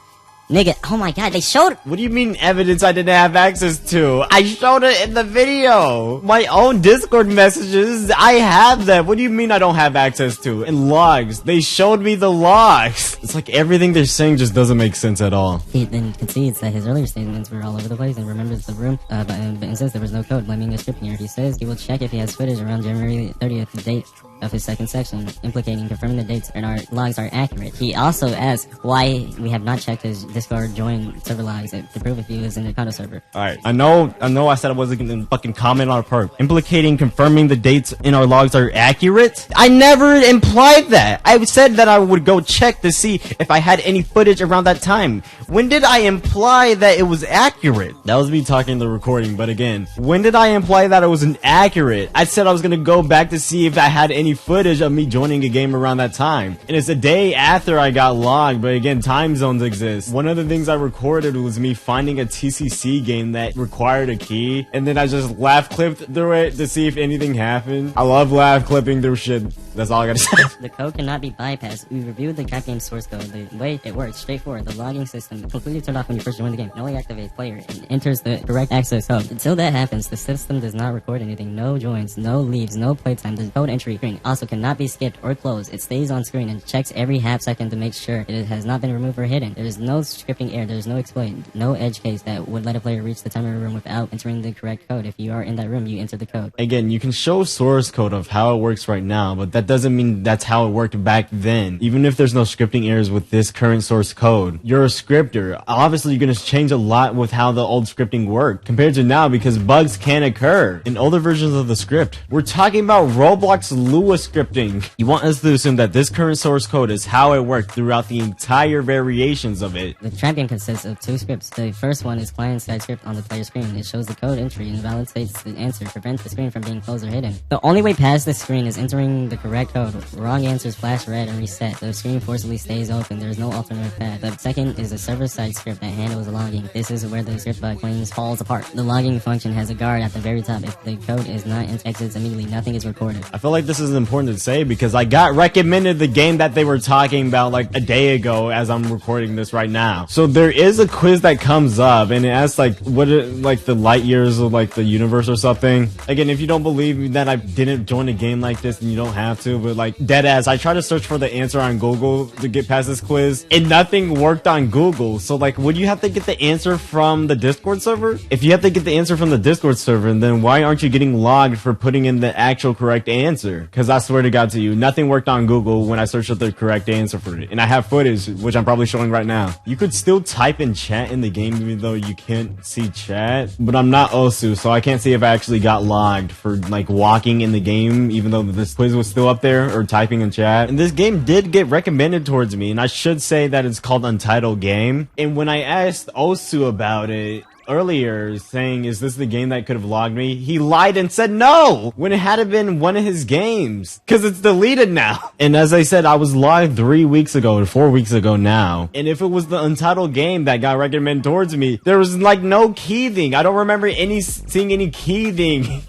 Nigga, oh my god, they showed— What do you mean evidence I didn't have access to? I showed it in the video. My own Discord messages, I have them. What do you mean I don't have access to? And logs, they showed me the logs. It's like everything they're saying just doesn't make sense at all. He then concedes that his earlier statements were all over the place and remembers the room, but insists there was no code, blaming a scripting error. He says he will check if he has footage around January 30th, the date of his second section, implicating confirming the dates and our logs are accurate. He also asks why we have not checked his Discord join server logs to prove if he was in the condo server. Alright, I know I said I wasn't gonna fucking comment on a part. Implicating confirming the dates in our logs are accurate? I never implied that. I said that I would go check to see if I had any footage around that time. When did I imply that it was accurate? That was me talking in the recording, but again, when did I imply that it was inaccurate? I said I was gonna go back to see if I had any footage of me joining a game around that time. And it's a day after I got logged, but again, time zones exist. One of the things I recorded was me finding a TCC game that required a key, and then I just laugh clipped through it to see if anything happened. I love laugh clipping through shit. That's all I gotta say. The code cannot be bypassed. We reviewed the trap game source code. The way it works, straightforward. The logging system completely turned off when you first join the game. It only activates player and enters the correct access code. Until that happens, the system does not record anything. No joins, no leaves, no playtime. The code entry screen also cannot be skipped or closed. It stays on screen and checks every half second to make sure it has not been removed or hidden. There is no scripting error. There is no exploit, no edge case that would let a player reach the timer room without entering the correct code. If you are in that room, you enter the code. Again, you can show source code of how it works right now, but that doesn't mean that's how it worked back then. Even if there's no scripting errors with this current source code, you're a scripter. Obviously, you're going to change a lot with how the old scripting worked compared to now because bugs can occur in older versions of the script. We're talking about Roblox Lua was scripting. You want us to assume that this current source code is how it worked throughout the entire variations of it. The trap game consists of 2 scripts. The first one is client-side script on the player screen. It shows the code entry and validates the answer, prevents the screen from being closed or hidden. The only way past this screen is entering the correct code. Wrong answers flash red and reset. The screen forcibly stays open. There is no alternate path. The second is a server-side script that handles the logging. This is where the script bug claims falls apart. The logging function has a guard at the very top. If the code is not exits immediately, nothing is recorded. I feel like this is important to say because I got recommended the game that they were talking about like a day ago as I'm recording this right now. So there is a quiz that comes up and it asks like like the light years of like the universe or something. Again, if you don't believe me that I didn't join a game like this, then you don't have to, but like deadass, I tried to search for the answer on Google to get past this quiz and nothing worked on Google. So like, would you have to get the answer from the Discord server? If you have to get the answer from the Discord server, then why aren't you getting logged for putting in the actual correct answer? Because I swear to God to you, nothing worked on Google when I searched up the correct answer for it. And I have footage, which I'm probably showing right now. You could still type in chat in the game even though you can't see chat, but I'm not Osu, so I can't see if I actually got logged for like walking in the game even though this quiz was still up there or typing in chat. And this game did get recommended towards me, and I should say that it's called Untitled Game. And when I asked Osu about it earlier, saying, is this the game that could have logged me? He lied and said no, when it had been one of his games, because it's deleted now. And as I said, I was logged 3 weeks ago or 4 weeks ago now. And if it was the Untitled Game that got recommended towards me, there was like no key thing. I don't remember seeing any key thing.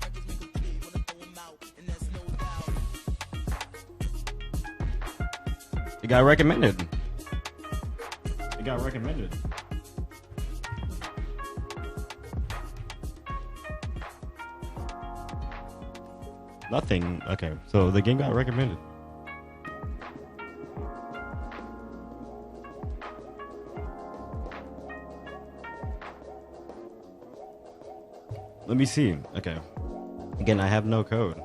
It got recommended. It got recommended. Nothing. Okay, so the game got recommended. Let me see. Okay. Again, I have no code.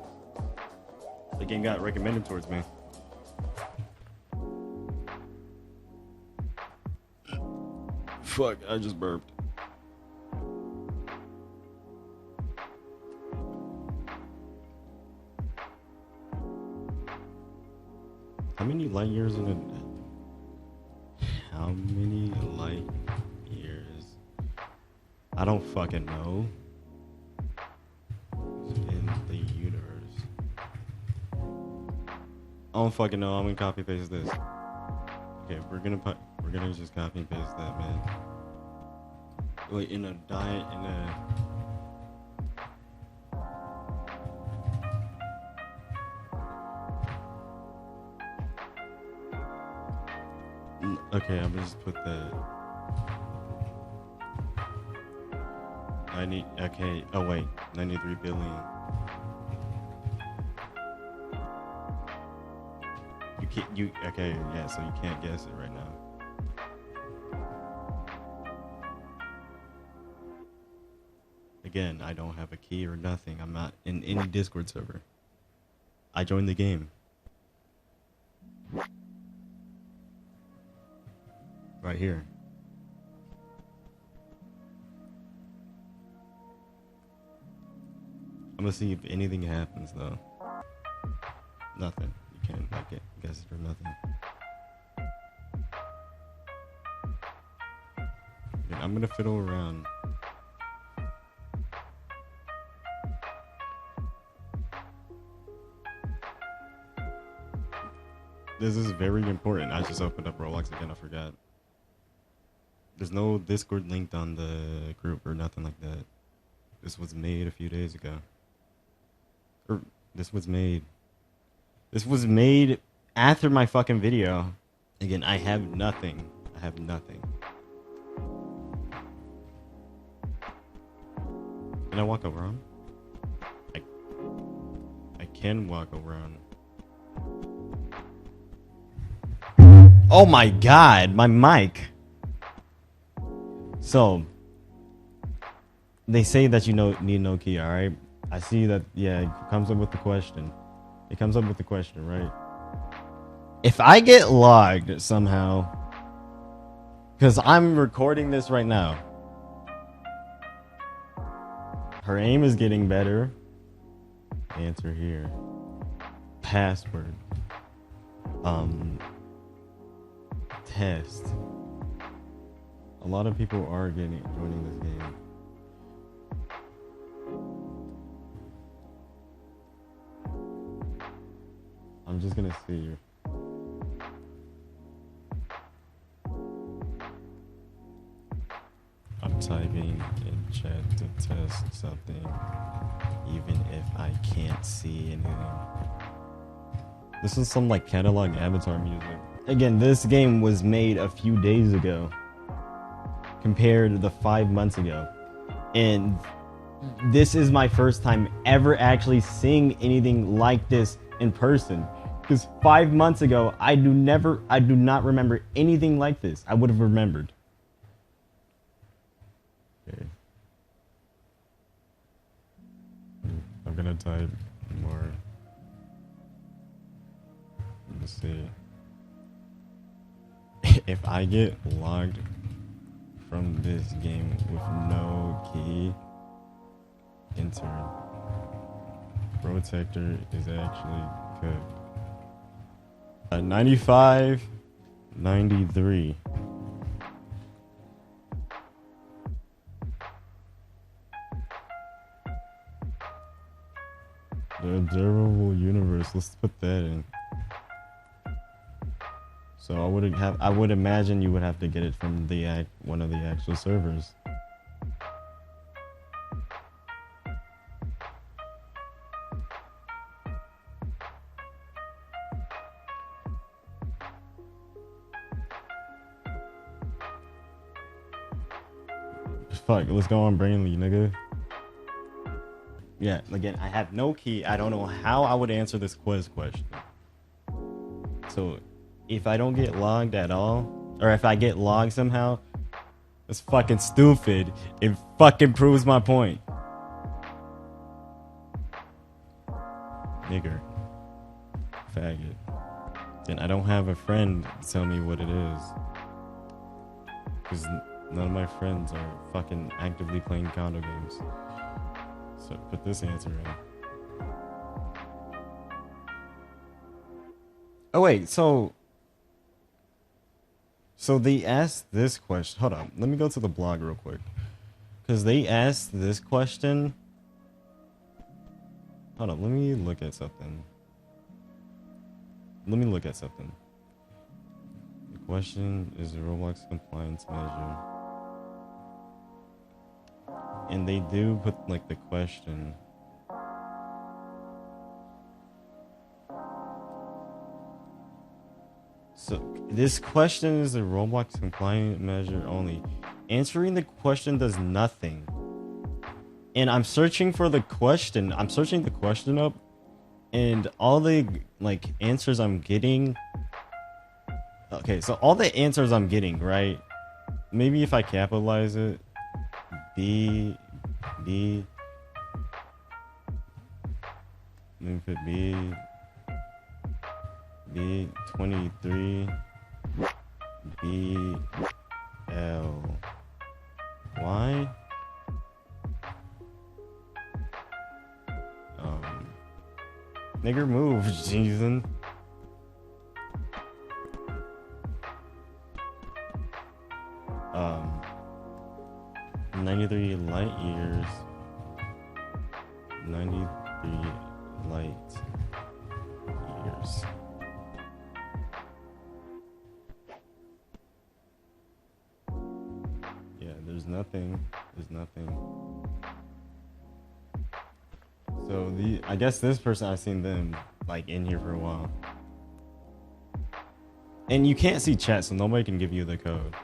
The game got recommended towards me. Fuck, I just burped. How many light years in a... How many light years? I don't fucking know. In the universe. I don't fucking know. I'm gonna copy paste this. Okay, we're gonna just copy and paste that, man. Wait, in a diet, in a... Okay, I'm gonna just put the... Okay, oh wait, 93 billion. Okay, yeah, so you can't guess it right now. Again, I don't have a key or nothing. I'm not in any Discord server. I joined the game. Right here. I'm gonna see if anything happens though. Nothing. You can't like it. Guess for nothing. Okay, I'm gonna fiddle around. This is very important. I just opened up Roblox again. I forgot. There's no Discord linked on the group or nothing like that. This was made a few days ago. Or this was made after my fucking video. Again, I have nothing. I have nothing. Can I walk around? I can walk around. Oh my god, my mic. So, they say that you need no key, alright? I see that, yeah, it comes up with the question. It comes up with the question, right? If I get logged somehow, because I'm recording this right now. Her aim is getting better. Answer here. password test. A lot of people are joining this game. I'm just gonna see. I'm typing in chat to test something, even if I can't see anything. This is some like catalog avatar music. Again, this game was made a few days ago compared to the 5 months ago. And this is my first time ever actually seeing anything like this in person. Because 5 months ago, I do not remember anything like this. I would have remembered. Okay. I'm gonna type more. Let's see. If I get logged from this game with no key, enter. ROTECTOR is actually cooked. 95, 93. The observable universe. Let's put that in. So I would imagine you would have to get it from the one of the actual servers. Fuck, let's go on Brainly, nigga. Yeah, again, I have no key. I don't know how I would answer this quiz question. So, if I don't get logged at all, or if I get logged somehow, that's fucking stupid. It fucking proves my point. Nigger. Faggot. Then I don't have a friend to tell me what it is. Because none of my friends are fucking actively playing condo games. So put this answer in. Oh wait, so they asked this question. Hold on, let me go to the blog real quick. Because they asked this question. Hold on, let me look at something. The question is a Roblox compliance measure. And they do put like the question. So this question is a Roblox compliant measure only. Answering the question does nothing. And I'm searching for the question. I'm searching the question up, and all the like answers I'm getting. Okay, so all the answers I'm getting, right? Maybe if I capitalize it. B, let me put B 23, B, L, Y, nigger move, Jason. 93 light years. 93 light years. Yeah, there's nothing. So I guess this person, I've seen them like in here for a while. And you can't see chat, so nobody can give you the code.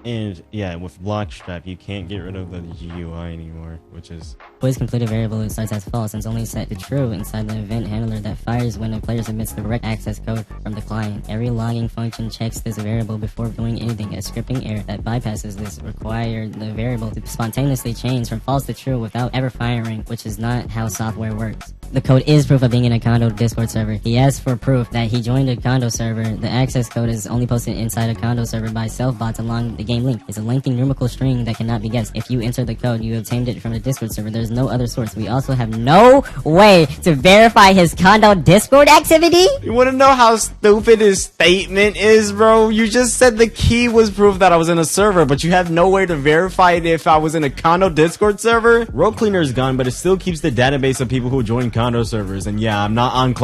And yeah, with Blockstrap, you can't get rid of the GUI anymore, which is... Quiz completed variable starts as false and is only set to true inside the event handler that fires when a player submits the correct access code from the client. Every logging function checks this variable before doing anything. A scripting error that bypasses this requires the variable to spontaneously change from false to true without ever firing, which is not how software works. The code is proof of being in a condo Discord server. He asked for proof that he joined a condo server. The access code is only posted inside a condo server by self-bots along the game link. It's a lengthy numerical string that cannot be guessed. If you enter the code, you obtained it from the Discord server. There's no other source. We also have no way to verify his condo Discord activity. You want to know how stupid his statement is, bro? You just said the key was proof that I was in a server, but you have no way to verify it if I was in a condo Discord server? Road Cleaner is gone, but it still keeps the database of people who join condo servers. And yeah, I'm not on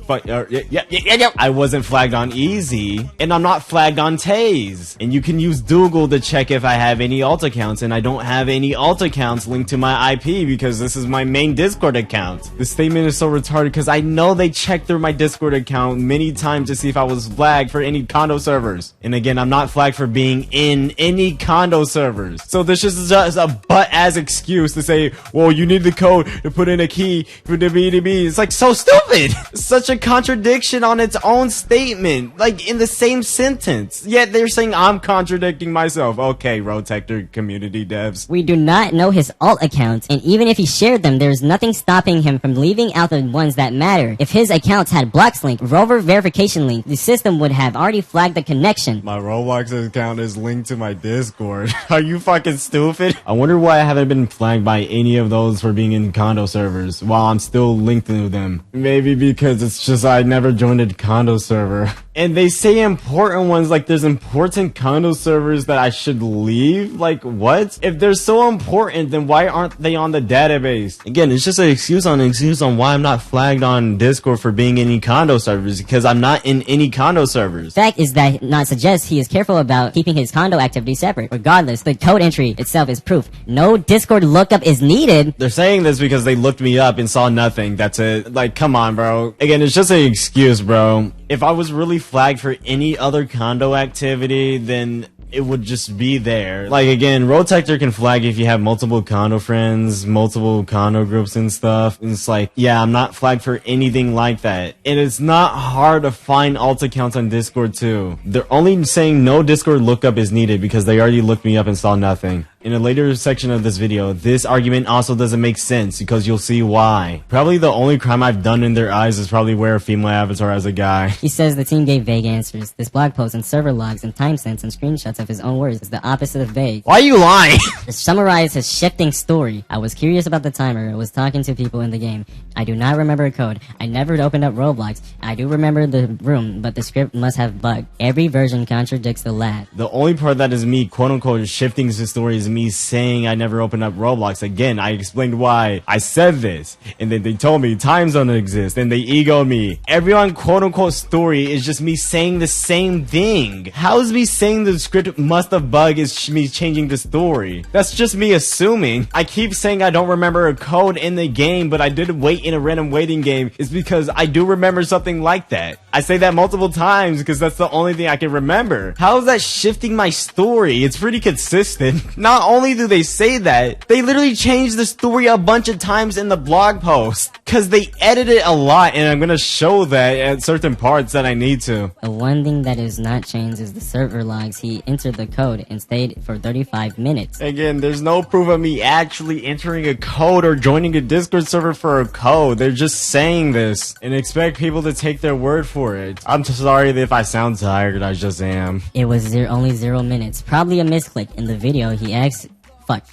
I wasn't flagged on Easy, and I'm not flagged on Taze. And you can use Google to check if I have any alt accounts, and I don't have any alt accounts linked to my IP because this is my main Discord account. The statement is so retarded because I know they checked through my Discord account many times to see if I was flagged for any condo servers. And again, I'm not flagged for being in any condo servers. So this is just a butt-ass excuse to say, well, you need the code to put in a key for the BDB. It's like so stupid. Such a contradiction on its own statement, like in the same sentence, yet they're saying I'm contradicting myself. Okay, ROTECTOR community devs. We do not know his alt accounts, and even if he shared them, there's nothing stopping him from leaving out the ones that matter. If his accounts had blocks link, rover verification link, the system would have already flagged the connection. My Roblox account is linked to my Discord. Are you fucking stupid? I wonder why I haven't been flagged by any of those for being in condo servers while I'm still linked to them. Maybe because it's just I never joined a condo server. And they say important ones, like there's important condo servers that I should leave? Like what? If they're so important, then why aren't they on the database? Again, it's just an excuse on why I'm not flagged on Discord for being in any condo servers, because I'm not in any condo servers. Fact is that not suggests he is careful about keeping his condo activity separate. Regardless, the code entry itself is proof. No Discord lookup is needed. They're saying this because they looked me up and saw nothing. That's it. Like, come on, bro. Again, it's just an excuse, bro. If I was really flagged for any other condo activity, then it would just be there. Like, again, ROTECTOR can flag if you have multiple condo friends, multiple condo groups and stuff. And it's like, yeah, I'm not flagged for anything like that. And it's not hard to find alt accounts on Discord too. They're only saying no Discord lookup is needed because they already looked me up and saw nothing. In a later section of this video, this argument also doesn't make sense because you'll see why. Probably the only crime I've done in their eyes is probably wear a female avatar as a guy. He says the team gave vague answers. This blog post and server logs and timestamps and screenshots of his own words is the opposite of vague. Why are you lying? To summarize his shifting story, I was curious about the timer. I was talking to people in the game. I do not remember a code. I never opened up Roblox. I do remember the room, but the script must have bugged. Every version contradicts the last. The only part that is me, quote unquote, shifting the story is me saying I never opened up Roblox. Again, I explained why I said this, and then they told me time zone exists, and they egoed me. Everyone, quote unquote, story is just me saying the same thing. How is me saying the script must have bugged is me changing the story? That's just me assuming. I keep saying I don't remember a code in the game, but I did wait in a random waiting game. It's because I do remember something like that. I say that multiple times because that's the only thing I can remember. How is that shifting my story? It's pretty consistent. Not only do they say that, they literally changed the story a bunch of times in the blog post because they edited a lot, and I'm gonna show that at certain parts that I need to. The one thing that is not changed is the server logs. He entered the code and stayed for 35 minutes. Again, there's no proof of me actually entering a code or joining a Discord server for a code. They're just saying this and expect people to take their word for it. I'm sorry if I sound tired, I just am. It was only 0 minutes. Probably a misclick. In the video, he asked... Fuck.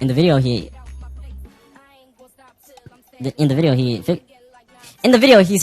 In the video, he's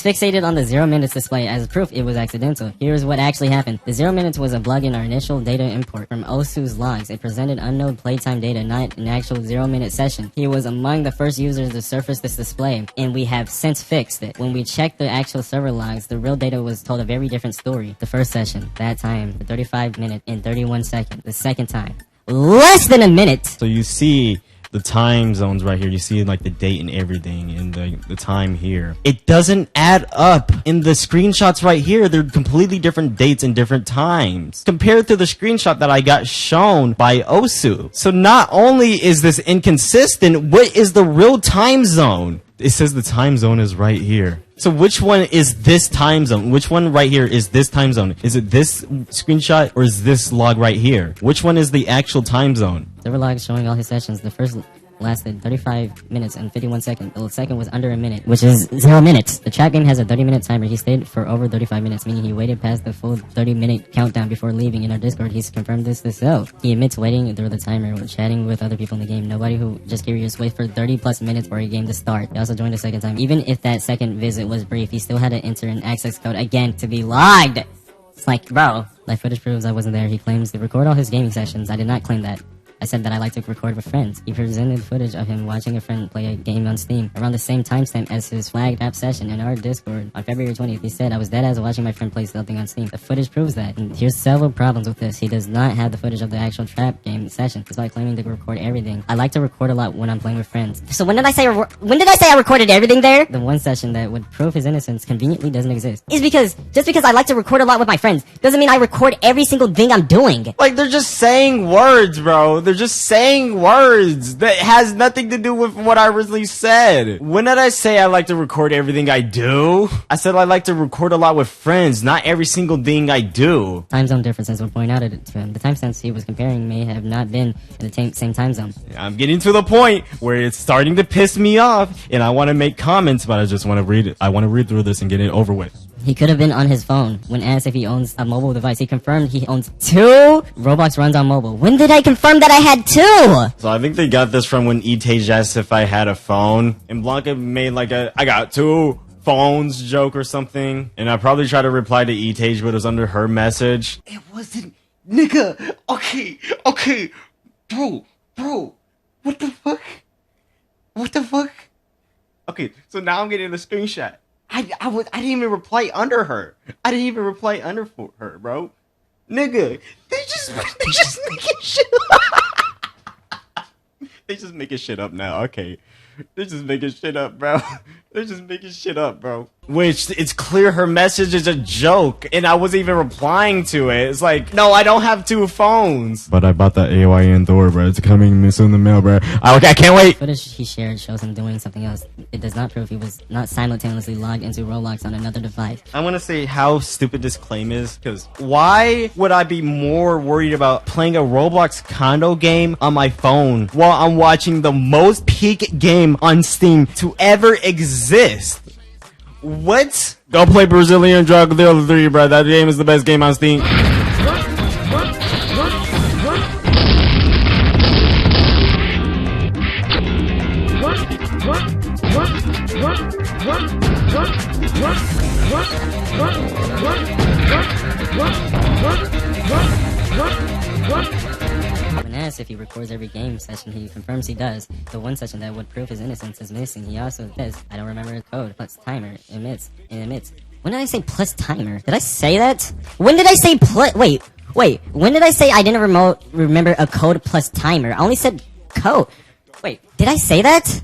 fixated on the 0 minutes display. As proof, it was accidental. Here's what actually happened. The 0 minutes was a bug in our initial data import from Osu's logs. It presented unknown playtime data, not an actual 0 minute session. He was among the first users to surface this display, and we have since fixed it. When we checked the actual server logs, the real data was told a very different story. The first session, that time, the 35 minutes and 31 seconds. The second time, less than a minute. So you see the time zones right here. You see like the date and everything and the time here. It doesn't add up in the screenshots right here. They're completely different dates and different times compared to the screenshot that I got shown by Osu. So not only is this inconsistent, what is the real time zone? It says the time zone is right here. So which one is this time zone? Which one right here is this time zone? Is it this screenshot or is this log right here? Which one is the actual time zone? Server logs showing all his sessions. The first lasted 35 minutes and 51 seconds. The second was under a minute, which is 0 minutes. The trap game has a 30-minute timer. He stayed for over 35 minutes, meaning he waited past the full 30-minute countdown before leaving. In our Discord, he's confirmed this himself. He admits waiting through the timer when chatting with other people in the game. Nobody who just curious wait for 30 plus minutes for a game to start. He also joined the second time. Even if that second visit was brief, he still had to enter an access code again to be logged. It's like, bro. Live footage proves I wasn't there. He claims to record all his gaming sessions. I did not claim that. I said that I like to record with friends. He presented footage of him watching a friend play a game on Steam around the same timestamp as his flagged app session in our Discord. On February 20th, he said, I was deadass watching my friend play something on Steam. The footage proves that. And here's several problems with this. He does not have the footage of the actual trap game session, despite claiming to record everything. I like to record a lot when I'm playing with friends. So when did I say I recorded everything there? The one session that would prove his innocence conveniently doesn't exist. Is because, just because I like to record a lot with my friends, doesn't mean I record every single thing I'm doing. Like, they're just saying words, bro. They're just saying words that has nothing to do with what I originally said. When did I say I like to record everything I do? I said I like to record a lot with friends, not every single thing I do. Time zone differences were pointed out to him. The timestamps he was comparing may have not been in the same time zone. I'm getting to the point where it's starting to piss me off, and I want to make comments, but I just want to read it. I want to read through this and get it over with. He could have been on his phone. When asked if he owns a mobile device, he confirmed he owns 2. Roblox runs on mobile. When did I confirm that I had 2? So I think they got this from when Etage asked if I had a phone. And Blanca made like a, I got 2 phones joke or something. And I probably tried to reply to Etage, but it was under her message. It wasn't, nigga. Okay. Bro. What the fuck? Okay, so now I'm getting the screenshot. I didn't even reply under her. I didn't even reply under for her, bro. Nigga, they just making shit up. They just making shit up now. Okay. They're just making shit up, bro. They're just making shit up, bro. Which, it's clear her message is a joke, and I wasn't even replying to it. It's like, no, I don't have 2 phones. But I bought that AYN door, bro. It's coming soon in the mail, bro. I can't wait. Footage he shared shows him doing something else. It does not prove he was not simultaneously logged into Roblox on another device. I want to say how stupid this claim is, because why would I be more worried about playing a Roblox condo game on my phone while I'm watching the most peak game on Steam to ever exist? What? Go play Brazilian Drug Dealer 3, bro. That game is the best game on Steam. When asked if he records every game session, he confirms he does. The one session that would prove his innocence is missing. He also says, I don't remember the code, plus timer, emits. When did I say plus timer? Did I say that? When did I say wait, when did I say I didn't remember a code plus timer? I only said code. Wait, did I say that?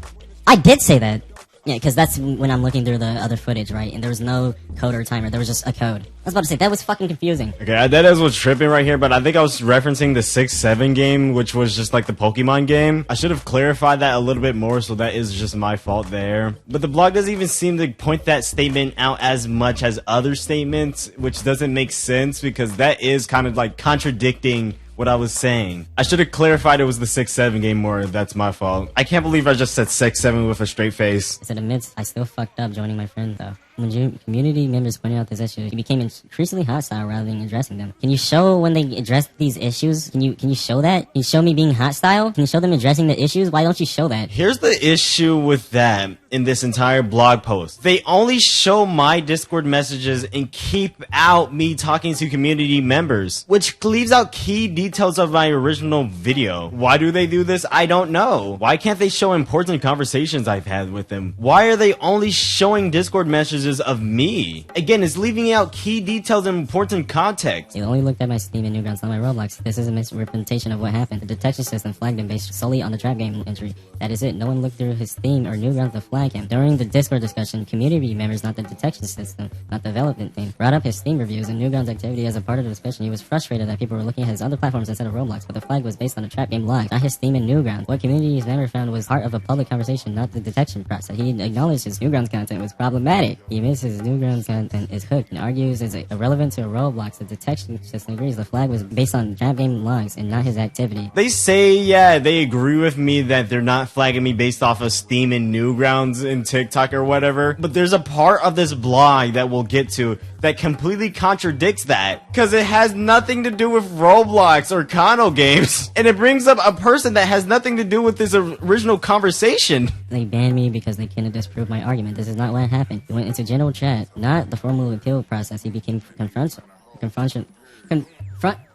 I did say that. Yeah, because that's when I'm looking through the other footage, right? And there was no code or timer. There was just a code. I was about to say, that was fucking confusing. Okay, that is what's tripping right here, but I think I was referencing the 6-7 game, which was just like the Pokemon game. I should have clarified that a little bit more, so that is just my fault there. But the blog doesn't even seem to point that statement out as much as other statements, which doesn't make sense, because that is kind of like contradicting what I was saying. I should have clarified it was the 6-7 game more. That's my fault. I can't believe I just said 6-7 with a straight face. I said admits I still fucked up joining my friend though. When community members pointed out this issue, he became increasingly hostile rather than addressing them. Can you show when they address these issues? Can you show that? Can you show me being hostile? Can you show them addressing the issues? Why don't you show that? Here's the issue with that in this entire blog post. They only show my Discord messages and keep out me talking to community members, which leaves out key details of my original video. Why do they do this? I don't know. Why can't they show important conversations I've had with them? Why are they only showing Discord messages of me? Again, it's leaving out key details and important context. They only looked at my Steam and Newgrounds, not my Roblox. This is a misrepresentation of what happened. The detection system flagged him based solely on the trap game entry. That is it. No one looked through his Steam or Newgrounds to flag him. During the Discord discussion, community members, not the detection system, not the development team, brought up his Steam reviews and Newgrounds activity as a part of the discussion. He was frustrated that people were looking at his other platforms instead of Roblox, but the flag was based on a trap game log, not his Steam and Newgrounds. What community member found was part of a public conversation, not the detection process. He acknowledged his Newgrounds content was problematic. He admits his Newgrounds content is hooked and argues it's irrelevant to a Roblox. The detection system agrees the flag was based on trap game logs and not his activity. They say, yeah, they agree with me that they're not flagging me based off of Steam and Newgrounds and TikTok or whatever, but there's a part of this blog that we'll get to that completely contradicts that, because it has nothing to do with Roblox or condo games, and it brings up a person that has nothing to do with this original conversation. They banned me because they couldn't disprove my argument. This is not what happened. He went into general chat, not the formal appeal process. He became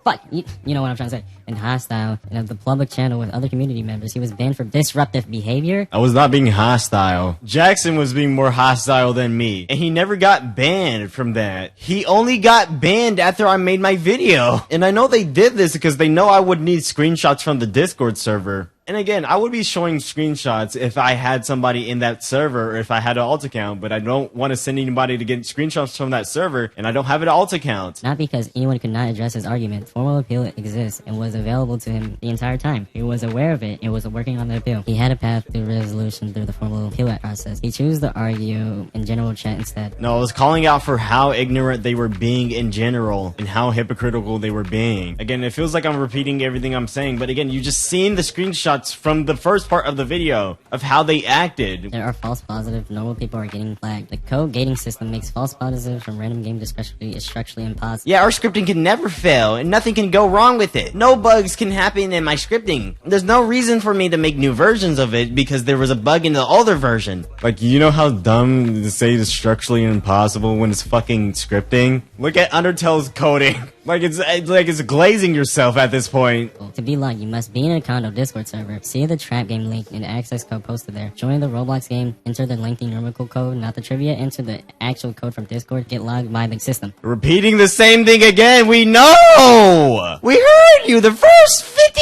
fuck, you know what I'm trying to say, and hostile in the public channel with other community members. He was banned for disruptive behavior. I was not being hostile. Jackson was being more hostile than me, and he never got banned from that. He only got banned after I made my video. And I know they did this because they know I would need screenshots from the Discord server. And again, I would be showing screenshots if I had somebody in that server or if I had an alt account, but I don't want to send anybody to get screenshots from that server, and I don't have an alt account. Not because anyone could not address his argument. Formal appeal exists and was available to him the entire time. He was aware of it and was working on the appeal. He had a path to resolution through the formal appeal process. He chose to argue in general chat instead. No, I was calling out for how ignorant they were being in general and how hypocritical they were being. Again, it feels like I'm repeating everything I'm saying, but again, you just seen the screenshots from the first part of the video of how they acted. There are false positives. Normal people are getting flagged. The code gating system makes false positives from random game discrepancy structurally impossible. Yeah, our scripting can never fail, and nothing can go wrong with it. No bugs can happen in my scripting. There's no reason for me to make new versions of it because there was a bug in the older version. Like, you know how dumb to say it's structurally impossible when it's fucking scripting? Look at Undertale's coding. Like it's glazing yourself at this point. To be logged, you must be in a condo Discord server. See the trap game link and the access code posted there. Join the Roblox game, enter the lengthy numerical code, not the trivia, enter the actual code from Discord, get logged by the system. Repeating the same thing again, we know! We heard you the first 50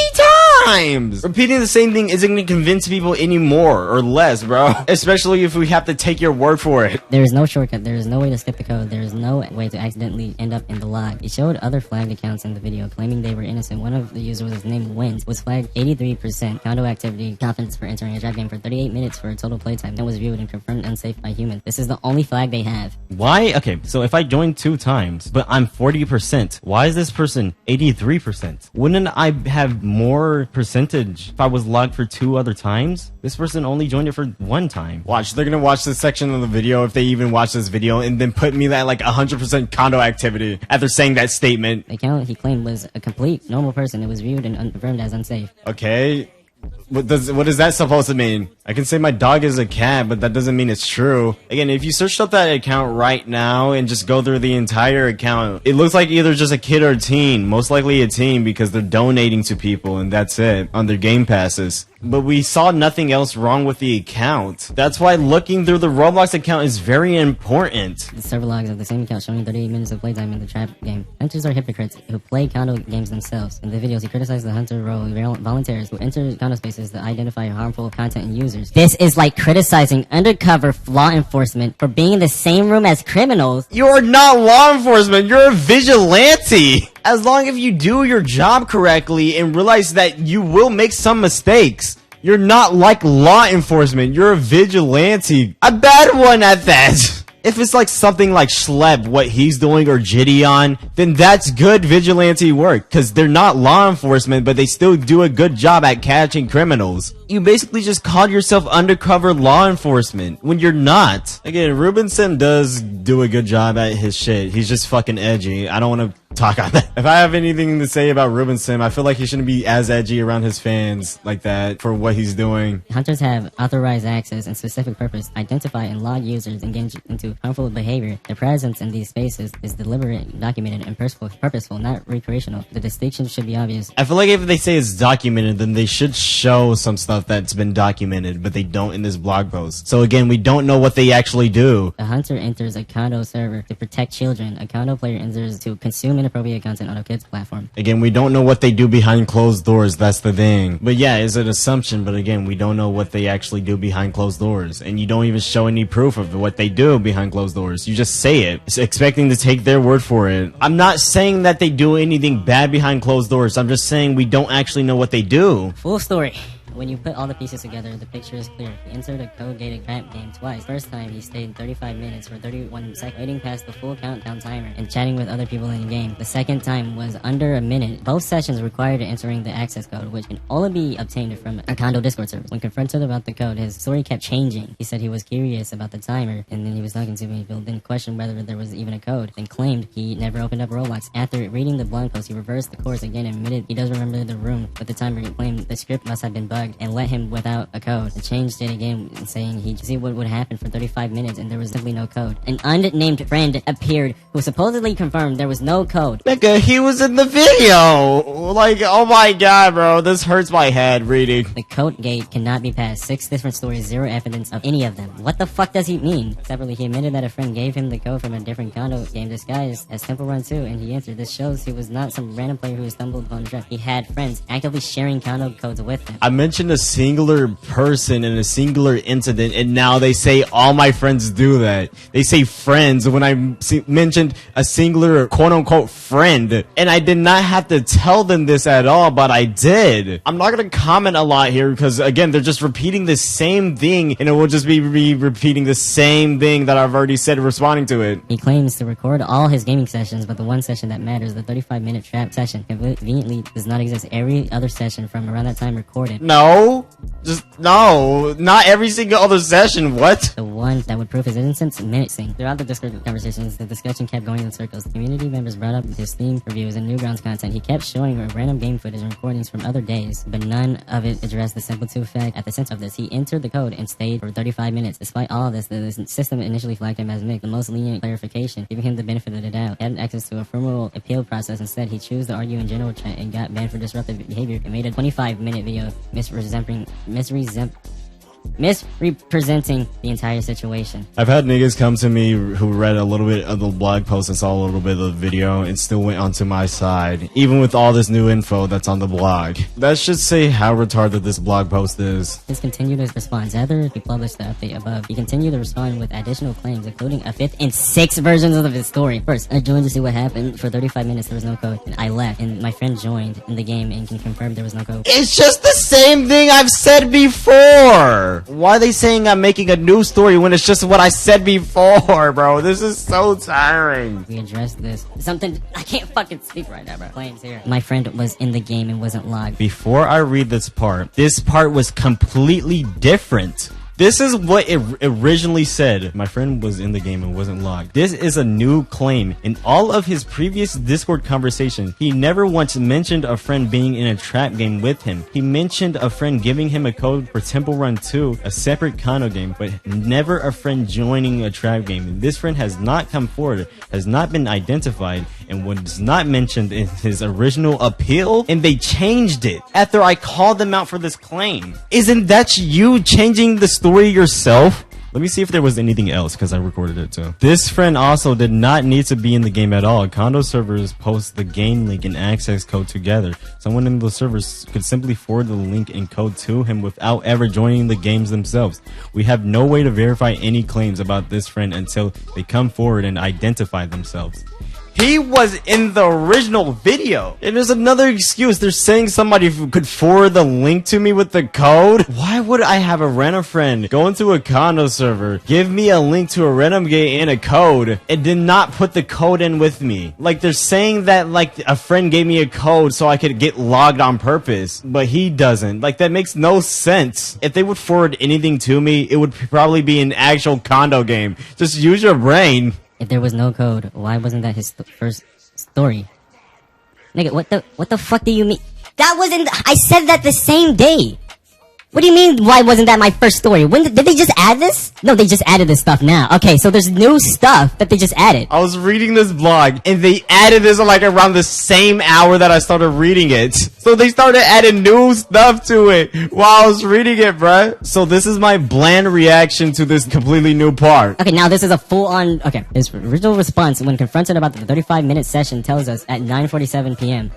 times! Repeating the same thing isn't gonna convince people any more or less, bro. Especially if we have to take your word for it. There is no shortcut, there is no way to skip the code, there is no way to accidentally end up in the log. He showed other flagged accounts in the video claiming they were innocent. One of the users named Wins was flagged 83% condo activity confidence for entering a trap game for 38 minutes for a total playtime that was viewed and confirmed unsafe by humans. This is the only flag they have. Why? Okay, so if I joined 2 times, but I'm 40%, why is this person 83%? Wouldn't I have more percentage if I was logged for 2 other times? This person only joined it for 1 time. Watch, they're gonna watch this section of the video if they even watch this video and then put me at like 100% condo activity after saying that statement. The account he claimed was a complete normal person. It was viewed and confirmed as unsafe. Okay. What is that supposed to mean? I can say my dog is a cat, but that doesn't mean it's true. Again, if you search up that account right now and just go through the entire account, it looks like either just a kid or a teen. Most likely a teen because they're donating to people and that's it on their game passes. But we saw nothing else wrong with the account. That's why looking through the Roblox account is very important. The server logs of the same account showing 38 minutes of playtime in the trap game. Hunters are hypocrites who play condo games themselves. In the videos, he criticized the hunter role volunteers who enter condo spaces to identify harmful content and users. This is like criticizing undercover law enforcement for being in the same room as criminals. You're not law enforcement, you're a vigilante! As long as you do your job correctly and realize that you will make some mistakes. You're not like law enforcement, you're a vigilante. A bad one at that. If it's like something like Schlep, what he's doing, or Gideon, then that's good vigilante work, because they're not law enforcement, but they still do a good job at catching criminals. You basically just called yourself undercover law enforcement, when you're not. Again, Rubinson does do a good job at his shit. He's just fucking edgy. I don't want to talk on that. If I have anything to say about Rubinson, I feel like he shouldn't be as edgy around his fans like that for what he's doing. Hunters have authorized access and specific purpose, identify and log users engaged into harmful behavior. Their presence in these spaces is deliberate, documented, and purposeful, not recreational. The distinction should be obvious. I feel like if they say it's documented, then they should show some stuff that's been documented, but they don't in this blog post. So again, we don't know what they actually do. A hunter enters a condo server to protect children. A condo player enters to consume inappropriate content on a kid's platform. Again, we don't know what they do behind closed doors, that's the thing. But yeah, it's an assumption, but again, we don't know what they actually do behind closed doors. And you don't even show any proof of what they do behind closed doors. You just say it, expecting to take their word for it. I'm not saying that they do anything bad behind closed doors. I'm just saying we don't actually know what they do. Full story. When you put all the pieces together, the picture is clear. He entered a code-gated trap game twice. First time, he stayed 35 minutes for 31 seconds, waiting past the full countdown timer and chatting with other people in the game. The second time was under a minute. Both sessions required entering the access code, which can only be obtained from a condo Discord server. When confronted about the code, his story kept changing. He said he was curious about the timer, and then he was talking to people, then questioned whether there was even a code, then claimed he never opened up Roblox. After reading the blog post, he reversed the course again and admitted he does remember the room with the timer. He claimed the script must have been bugged and let him without a code. He changed it again, saying he'd see what would happen for 35 minutes and there was simply no code. An unnamed friend appeared who supposedly confirmed there was no code. Nigga, he was in the video! Like, oh my god, bro, this hurts my head reading. The code gate cannot be passed. 6 different stories, 0 evidence of any of them. What the fuck does he mean? Separately, he admitted that a friend gave him the code from a different condo game disguised as Temple Run 2, and he answered. This shows he was not some random player who stumbled upon the trap. He had friends actively sharing condo codes with him. I mentioned a singular person and a singular incident, and now they say all my friends do that. They say friends when I mentioned a singular quote-unquote friend, and I did not have to tell them this at all, but I did. I'm not gonna comment a lot here because, again, they're just repeating the same thing, and it will just be repeating the same thing that I've already said responding to it. He claims to record all his gaming sessions, but the one session that matters, the 35-minute trap session, conveniently does not exist. Every other session from around that time recorded. No. Just, no. Not every single other session. What? The one that would prove his innocence menacing. Throughout the Discord conversations, the discussion kept going in circles. Community members brought up his Steam reviews and Newgrounds content. He kept showing random game footage and recordings from other days, but none of it addressed the simple 2 fact at the center of this. He entered the code and stayed for 35 minutes. Despite all of this, the system initially flagged him as Mick, the most lenient clarification, giving him the benefit of the doubt. He had access to a formal appeal process. Instead, he chose to argue in general chat and got banned for disruptive behavior and made a 25-minute video misrepresenting the entire situation. I've had niggas come to me who read a little bit of the blog post and saw a little bit of the video and still went onto my side, even with all this new info that's on the blog. That should say how retarded this blog post is. His continued response. After he published the update above, he continued to respond with additional claims, including a 5th and 6th versions of his story. First, I joined to see what happened. For 35 minutes, there was no code. And I left, and my friend joined in the game and can confirm there was no code. It's just the same thing I've said before! Why are they saying I'm making a new story when it's just what I said before, bro? This is so tiring. We addressed this. Something I can't fucking speak right now, bro. Claims here. My friend was in the game and wasn't logged. Before I read this part was completely different. This is what it originally said. My friend was in the game and wasn't logged. This is a new claim. In all of his previous Discord conversations, he never once mentioned a friend being in a trap game with him. He mentioned a friend giving him a code for Temple Run 2, a separate condo game, but never a friend joining a trap game. This friend has not come forward, has not been identified, and was not mentioned in his original appeal, and they changed it after I called them out for this claim. Isn't that you changing the story yourself? Let me see if there was anything else, because I recorded it too. This friend also did not need to be in the game at all. Condo servers post the game link and access code together. Someone in the servers could simply forward the link and code to him without ever joining the games themselves. We have no way to verify any claims about this friend until they come forward and identify themselves. He was in the original video. And there's another excuse. They're saying somebody could forward the link to me with the code. Why would I have a random friend go into a condo server, give me a link to a random game and a code, and did not put the code in with me? Like, they're saying that, like, a friend gave me a code so I could get logged on purpose, but he doesn't. Like, that makes no sense. If they would forward anything to me, it would probably be an actual condo game. Just use your brain. If there was no code, why wasn't that his first story? Nigga, what the fuck do you mean? That wasn't, I said that the same day. What do you mean, why wasn't that my first story? When did they just add this? No, they just added this stuff now. Okay, so there's new stuff that they just added. I was reading this blog, and they added this like around the same hour that I started reading it. So they started adding new stuff to it while I was reading it, bruh. So this is my bland reaction to this completely new part. Okay, now this is a full-on... Okay, his original response when confronted about the 35-minute session tells us at 9:47 p.m.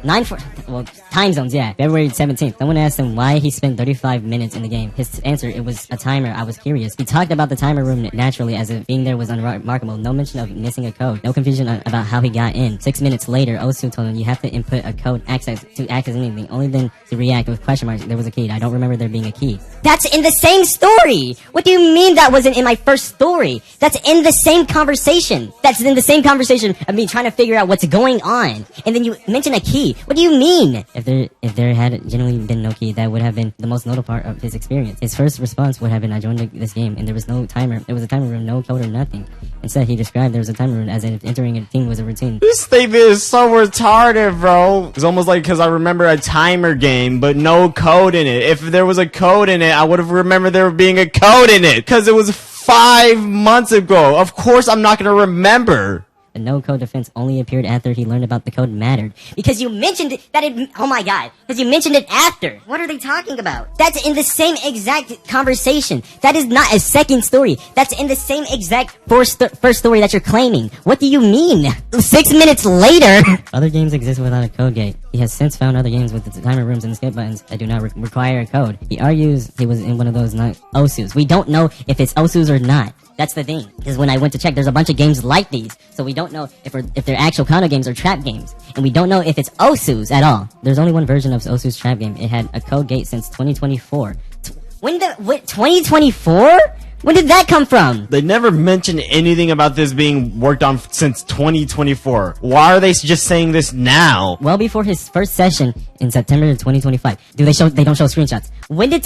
Well, Time zones, yeah. February 17th. Someone asked him why he spent 35 minutes in the game. His answer, it was a timer. I was curious. He talked about the timer room naturally as if being there was unremarkable. No mention of missing a code. No confusion about how he got in. 6 minutes later, Osu told him you have to input a code to access anything. Only then to react with question marks. There was a key. I don't remember there being a key. That's in the same story! What do you mean that wasn't in my first story? That's in the same conversation. That's in the same conversation of me trying to figure out what's going on. And then you mention a key. What do you mean? If there had genuinely been no key, that would have been the most notable part of his experience. His first response would have been, I joined this game and there was no timer. There was a timer room, no code or nothing. Instead, he described there was a timer room as if entering a team was a routine. This statement is so retarded, bro. It's almost like because I remember a timer game, but no code in it. If there was a code in it, I would have remembered there being a code in it. Because it was 5 months ago. Of course I'm not going to remember. The no-code defense only appeared after he learned about the code mattered. Because you mentioned that it... Oh my god. Because you mentioned it after. What are they talking about? That's in the same exact conversation. That is not a second story. That's in the same exact first story that you're claiming. What do you mean? 6 minutes later... Other games exist without a code gate. He has since found other games with the timer rooms and skip buttons that do not require a code. He argues he was in one of those not Osus. We don't know if it's Osus or not. That's the thing. Because when I went to check, there's a bunch of games like these. So we don't know if they're actual condo games or trap games. And we don't know if it's Osus at all. There's only one version of Osu's trap game. It had a code gate since 2024. What, 2024? When did that come from? They never mentioned anything about this being worked on since 2024. Why are they just saying this now? Well before his first session in September of 2025. They don't show screenshots. When did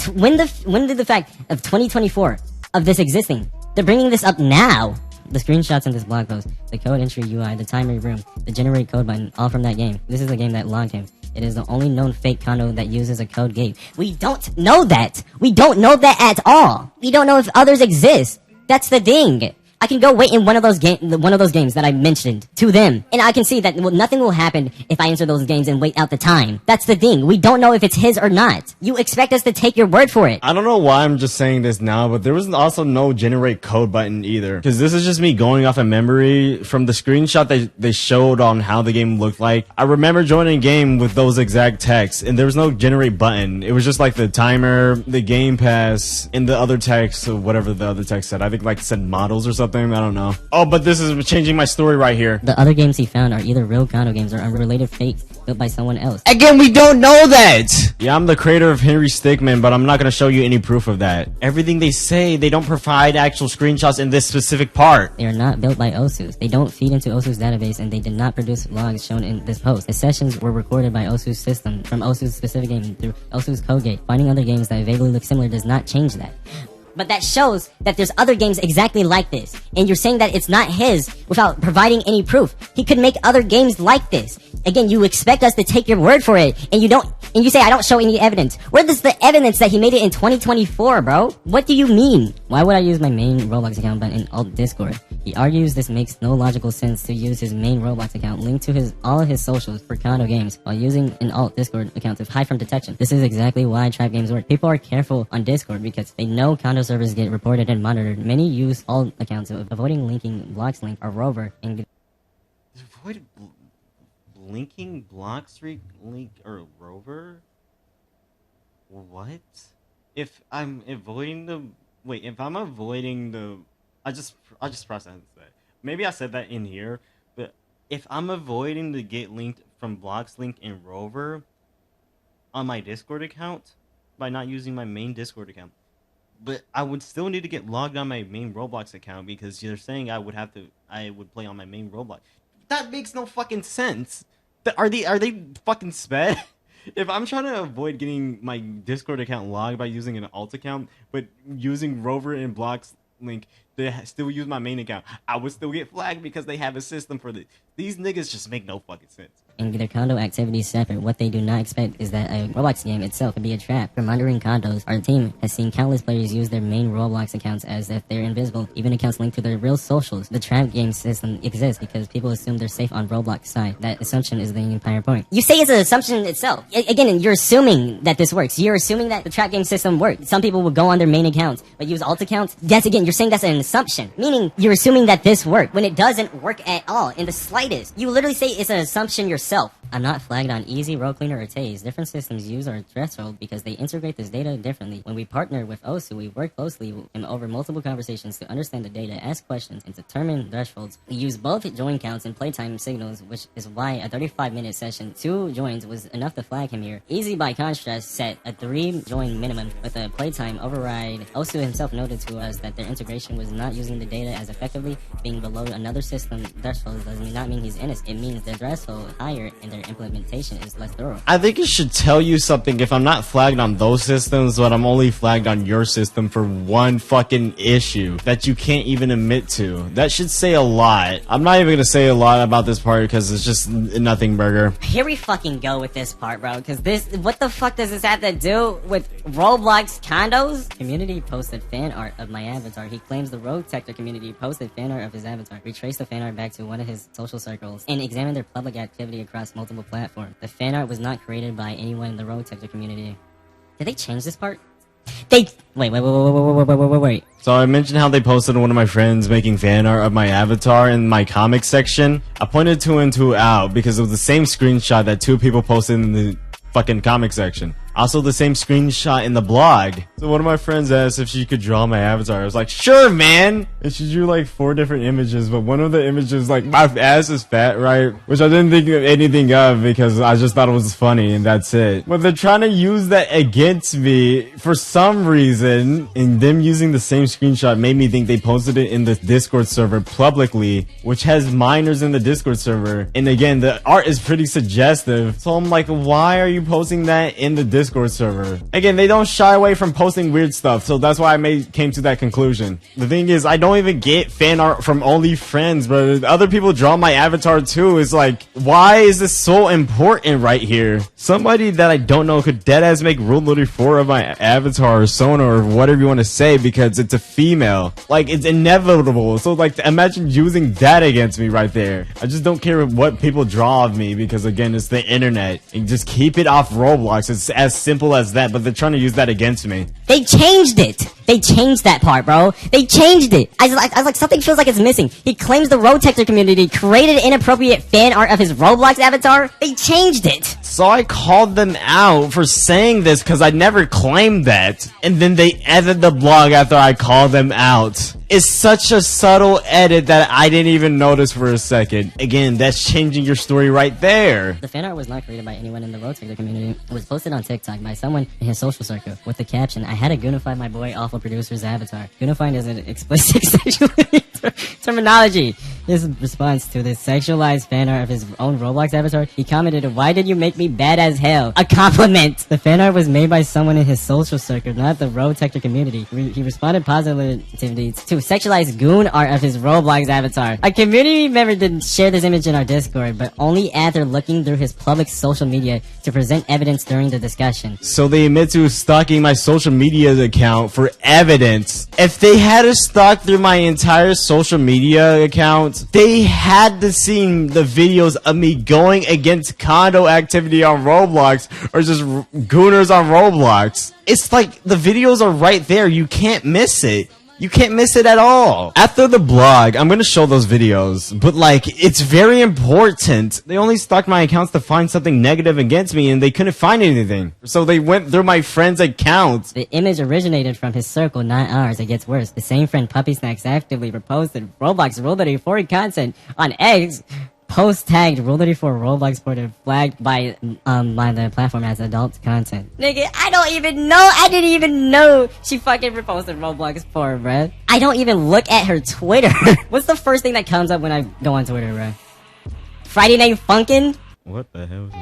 the fact of 2024 of this existing? They're bringing this up now. The screenshots in this blog post, the code entry UI, the timer room, the generate code button, all from that game. This is the game that logged him. It is the only known fake condo that uses a code gate. We don't know that. We don't know that at all. We don't know if others exist. That's the thing. I can go wait in one of those games that I mentioned to them, and I can see that nothing will happen if I enter those games and wait out the time. That's the thing. We don't know if it's his or not. You expect us to take your word for it. I don't know why I'm just saying this now, but there was also no generate code button either. Because this is just me going off of memory from the screenshot they showed on how the game looked like. I remember joining a game with those exact texts, and there was no generate button. It was just like the timer, the game pass, and the other text, or whatever the other text said. I think like it said models or something. I don't know. Oh, but this is changing my story right here. The other games he found are either real condo games or unrelated fakes built by someone else. Again, we don't know that! Yeah, I'm the creator of Henry Stickmin, but I'm not gonna show you any proof of that. Everything they say, they don't provide actual screenshots in this specific part. They are not built by Osus. They don't feed into Osu's database, and they did not produce logs shown in this post. The sessions were recorded by Osu's system from Osu's specific game through Osu's codegate. Finding other games that vaguely look similar does not change that. But that shows that there's other games exactly like this. And you're saying that it's not his without providing any proof. He could make other games like this. Again, you expect us to take your word for it, and you say I don't show any evidence. Where is the evidence that he made it in 2024, bro? What do you mean? Why would I use my main Roblox account but in alt Discord? He argues this makes no logical sense to use his main Roblox account linked to all of his socials for condo games while using an alt Discord account to hide from detection. This is exactly why trap games work. People are careful on Discord because they know condo servers get reported and monitored. Many use alt accounts avoiding linking blocks link or rover and avoid linking blockstreak link or rover? What? If I'm avoiding the I just processed that. Maybe I said that in here, but if I'm avoiding the get linked from blocks link and rover on my Discord account by not using my main Discord account, but I would still need to get logged on my main Roblox account because they're saying I would play on my main Roblox. That makes no fucking sense. Are they fucking sped? If I'm trying to avoid getting my Discord account logged by using an alt account, but using rover and blocks link, they still use my main account, I would still get flagged because they have a system for this. These niggas just make no fucking sense. And their condo activities separate. What they do not expect is that a Roblox game itself could be a trap. From monitoring condos, our team has seen countless players use their main Roblox accounts as if they're invisible, even accounts linked to their real socials. The trap game system exists because people assume they're safe on Roblox side. That assumption is the entire point. You say it's an assumption itself. Again, you're assuming that this works. You're assuming that the trap game system works. Some people will go on their main accounts, but use alt accounts. That's again, you're saying that's an assumption. Meaning, you're assuming that this worked when it doesn't work at all, in the slightest. You literally say it's an assumption yourself. I'm not flagged on Easy, Road Cleaner, or Tase. Different systems use our threshold because they integrate this data differently. When we partner with OSU, we work closely and over multiple conversations to understand the data, ask questions, and determine thresholds. We use both join counts and playtime signals, which is why a 35-minute session, 2 joins was enough to flag him here. Easy, by contrast, set a 3 join minimum with a playtime override. OSU himself noted to us that their integration was not using the data as effectively. Being below another system threshold does not mean he's innocent. It means their threshold higher and their implementation is less thorough. I think it should tell you something if I'm not flagged on those systems, but I'm only flagged on your system for one fucking issue that you can't even admit to. That should say a lot. I'm not even gonna say a lot about this part because it's just nothing burger. Here we fucking go with this part, bro, because what the fuck does this have to do with Roblox condos? Community posted fan art of my avatar. He claims the ROTECTOR community posted fan art of his avatar. We traced the fan art back to one of his social circles and examined their public activity across multiple platforms. The fan art was not created by anyone in the ROTECTOR community. Did they change this part? Wait. So I mentioned how they posted one of my friends making fan art of my avatar in my comic section. I pointed 2 and 2 out because it was the same screenshot that 2 people posted in the fucking comic section. Also the same screenshot in the blog. So one of my friends asked if she could draw my avatar. I was like, sure, man. And she drew like 4 different images, but one of the images, like, my ass is fat, right? Which I didn't think of anything of because I just thought it was funny and that's it. But they're trying to use that against me for some reason, and them using the same screenshot made me think they posted it in the Discord server publicly, which has minors in the Discord server. And again, the art is pretty suggestive. So I'm like, why are you posting that in the Discord server? Again, they don't shy away from posting weird stuff, so that's why I came to that conclusion. The thing is, I don't even get fan art from only friends, but other people draw my avatar too. It's like, why is this so important right here? Somebody that I don't know could deadass make Rule 34 of my avatar or Sona or whatever you want to say because it's a female. Like, it's inevitable. So like, imagine using that against me right there. I just don't care what people draw of me because again, it's the internet. And just keep it off Roblox. It's as simple as that, but they're trying to use that against me. They changed it. They changed that part, bro. They changed it. I was like, something feels like it's missing. He claims the ROTECTOR community created inappropriate fan art of his Roblox avatar. They changed it. So I called them out for saying this because I never claimed that. And then they edited the blog after I called them out. It's such a subtle edit that I didn't even notice for a second. Again, that's changing your story right there. The fan art was not created by anyone in the ROTECTOR community. It was posted on TikTok by someone in his social circle with the caption, "I had to goonify my boy awful producer's avatar." Goonifying is an explicit sexual terminology. His response to this sexualized fan art of his own Roblox avatar, he commented, "Why did you make me bad as hell?" A compliment! The fan art was made by someone in his social circle, not the ROTECTOR community. He responded positively to sexualized goon art of his Roblox avatar. A community member didn't share this image in our Discord, but only after looking through his public social media to present evidence during the discussion. So they admit to stalking my social media account for evidence. If they had to stalk through my entire social media account, they had to see the videos of me going against condo activity on Roblox or just gooners on Roblox. It's like the videos are right there. You can't miss it. You can't miss it at all. After the blog, I'm gonna show those videos, but like, it's very important. They only stalked my accounts to find something negative against me and they couldn't find anything. So they went through my friend's accounts. The image originated from his circle, not ours. It gets worse. The same friend, Puppy Snacks, actively reposted Roblox Rule 34 content on X. Post tagged Rule 34 Roblox supported flagged by the platform as adult content. Nigga, I didn't even know she fucking reposted Roblox for, bruh. I don't even look at her Twitter. What's the first thing that comes up when I go on Twitter, bruh? Friday Night Funkin'? What the hell is this?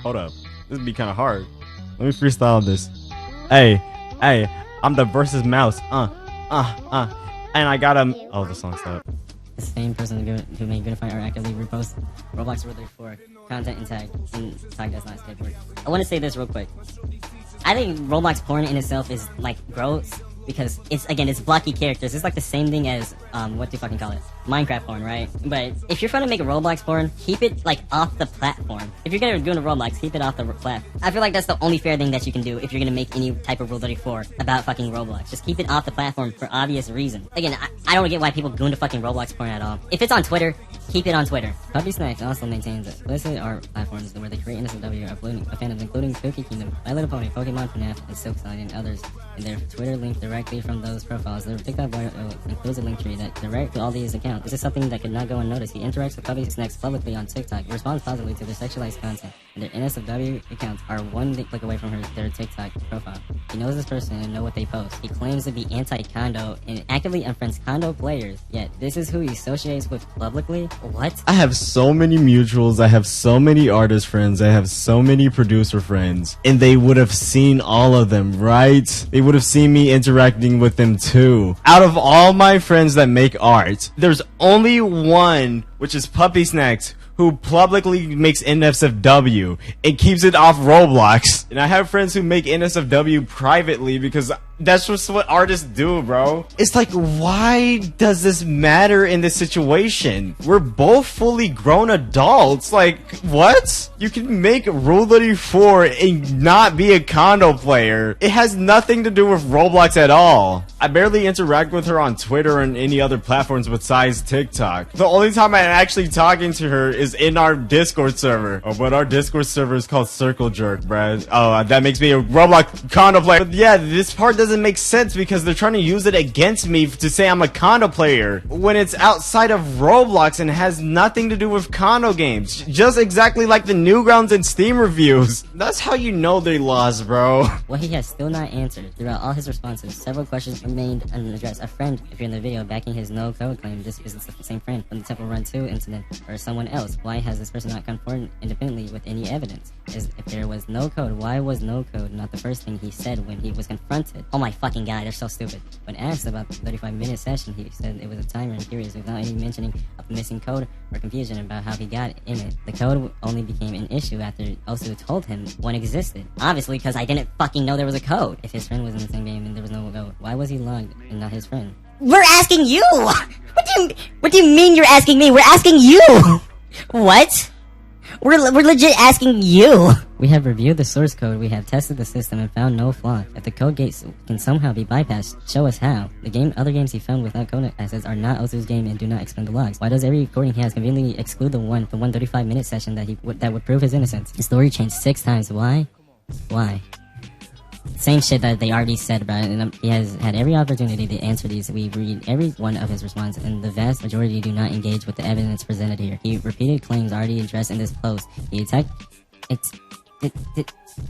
Hold up. This would be kind of hard. Let me freestyle this. Hey. I'm the versus mouse. And I got him. Oh, the song stopped. The same person who made Goodify or actively repost Roblox Rule 34 content and tag does not skateboard. I want to say this real quick. I think Roblox porn in itself is like gross, because it's blocky characters. It's like the same thing as what do you fucking call it? Minecraft porn, right? But if you're trying to make a Roblox porn, keep it like off the platform. If you're gonna do a Roblox, keep it off the platform. I feel like that's the only fair thing that you can do if you're gonna make any type of Rule 34 about fucking Roblox. Just keep it off the platform for obvious reasons. Again, I don't get why people go into fucking Roblox porn at all. If it's on Twitter, keep it on Twitter. Puppy Snacks also maintains explicit art platforms where they create innocent W uploading fandoms including Cookie Kingdom, My Little Pony, Pokemon FNAF, and Silk Sonic, and others. And their Twitter link directly from those profiles. Their TikTok bio includes a link tree that direct to all these accounts. This is something that could not go unnoticed. He interacts with Puppy Snacks publicly on TikTok, responds positively to their sexualized content, and their NSFW accounts are one click away from their TikTok profile. He knows this person and know what they post. He claims to be anti-condo and actively unfriends condo players, yet this is who he associates with publicly? What? I have so many mutuals, I have so many artist friends, I have so many producer friends, and they would have seen all of them, right? They would have seen me interacting with them too. Out of all my friends that make art, there's only one, which is Puppy Snacks, who publicly makes NSFW and keeps it off Roblox. And I have friends who make NSFW privately because that's just what artists do, bro. It's like, why does this matter in this situation? We're both fully grown adults. Like, what? You can make Rule 34 and not be a condo player. It has nothing to do with Roblox at all. I barely interact with her on Twitter and any other platforms besides TikTok. The only time I'm actually talking to her is in our Discord server. Oh, but our Discord server is called Circle Jerk, bruh. Oh, that makes me a Roblox condo player. But yeah, this part doesn't make sense because they're trying to use it against me to say I'm a condo player when it's outside of Roblox and has nothing to do with condo games. Just exactly like the Newgrounds and Steam reviews. That's how you know they lost, bro. What he has still not answered throughout all his responses, several questions remained unaddressed. A friend, if you're in the video, backing his no code claim, this is the same friend from the Temple Run 2 incident, or someone else. Why has this person not come forward independently with any evidence? If there was no code, why was no code not the first thing he said when he was confronted? Oh my fucking god, they're so stupid. When asked about the 35-minute session, he said it was a timer and curious without any mentioning of the missing code or confusion about how he got in it. The code only became an issue after Osu told him one existed. Obviously, because I didn't fucking know there was a code. If his friend was in the same game and there was no code, why was he logged and not his friend? We're asking you! What do you mean you're asking me? We're asking you! What? We're legit asking you! We have reviewed the source code, we have tested the system and found no flaw. If the code gates can somehow be bypassed, show us how. Other games he found without code assets are not Osu's game and do not explain the logs. Why does every recording he has conveniently exclude the one 35-minute session that would prove his innocence? His story changed 6 times. Why? Why? Same shit that they already said about it, and he has had every opportunity to answer these. We read every one of his responses, and the vast majority do not engage with the evidence presented here. He repeated claims already addressed in this post. He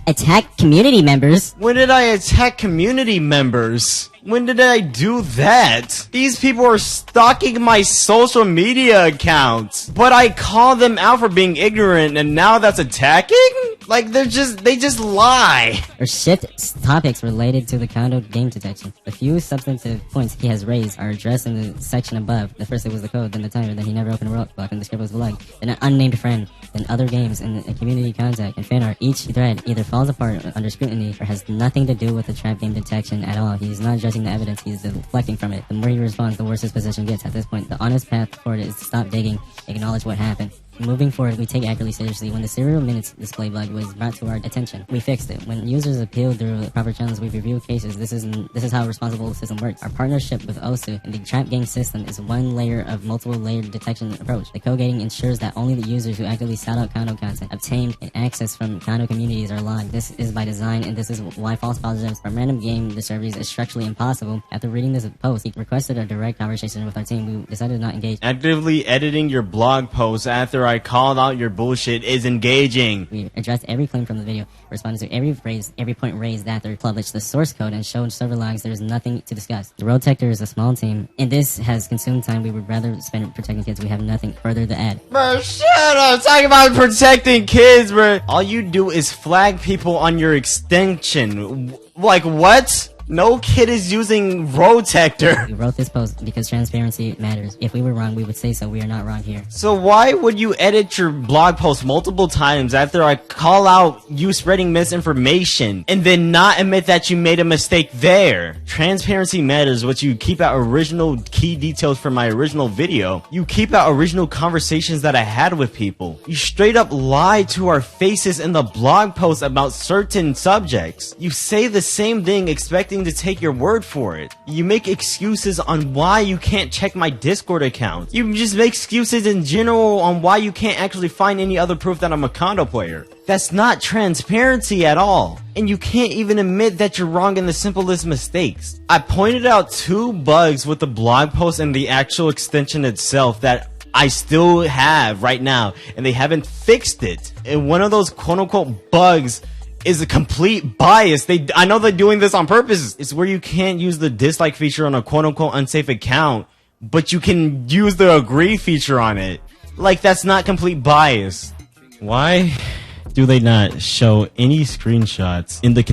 attacked community members. When did I attack community members? When did I do that? These people are stalking my social media accounts, but I call them out for being ignorant, and now that's attacking? Like, they just lie. Or shift topics related to the condo game detection. The few substantive points he has raised are addressed in the section above. The first it was the code, then the timer, then he never opened a roadblock, and the script was the lag, then an unnamed friend, then other games, and a community contact, and fan art. Each thread either falls apart under scrutiny or has nothing to do with the trap game detection at all. He's not addressing the evidence, he's deflecting from it. The more he responds, the worse his position gets. At this point, the honest path forward is to stop digging, acknowledge what happened. Moving forward, we take accurately seriously. When the serial minutes display bug was brought to our attention, we fixed it. When users appeal through the proper channels, we review cases. This is how a responsible system works. Our partnership with Osu and the trap game system is one layer of multiple layered detection approach. The code gating ensures that only the users who actively sought out condo content, obtained and access from condo communities are logged. This is by design, and this is why false positives from random game discoveries is structurally impossible. After reading this post, he requested a direct conversation with our team. We decided not to engage. Actively editing your blog post after I called out your bullshit is engaging. We addressed every claim from the video, responded to every point raised after published the source code and showed server logs. There is nothing to discuss. The ROTECTOR is a small team, and this has consumed time we would rather spend it protecting kids. We have nothing further to add. Bro, shut up! Talking about protecting kids, bro. All you do is flag people on your extension. Like, what? No kid is using ROTECTOR. We wrote this post because transparency matters. If we were wrong, we would say so. We are not wrong here. So why would you edit your blog post multiple times after I call out you spreading misinformation and then not admit that you made a mistake there? Transparency matters, but you keep out original key details from my original video. You keep out original conversations that I had with people. You straight up lie to our faces in the blog post about certain subjects. You say the same thing expecting to take your word for it. You make excuses on why you can't check my Discord account. You just make excuses in general on why you can't actually find any other proof that I'm a condo player. That's not transparency at all. And you can't even admit that you're wrong in the simplest mistakes. I pointed out 2 bugs with the blog post and the actual extension itself that I still have right now, and they haven't fixed it. And one of those quote-unquote bugs is a complete bias. I know they're doing this on purpose. It's where you can't use the dislike feature on a quote-unquote unsafe account, but you can use the agree feature on it. Like, that's not complete bias. Why do they not show any screenshots in the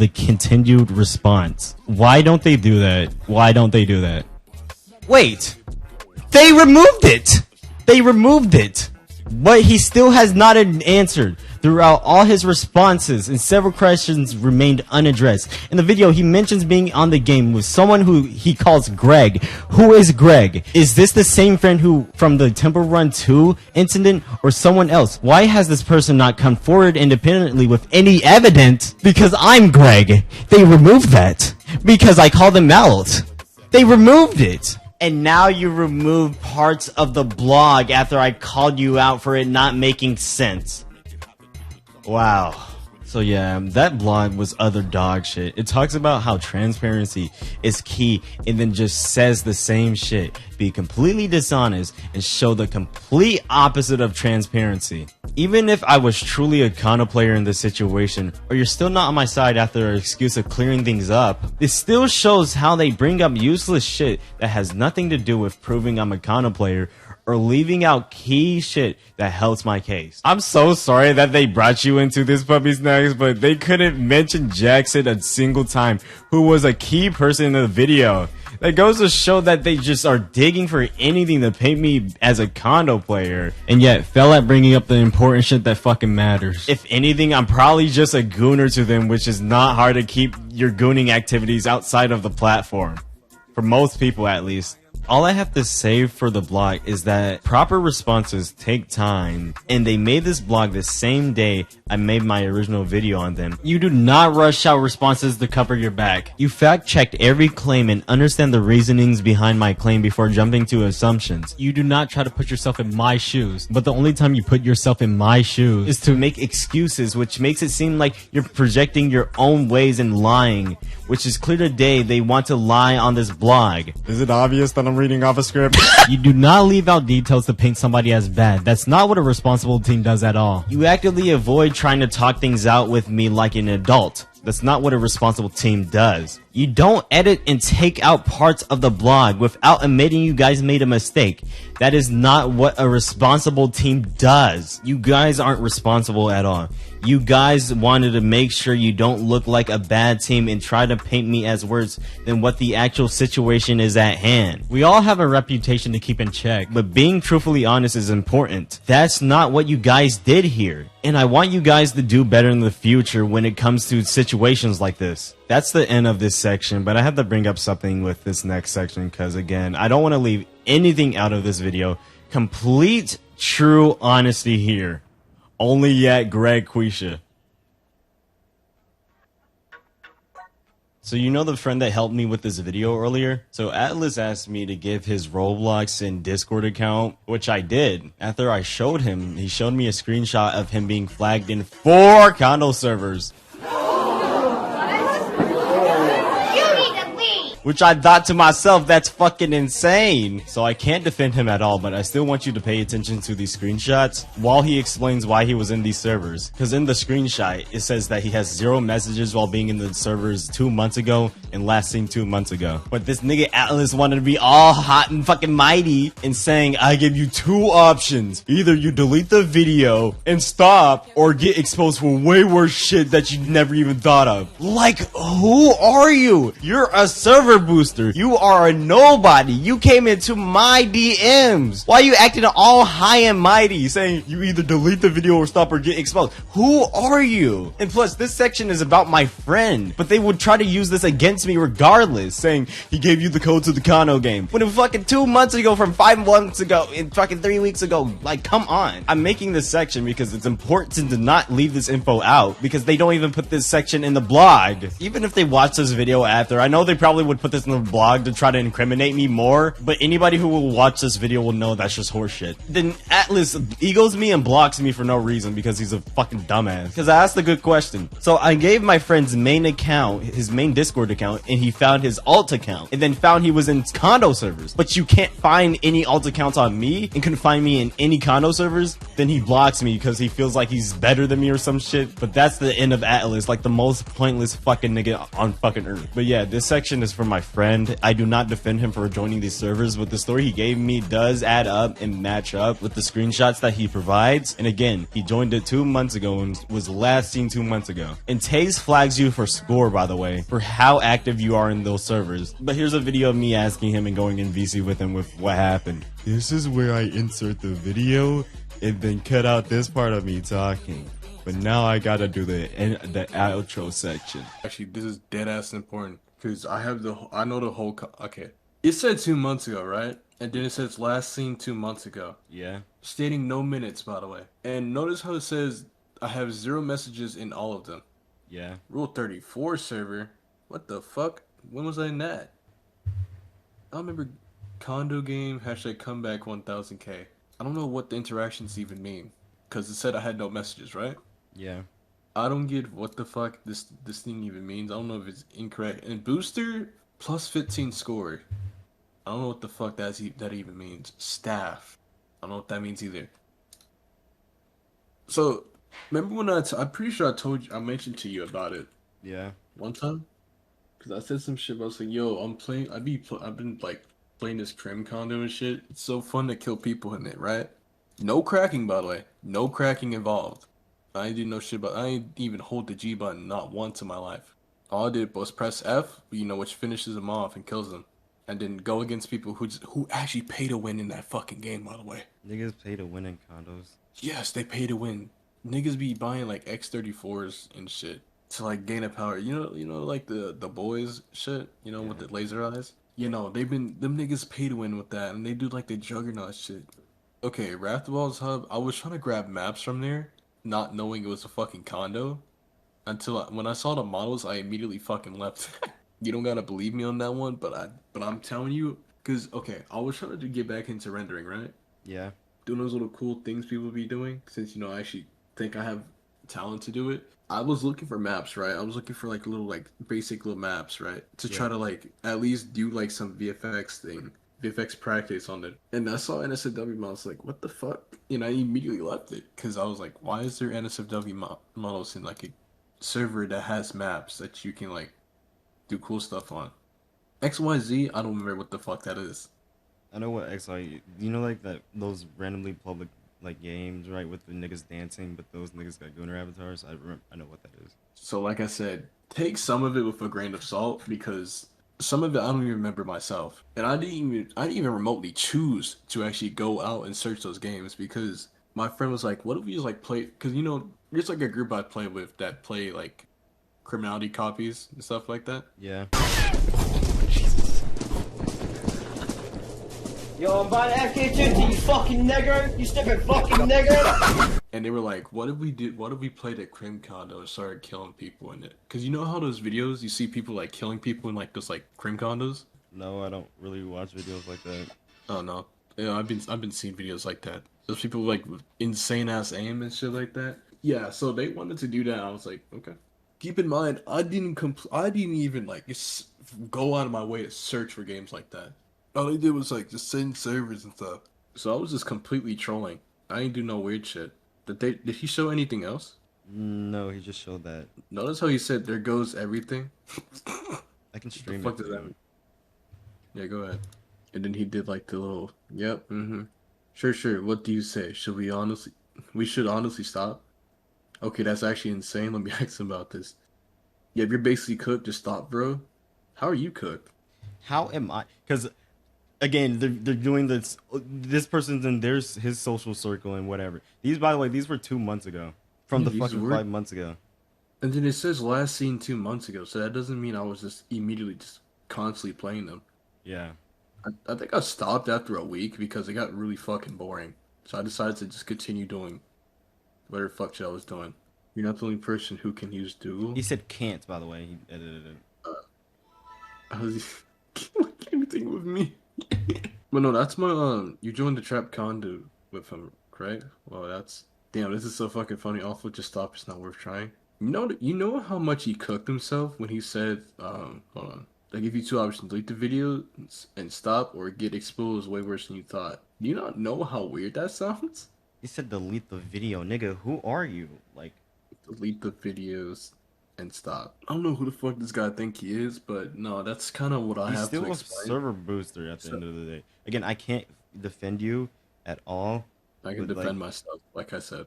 continued response? Why don't they do that? Why don't they do that? Wait, they removed it. They removed it, but he still has not answered. Throughout all his responses, and several questions remained unaddressed. In the video, he mentions being on the game with someone who he calls Greg. Who is Greg? Is this the same friend who from the Temple Run 2 incident, or someone else? Why has this person not come forward independently with any evidence? Because I'm Greg. They removed that. Because I called them out. They removed it. And now you remove parts of the blog after I called you out for it not making sense. Wow. So yeah, that blog was other dog shit. It talks about how transparency is key and then just says the same shit. Be completely dishonest and show the complete opposite of transparency. Even if I was truly a condo player in this situation, or you're still not on my side after an excuse of clearing things up, it still shows how they bring up useless shit that has nothing to do with proving I'm a condo player or leaving out key shit that helps my case. I'm so sorry that they brought you into this puppy snacks, but they couldn't mention Jackson a single time, who was a key person in the video. That goes to show that they just are digging for anything to paint me as a condo player, and yet fell at bringing up the important shit that fucking matters. If anything, I'm probably just a gooner to them, which is not hard to keep your gooning activities outside of the platform. For most people, at least. All I have to say for the blog is that proper responses take time, and they made this blog the same day I made my original video on them. You do not rush out responses to cover your back. You fact-checked every claim and understand the reasonings behind my claim before jumping to assumptions. You do not try to put yourself in my shoes, but the only time you put yourself in my shoes is to make excuses, which makes it seem like you're projecting your own ways and lying, which is clear today they want to lie on this blog. Is it obvious that I'm reading off a script? You do not leave out details to paint somebody as bad. That's not what a responsible team does at all. You actively avoid trying to talk things out with me like an adult. That's not what a responsible team does. You don't edit and take out parts of the blog without admitting you guys made a mistake. That is not what a responsible team does. You guys aren't responsible at all. You guys wanted to make sure you don't look like a bad team and try to paint me as worse than what the actual situation is at hand. We all have a reputation to keep in check, but being truthfully honest is important. That's not what you guys did here. And I want you guys to do better in the future when it comes to situations like this. That's the end of this section, but I have to bring up something with this next section because, again, I don't want to leave anything out of this video. Complete, true honesty here. Only at Greg Quisha. So you know the friend that helped me with this video earlier? So Atlas asked me to give his Roblox and Discord account, which I did. After I showed him, he showed me a screenshot of him being flagged in 4 condo servers. Which I thought to myself, that's fucking insane. So I can't defend him at all, but I still want you to pay attention to these screenshots while he explains why he was in these servers. Because in the screenshot, it says that he has 0 messages while being in the servers 2 months ago and last seen 2 months ago. But this nigga Atlas wanted to be all hot and fucking mighty and saying, I give you 2 options. Either you delete the video and stop or get exposed for way worse shit that you never even thought of. Like, who are you? You're a server booster. You are a nobody. You came into my DMs. Why are you acting all high and mighty, saying you either delete the video or stop or get exposed? Who are you? And plus, this section is about my friend, but they would try to use this against me regardless, saying he gave you the code to the condo game. When it was fucking 2 months ago from 5 months ago and fucking 3 weeks ago. Like, come on. I'm making this section because it's important to not leave this info out because they don't even put this section in the blog. Even if they watch this video after, I know they probably would put this in the blog to try to incriminate me more, but anybody who will watch this video will know that's just horseshit. Then Atlas egos me and blocks me for no reason because he's a fucking dumbass. Because I asked a good question. So I gave my friend's main account, his main Discord account, and he found his alt account, and then found he was in condo servers. But you can't find any alt accounts on me and couldn't find me in any condo servers. Then he blocks me because he feels like he's better than me or some shit. But that's the end of Atlas, like the most pointless fucking nigga on fucking earth. But yeah, this section is for my friend. I do not defend him for joining these servers, but the story he gave me does add up and match up with the screenshots that he provides. And again, he joined it 2 months ago and was last seen 2 months ago. And Taze flags you for score, by the way, for how active you are in those servers. But here's a video of me asking him and going in VC with him with what happened. This is where I insert the video and then cut out this part of me talking. But now I gotta do the outro section. Actually, this is dead ass important because I know the whole. Okay, it said 2 months ago, right? And then it says last seen 2 months ago. Yeah. Stating no minutes, by the way. And notice how it says I have 0 messages in all of them. Yeah. Rule 34 server. What the fuck? When was I in that? I don't remember. Condo game hashtag comeback 1000k. I don't know what the interactions even mean because it said I had no messages, right? Yeah. I don't get what the fuck this thing even means. I don't know if it's incorrect. And booster plus 15 score. I don't know what the fuck that even means. Staff. I don't know what that means either. So, remember when I'm pretty sure I mentioned to you about it. Yeah. One time? Because I said some shit about saying, yo, I've been like playing this Crim condo and shit. It's so fun to kill people in it, right? No cracking, by the way. No cracking involved. I ain't do no shit, but I ain't even hold the G button not once in my life. All I did was press F, which finishes them off and kills them. And then go against people who actually pay to win in that fucking game, by the way. Niggas pay to win in condos. Yes, they pay to win. Niggas be buying like X34s and shit to like gain a power. You know, like the boys shit. With the laser eyes. Them niggas pay to win with that, and they do like the juggernaut shit. Okay, Raptorballs Hub. I was trying to grab maps from there, not knowing it was a fucking condo, until when I saw the models, I immediately fucking left. You don't gotta believe me on that one, but I'm telling you, cause okay, I was trying to get back into rendering, right? Yeah. Doing those little cool things people be doing, since I actually think I have talent to do it. I was looking for maps, right? I was looking for like little basic little maps, right? To try to like at least do like some VFX practice on it. And I saw NSFW models, like, what the fuck? I immediately left it because I was like, why is there NSFW models in like a server that has maps that you can like do cool stuff on? XYZ, I don't remember what the fuck that is. I know what XY. Like those randomly public like games, right, with the niggas dancing, but those niggas got gooner avatars. I know what that is. So like I said, take some of it with a grain of salt because some of it I don't even remember myself, and I didn't even remotely choose to actually go out and search those games because my friend was like, "What if we just like play?" Because there's like a group I play with that play like criminality copies and stuff like that. Yeah. Yo, I'm buying FK50, you fucking nigger! You stupid fucking nigger! And they were like, what if we played at Crim Condo and started killing people in it? Because you know how those videos, you see people like killing people in like those like Crim Condos? No, I don't really watch videos like that. Oh no. Yeah, I've been seeing videos like that. Those people like with insane ass aim and shit like that. Yeah, so they wanted to do that. I was like, okay. Keep in mind, I didn't even like go out of my way to search for games like that. All I did was like just send servers and stuff. So I was just completely trolling. I didn't do no weird shit. Did he show anything else? No, he just showed that. Notice how he said there goes everything. I can stream What the fuck it. does that mean? Yeah, go ahead. And then he did like the little, yep, Sure. What do you say? We should honestly stop? Okay, that's actually insane. Let me ask him about this. Yeah, if you're basically cooked, just stop, bro. How are you cooked? How am I? Because, again, they're doing this. This person's in his social circle and whatever. These, by the way, these were 2 months ago. From the fucking 5 months ago. And then it says last seen 2 months ago, so that doesn't mean I was just immediately just constantly playing them. Yeah. I think I stopped after a week because it got really fucking boring. So I decided to just continue doing whatever fuck shit I was doing. You're not the only person who can use Google. He said can't, by the way. He edited it. Anything with me? But no, that's my you joined the trap condo with him, right? Well, that's damn. This is so fucking funny. Also, just stop. It's not worth trying. You know how much he cooked himself when he said, hold on. I give you 2 options: delete the video and stop, or get exposed way worse than you thought. Do you not know how weird that sounds? He said delete the video, nigga. Who are you? Like, delete the videos and stop. I don't know who the fuck this guy think he is, but no, that's kind of what I have to explain. He's still a server booster at the end of the day. Again, I can't defend you at all. I can defend myself, like I said.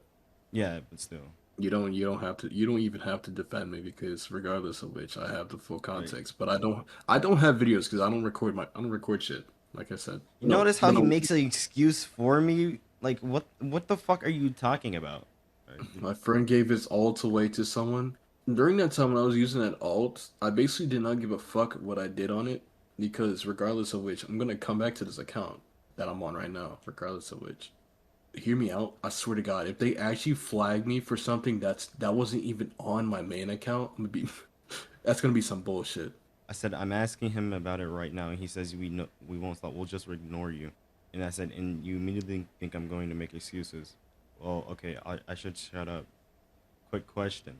Yeah, but still. You don't even have to defend me because regardless of which, I have the full context. Right. But I don't have videos because I don't record shit. Like I said. You notice how he makes an excuse for me? Like, what the fuck are you talking about? My friend gave his alt away to someone. During that time when I was using that alt, I basically did not give a fuck what I did on it because regardless of which, I'm gonna come back to this account that I'm on right now. Regardless of which. Hear me out. I swear to God, if they actually flag me for something that wasn't even on my main account, that's gonna be some bullshit. I said I'm asking him about it right now, and he says we won't stop. We'll just ignore you. And I said, and you immediately think I'm going to make excuses. Well, okay, I should shut up. Quick question.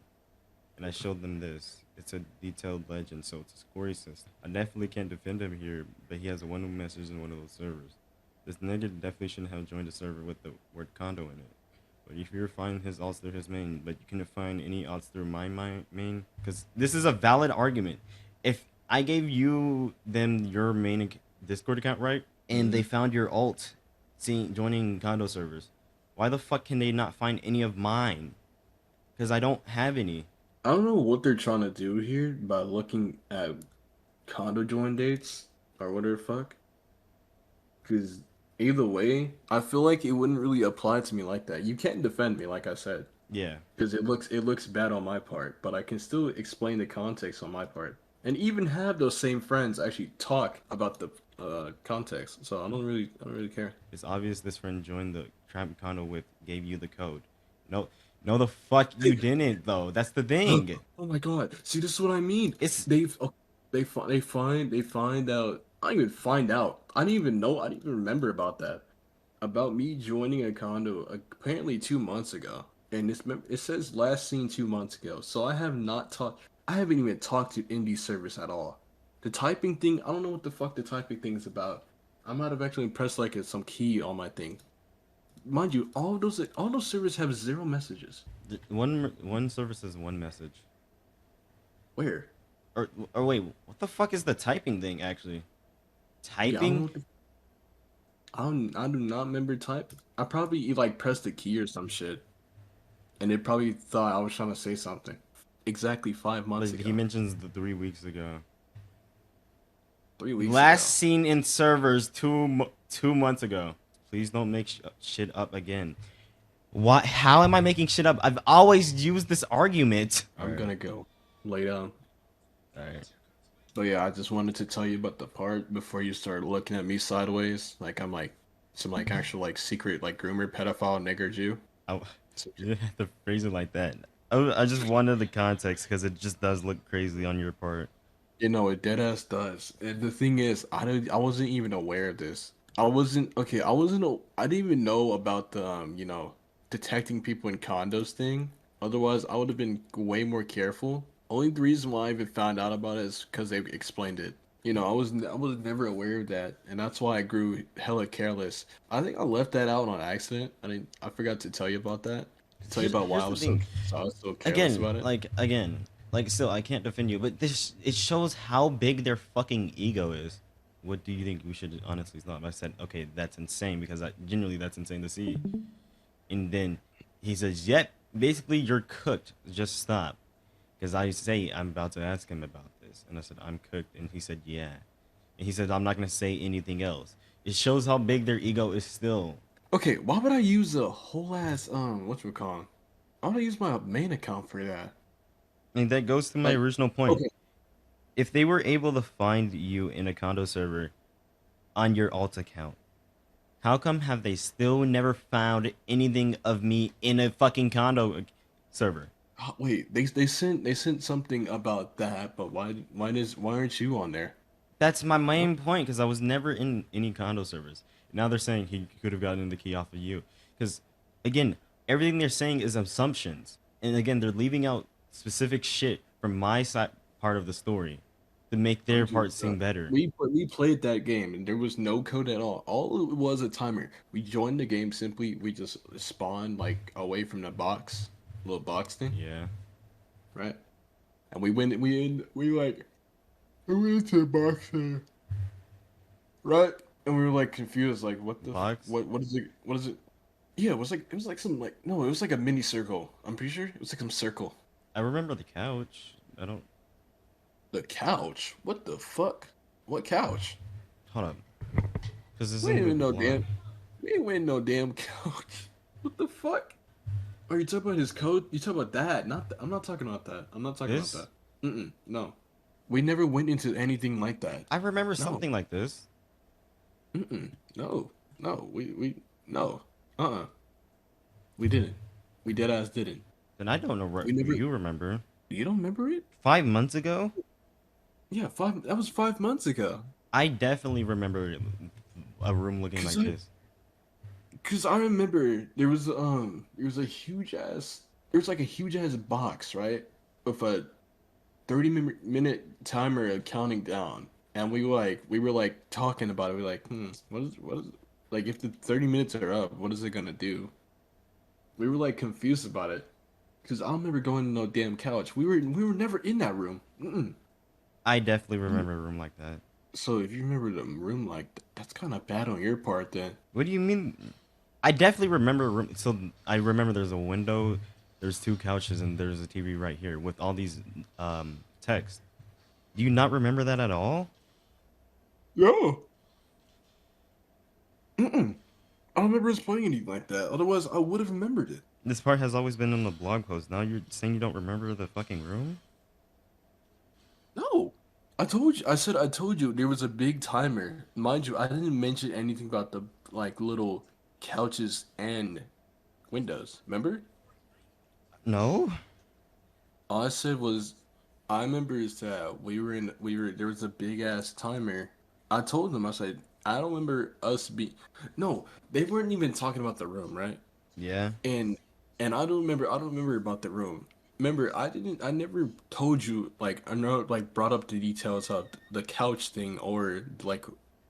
And I showed them this. It's a detailed legend, so it's a scoring system. I definitely can't defend him here, but he has a one message in one of those servers. This nigga definitely shouldn't have joined a server with the word condo in it. But if you're finding his alts through his main, but you can find any alts through my main, because this is a valid argument. If I gave them your main Discord account, right, and they found your alt joining condo servers, why the fuck can they not find any of mine? Because I don't have any. I don't know what they're trying to do here by looking at condo join dates or whatever the fuck. Because either way, I feel like it wouldn't really apply to me like that. You can't defend me, like I said. Yeah. Because it looks bad on my part, but I can still explain the context on my part, and even have those same friends actually talk about the context. So I don't really care. It's obvious this friend joined the trap condo gave you the code. No, the fuck you didn't though. That's the thing. Oh my god. See, this is what I mean. It's they find out. I didn't even find out. I didn't even know. I didn't even remember about that. About me joining a condo apparently 2 months ago. And it says last seen 2 months ago. So I haven't even talked to indie servers at all. The typing thing, I don't know what the fuck the typing thing is about. I might have actually pressed like some key on my thing. Mind you, all those servers have 0 messages. One server says 1 message. Where? Or wait, what the fuck is the typing thing actually? Typing? Yeah, I do not remember type. I probably like pressed a key or some shit, and it probably thought I was trying to say something. Exactly 5 months ago. He mentions the 3 weeks ago. 3 weeks. Last seen in servers 2 months ago. Please don't make shit up again. What? How am I making shit up? I've always used this argument. I'm gonna go lay down. Alright. But yeah, I just wanted to tell you about the part before you start looking at me sideways, like I'm like some like actual like secret like groomer pedophile nigger Jew. Oh, you didn't have to phrase it like that. I just wanted the context because it just does look crazy on your part. You know, it deadass does. And the thing is, I wasn't even aware of this. I didn't even know about the detecting people in condos thing. Otherwise, I would have been way more careful. Only the reason why I even found out about it is because they explained it. You know, I was never aware of that, and that's why I grew hella careless. I think I left that out on accident. I forgot to tell you about that. To tell you about why Here's the thing. I was so careless about it. Like still, I can't defend you, but this it shows how big their fucking ego is. What do you think we should honestly stop? I said, okay, that's insane because genuinely that's insane to see. And then he says, yep, basically you're cooked. Just stop. Because I say I'm about to ask him about this, and I said I'm cooked, and he said yeah, and he said I'm not gonna say anything else. It shows how big their ego is still. Okay, why would I use a whole ass whatchamacallit? Why would I use my main account for that? And that goes to my original point. Okay. If they were able to find you in a condo server on your alt account, how come have they still never found anything of me in a fucking condo server? Wait, they sent something about that, but why aren't you on there? That's my main point, because I was never in any condo servers. Now they're saying he could have gotten the key off of you. Because, again, everything they're saying is assumptions. And again, they're leaving out specific shit from my side part of the story to make their part seem better. We played that game, and there was no code at all. All it was a timer. We joined the game simply. We just spawned, like, away from the box. Little box thing. Yeah. Right? And we went into the box there. Right? And we were like confused, like what the box? What is it? Yeah, it was like some like no, it was like a mini circle. I'm pretty sure it was like some circle. I remember the couch. I don't. The couch? What the fuck? What couch? Hold up. Because this We ain't win no damn couch. What the fuck? Are you talking about his code? You talking about that? I'm not talking about that. I'm not talking about that. No. We never went into anything like that. I remember something like this. No. No. We didn't. We deadass didn't. Then I don't know what you remember. You don't remember it? 5 months ago? Yeah, that was 5 months ago. I definitely remember a room looking like this. Cause I remember there was a huge ass box, right? With a 30-minute timer of counting down. And we were like talking about it. We were like, what is like if the 30 minutes are up, what is it gonna do? We were like confused about it. Cause I don't remember going to no damn couch. We were never in that room. I definitely remember a room like that. So if you remember the room like that, that's kind of bad on your part then. What do you mean? I definitely remember a room. So I remember there's a window, there's 2 couches, and there's a TV right here with all these texts. Do you not remember that at all? No. I don't remember us playing anything like that. Otherwise, I would have remembered it. This part has always been in the blog post. Now you're saying you don't remember the fucking room? No. I told you there was a big timer. Mind you, I didn't mention anything about the like little couches and windows. Remember? No. All I said was, I remember is that there was a big ass timer. I told them, I said, I don't remember us no, they weren't even talking about the room, right? Yeah. And I don't remember about the room. Remember, I never told you, like, I know, like, brought up the details of the couch thing or, like,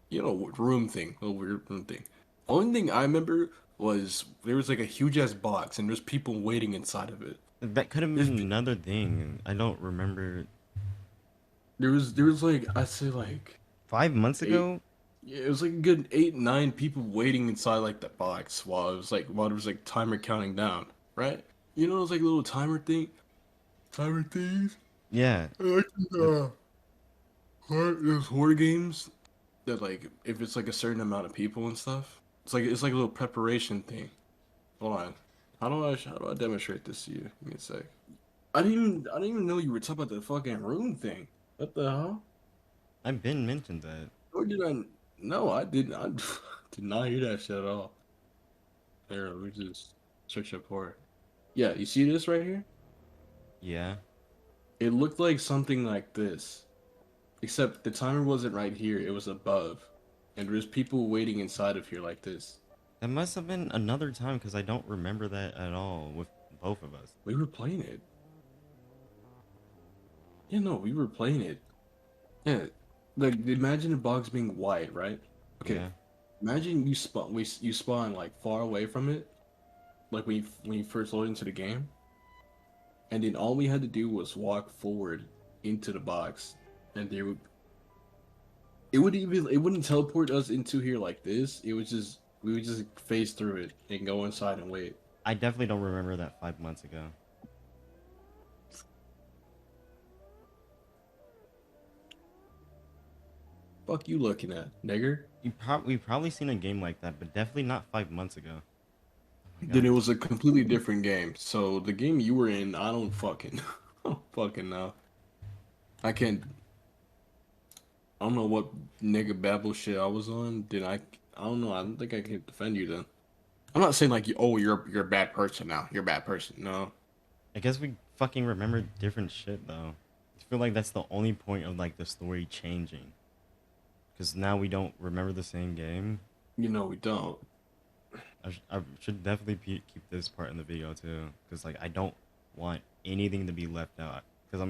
you know, room thing, little weird room thing. Only thing I remember was there was, like, a huge-ass box, and there's people waiting inside of it. That could have been another thing. I don't remember. There was like, I'd say, like... 5 months ago? Yeah, it was, like, a good 8, 9 people waiting inside, like, the box while there was, like, timer counting down, right? You know those, like, little timer things? Yeah. Like, those horror games that, like, if it's, like, a certain amount of people and stuff, it's like a little preparation thing. Hold on. How do I demonstrate this to you? Give me a sec. I didn't even know you were talking about the fucking room thing. What the hell? I've been mentioned that. Or did I? No, I didn't. I did not hear that shit at all. There, we just search up horror. Yeah, you see this right here? Yeah. It looked like something like this. Except the timer wasn't right here, it was above. And there's people waiting inside of here like this. That must have been another time because I don't remember that at all with both of us. We were playing it. Yeah, no, we were playing it. Yeah, like imagine the box being white, right? Okay. Yeah. Imagine you spawn like far away from it, like when you first load into the game, and then all we had to do was walk forward into the box, and it wouldn't teleport us into here like this. We would just phase through it and go inside and wait. I definitely don't remember that 5 months ago. Fuck you looking at, nigger? We've probably seen a game like that, but definitely not 5 months ago. Then it was a completely different game. So the game you were in, I don't fucking know. I don't know what nigga babble shit I was on. I don't know. I don't think I can defend you then. I'm not saying like you're a bad person now. You're a bad person. No. I guess we fucking remember different shit though. I feel like that's the only point of like the story changing. Because now we don't remember the same game. You know we don't. I should definitely keep this part in the video too. Because like I don't want anything to be left out. Because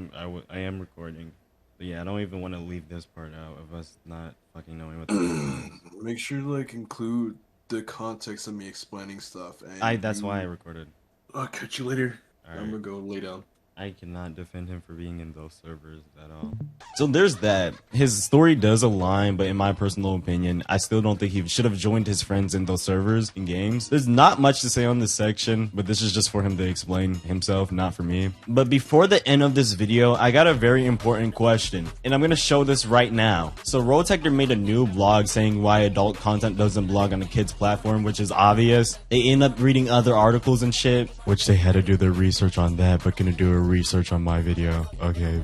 I am recording. But yeah, I don't even want to leave this part out of us not fucking knowing what the Make sure to like include the context of me explaining stuff. And that's why I recorded. I'll catch you later. All right. I'm gonna go lay down. I cannot defend him for being in those servers at all. So there's that. His story does align, but in my personal opinion, I still don't think he should have joined his friends in those servers in games. There's not much to say on this section, but this is just for him to explain himself, not for me. But before the end of this video, I got a very important question, and I'm gonna show this right now. So ROTECTOR made a new blog saying why adult content doesn't blog on a kid's platform, which is obvious. They end up reading other articles and shit, which they had to do their research on that, but gonna do a research on my video. Okay.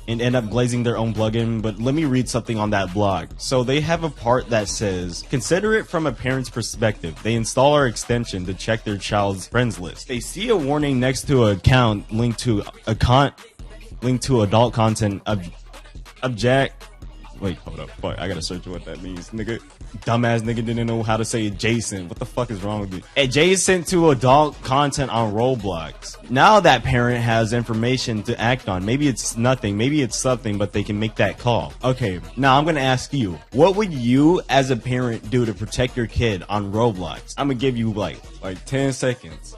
And end up glazing their own plugin, but let me read something on that blog. So they have a part that says, consider it from a parent's perspective. They install our extension to check their child's friends list. They see a warning next to an account linked to adult content Wait, hold up. Fuck, I gotta search what that means, nigga. Dumbass nigga didn't know how to say adjacent. What the fuck is wrong with me? Adjacent to adult content on Roblox. Now that parent has information to act on. Maybe it's nothing, maybe it's something, but they can make that call. Okay, now I'm gonna ask you, what would you as a parent do to protect your kid on Roblox? I'm gonna give you like 10 seconds.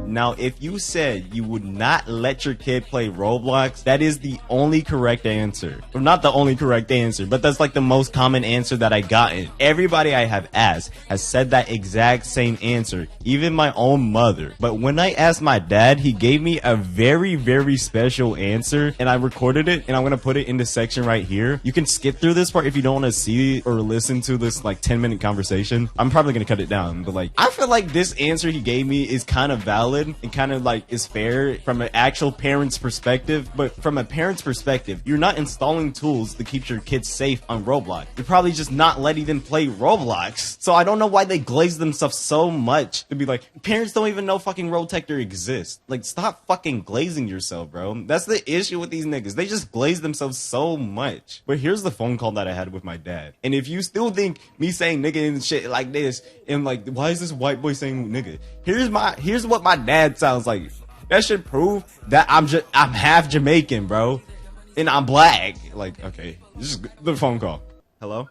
Now, if you said you would not let your kid play Roblox, that is the only correct answer. Or not the only correct answer, but that's like the most common answer that I gotten. Everybody I have asked has said that exact same answer, even my own mother. But when I asked my dad, he gave me a very, very special answer, and I recorded it, and I'm gonna put it in the section right here. You can skip through this part if you don't want to see or listen to this like 10-minute conversation. I'm probably gonna cut it down, but like, I feel like this answer he gave me is kind of valid and kind of like is fair from an actual parent's perspective. But from a parent's perspective, you're not installing tools to keep your kids safe on Roblox. You're probably just not letting them play Roblox. So I don't know why they glaze themselves so much to be like, parents don't even know fucking ROTECTOR exists. Like, stop fucking glazing yourself, bro. That's the issue with these niggas. They just glaze themselves so much. But here's the phone call that I had with my dad. And if you still think me saying nigga and shit like this, and like, why is this white boy saying nigga? Here's what my dad sounds like. That should prove that I'm half Jamaican, bro, and I'm black. Like, okay, this is the phone call. Hello?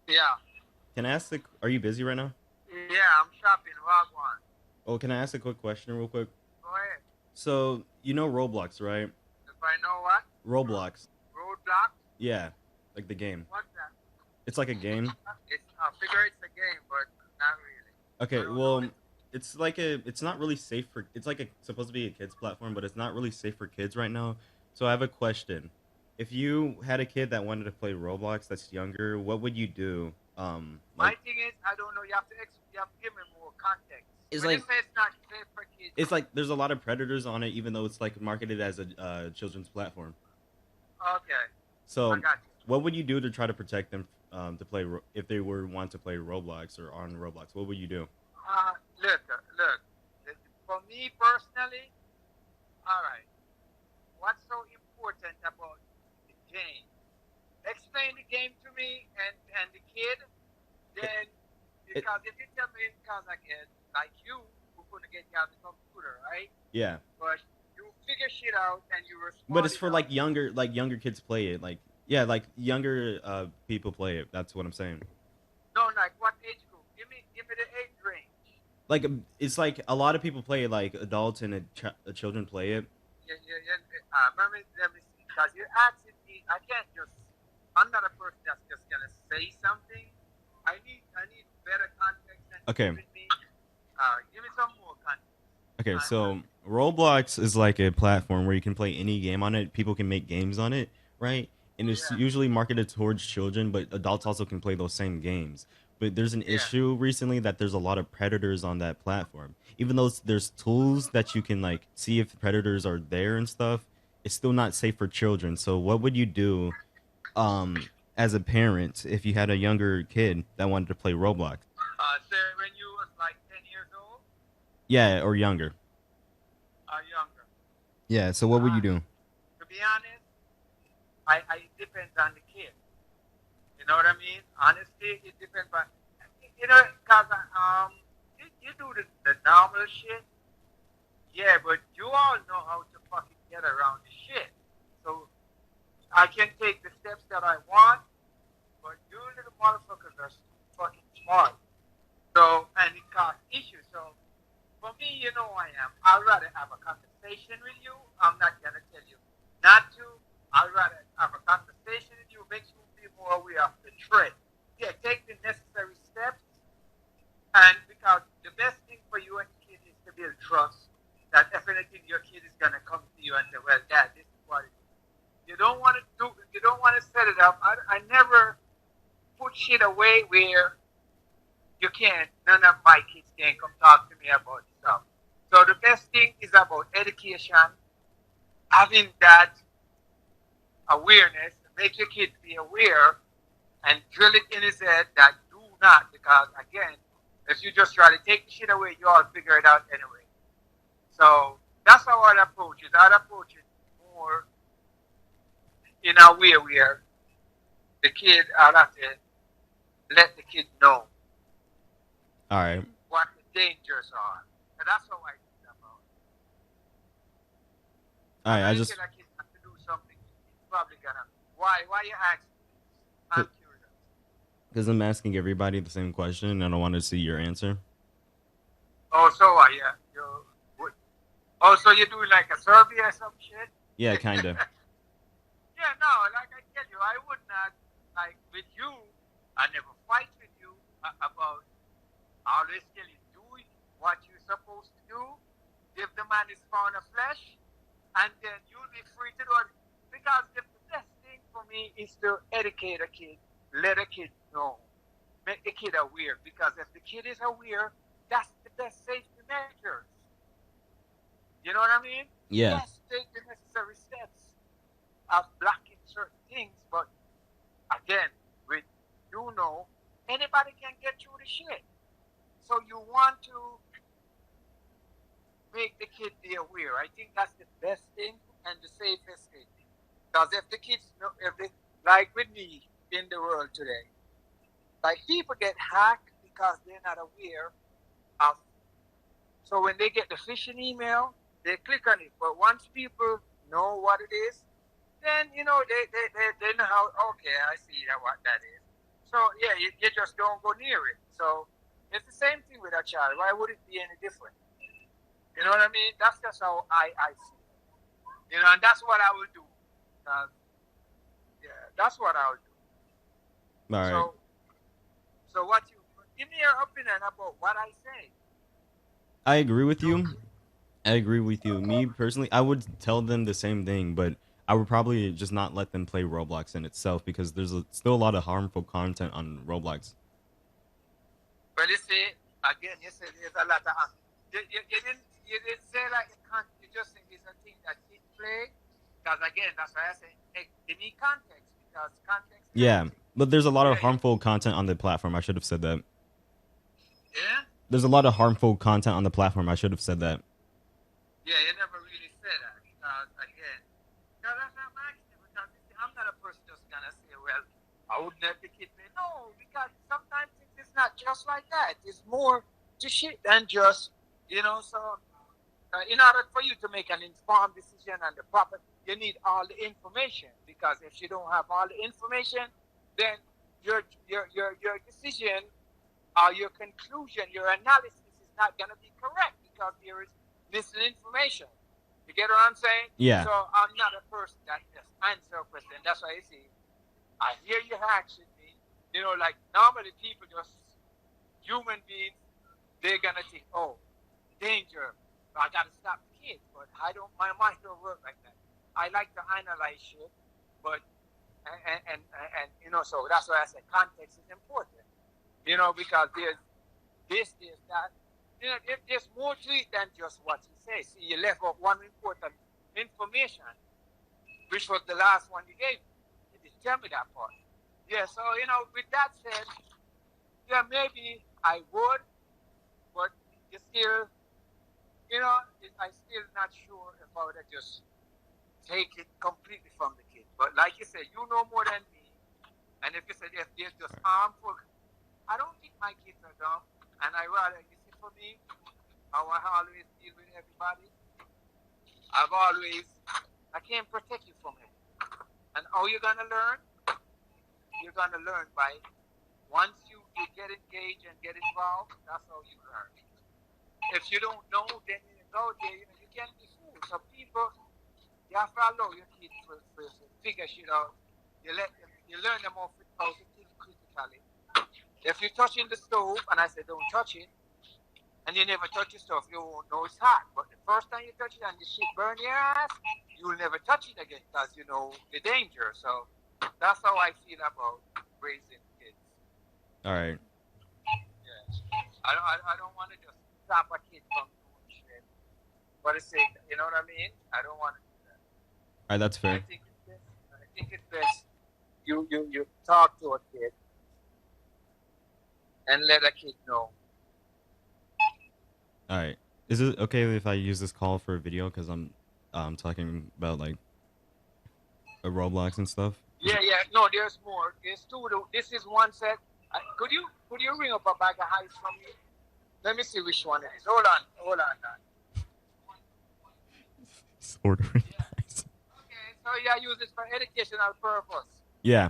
Yeah. Can I ask are you busy right now? Yeah, I'm shopping. Wagwan. Oh, can I ask a quick question real quick? Go ahead. So, you know Roblox, right? If I know what? Roblox. Roadblock? Yeah, like the game. What's that? It's like a game. I figure it's a game, but not really. Okay, well, it's not really safe for, it's like supposed to be a kid's platform, but it's not really safe for kids right now. So I have a question. If you had a kid that wanted to play Roblox that's younger, what would you do? My thing is, I don't know. You have to give me more context. It's when like, they say it's not safe for kids. it's like there's a lot of predators on it, even though it's like marketed as a children's platform. Okay. So I got you. what would you do to try to protect them to play if they want to play Roblox or on Roblox? What would you do? Look. For me personally, all right. What's so important about the game? Explain the game to me and the kid, because if you tell me because I get like you who couldn't get you on the computer, right? Yeah. But you figure shit out and you respond. But it's for like younger kids play it. Like yeah, like younger people play it. That's what I'm saying. No, like what age group? Give me the age range. Like it's like a lot of people play it. Like adults and children play it. Yeah. Let me see. Because you're asking me, I can't just. I'm not a person that's just gonna say something. I need better context. Okay. Give me some more context. Okay, so Roblox is like a platform where you can play any game on it. People can make games on it, right? And it's usually marketed towards children, but adults also can play those same games. But there's an issue recently that there's a lot of predators on that platform. Even though there's tools that you can like see if predators are there and stuff, it's still not safe for children. So what would you do as a parent if you had a younger kid that wanted to play Roblox? So when you was like 10 years old? Yeah, or younger. Younger. Yeah, so what would you do? To be honest, it depends on the kid. You know what I mean? Honestly, it depends on, you know, because you do the normal shit. Yeah, but you all know how to fucking get around the shit. So I can take the steps that I want, but you little motherfuckers are fucking smart. So, and it causes issues. So, for me, you know who I am. I'd rather have a conversation with you. I'm not going to tell you not to. I'd rather have a conversation with you, make you be more aware of the threat. Yeah, take the necessary steps. And because the best thing for you and the kid is to build trust, that if anything, your kid is going to come to you and say, well, Dad, this is what it is. You don't want to set it up. I never put shit away where none of my kids can come talk to me about stuff. So the best thing is about education, having that awareness, make your kid be aware and drill it in his head that do not, because again, if you just try to take the shit away, you all figure it out anyway. So that's how I'd approach it. I'd approach it more in a way where the kid, I'd have to let the kid know. All right. What the dangers are. And that's how I think about it. All right, I just... If a kid has to do something, he's probably gonna... Why you asking? I'm curious. Because I'm asking everybody the same question, and I want to see your answer. Oh, so are you? Oh, so you're doing like a survey or some shit? Yeah, kind of. Yeah, no, like I tell you, I would not, like with you, I never fight with you about always tell you do what you're supposed to do, give the man his pound of flesh, and then you'll be free to do it. Because the best thing for me is to educate a kid, let a kid know, make the kid aware. Because if the kid is aware, that's the best safety measures. You know what I mean? Yeah. Yes, take the necessary steps of blocking certain things, but again, with anybody can get through the shit. So you want to make the kid be aware. I think that's the best thing and the safest thing. Because if the kids know, like with me in the world today, like people get hacked because they're not aware of. So when they get the phishing email, they click on it. But once people know what it is, then they know how. Okay, I see what that is. So yeah, you just don't go near it. So it's the same thing with a child. Why would it be any different? You know what I mean? That's just how I see it. And that's what I will do. Yeah, that's what I will do. All right. So what you give me your opinion about what I say? I agree with you. Me personally, I would tell them the same thing, but I would probably just not let them play Roblox in itself because there's still a lot of harmful content on Roblox. But you see, again, you said there's a lot of... You didn't say like you just think it's a thing that kids play. Because again, that's why I say they need context. Because context... Yeah, but there's a lot of harmful content on the platform. I should have said that. Yeah? There's a lot of harmful content on the platform. I should have said that. Yeah, you never really said that. Because again... Because that's not my thing. Because I'm not a person just gonna say, well, I would let the kid play. No, because sometimes it's not just like that. It's more to shit than just, you know. So, in order for you to make an informed decision and the proper, you need all the information. Because if you don't have all the information, then your decision or your conclusion, your analysis is not going to be correct because there is missing information. You get what I'm saying? Yeah. So I'm not a person that just answer a question. That's why I say, I hear you asking me. You know, like normally people just, human beings, they're going to think, oh, danger, I got to stop the kids. But I don't, my mind don't work like that. I like to analyze shit, but, and you know, so that's why I said context is important. You know, because there's this, there's that. You know, there's more to it than just what he says. See, you left out one important information, which was the last one you gave me. You didn't tell me that part. Yeah, so, you know, with that said, yeah, maybe I would, but you still, you know, I'm still not sure if I would just take it completely from the kid. But like you said, you know more than me. And if you said if there's just harmful, I don't think my kids are dumb. And I rather, you see, for me, how I always deal with everybody, I can't protect you from it. And how you're going to learn? You're going to learn by, once you get engaged and get involved, that's how you learn. If you don't know, then you go there, you know, you can't be fooled. So people, you have to allow your kids to figure shit out. You learn them off how to think critically. If you're touching the stove, and I say don't touch it, and you never touch your stove, you won't know it's hot. But the first time you touch it and the shit burn your ass, you'll never touch it again because you know the danger. So that's how I feel about raising kids. All right. Yeah. I don't want to just stop a kid from doing shit. But it's safe, you know what I mean? I don't want to do that. All right, that's fair. I think it's best you talk to a kid and let a kid know. All right. Is it okay if I use this call for a video because I'm talking about like a Roblox and stuff? Yeah. No, there's more. There's two. This is one set. Could you ring up a bag of ice from me? Let me see which one it is. Hold on. It's ordering ice. Okay, so yeah, use this for educational purpose. Yeah.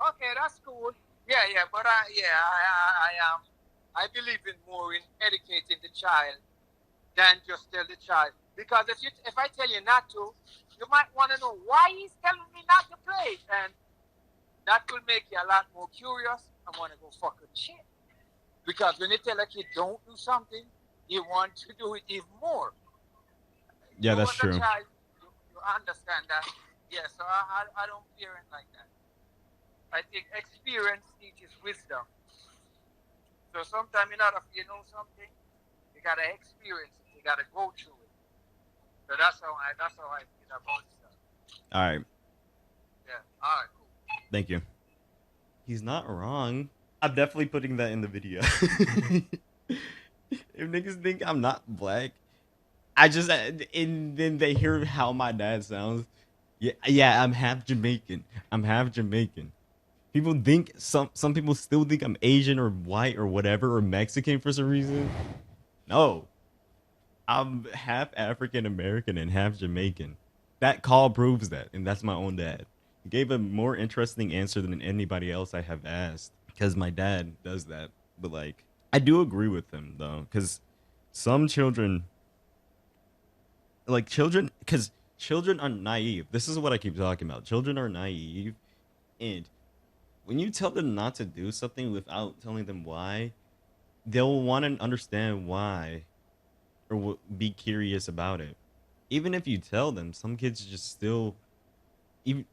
Okay, that's cool. Yeah, but I believe in more in educating the child than just tell the child. Because if I tell you not to, you might want to know why he's telling me not to play, and that will make you a lot more curious and want to go fucking shit. Because when you tell a kid don't do something, he wants to do it even more. Yeah, that's true. Child, you understand that? Yeah, so I don't fear it like that. I think experience teaches wisdom. So sometimes in order for you know something, you gotta experience it. You gotta go through it. So that's how I feel about stuff. All right. Yeah. All right. Cool. Thank you. He's not wrong. I'm definitely putting that in the video. If niggas think I'm not black, and then they hear how my dad sounds. Yeah, I'm half Jamaican. People think some people still think I'm Asian or white or whatever or Mexican for some reason. No. I'm half African American and half Jamaican. That call proves that, and that's my own dad. He gave a more interesting answer than anybody else I have asked because my dad does that. But like, I do agree with him though, because some children, because children are naive. This is what I keep talking about. Children are naive, and when you tell them not to do something without telling them why, they'll want to understand why or be curious about it. Even if you tell them, some kids just still even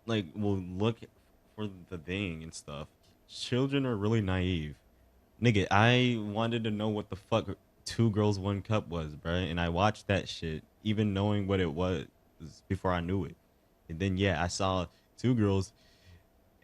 like will look for the thing and stuff. Children are really naive. Nigga, I wanted to know what the fuck 2 Girls 1 Cup was, bruh, and I watched that shit even knowing what it was before I knew it. And then yeah, I saw 2 girls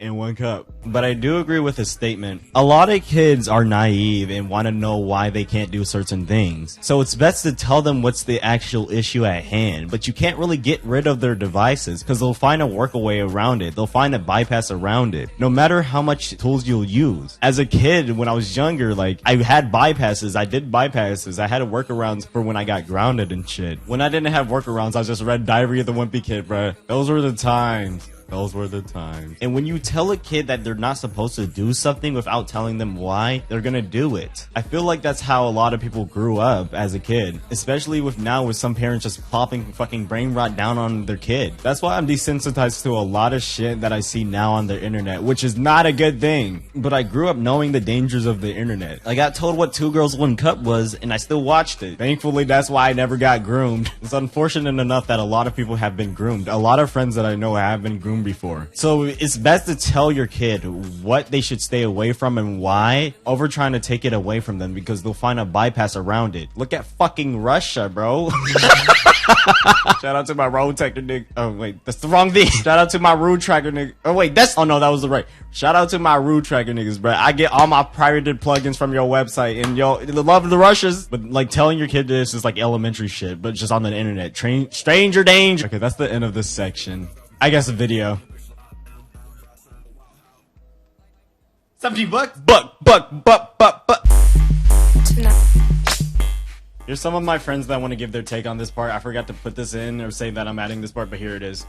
in 1 cup. But I do agree with his statement. A lot of kids are naive and want to know why they can't do certain things. So it's best to tell them what's the actual issue at hand. But you can't really get rid of their devices because they'll find a workaway around it. They'll find a bypass around it, no matter how much tools you'll use. As a kid, when I was younger, like, I had bypasses. I did bypasses. I had workarounds for when I got grounded and shit. When I didn't have workarounds, I just read Diary of the Wimpy Kid, bruh. Those were the times. Those were the times. And when you tell a kid that they're not supposed to do something without telling them why, they're gonna do it. I feel like that's how a lot of people grew up as a kid, especially with some parents just plopping fucking brain rot down on their kid. That's why I'm desensitized to a lot of shit that I see now on the internet, which is not a good thing. But I grew up knowing the dangers of the internet. I got told what 2 Girls 1 Cup was, and I still watched it. Thankfully, that's why I never got groomed. It's unfortunate enough that a lot of people have been groomed. A lot of friends that I know have been groomed before. So it's best to tell your kid what they should stay away from and why, over trying to take it away from them, because they'll find a bypass around it. Look at fucking Russia, bro. Shout out to my ROTECTOR nigga. Oh wait, that's the wrong thing. Shout out to my root tracker nigga. Oh wait, oh no, that was the right. Shout out to my root tracker niggas, bro. I get all my pirated plugins from your website, and yo, love the Russians. But like telling your kid this is like elementary shit, but just on the internet. Stranger danger. Okay, that's the end of this section. I guess a video. $70. Buck. Here's some of my friends that want to give their take on this part. I forgot to put this in or say that I'm adding this part, but here it is.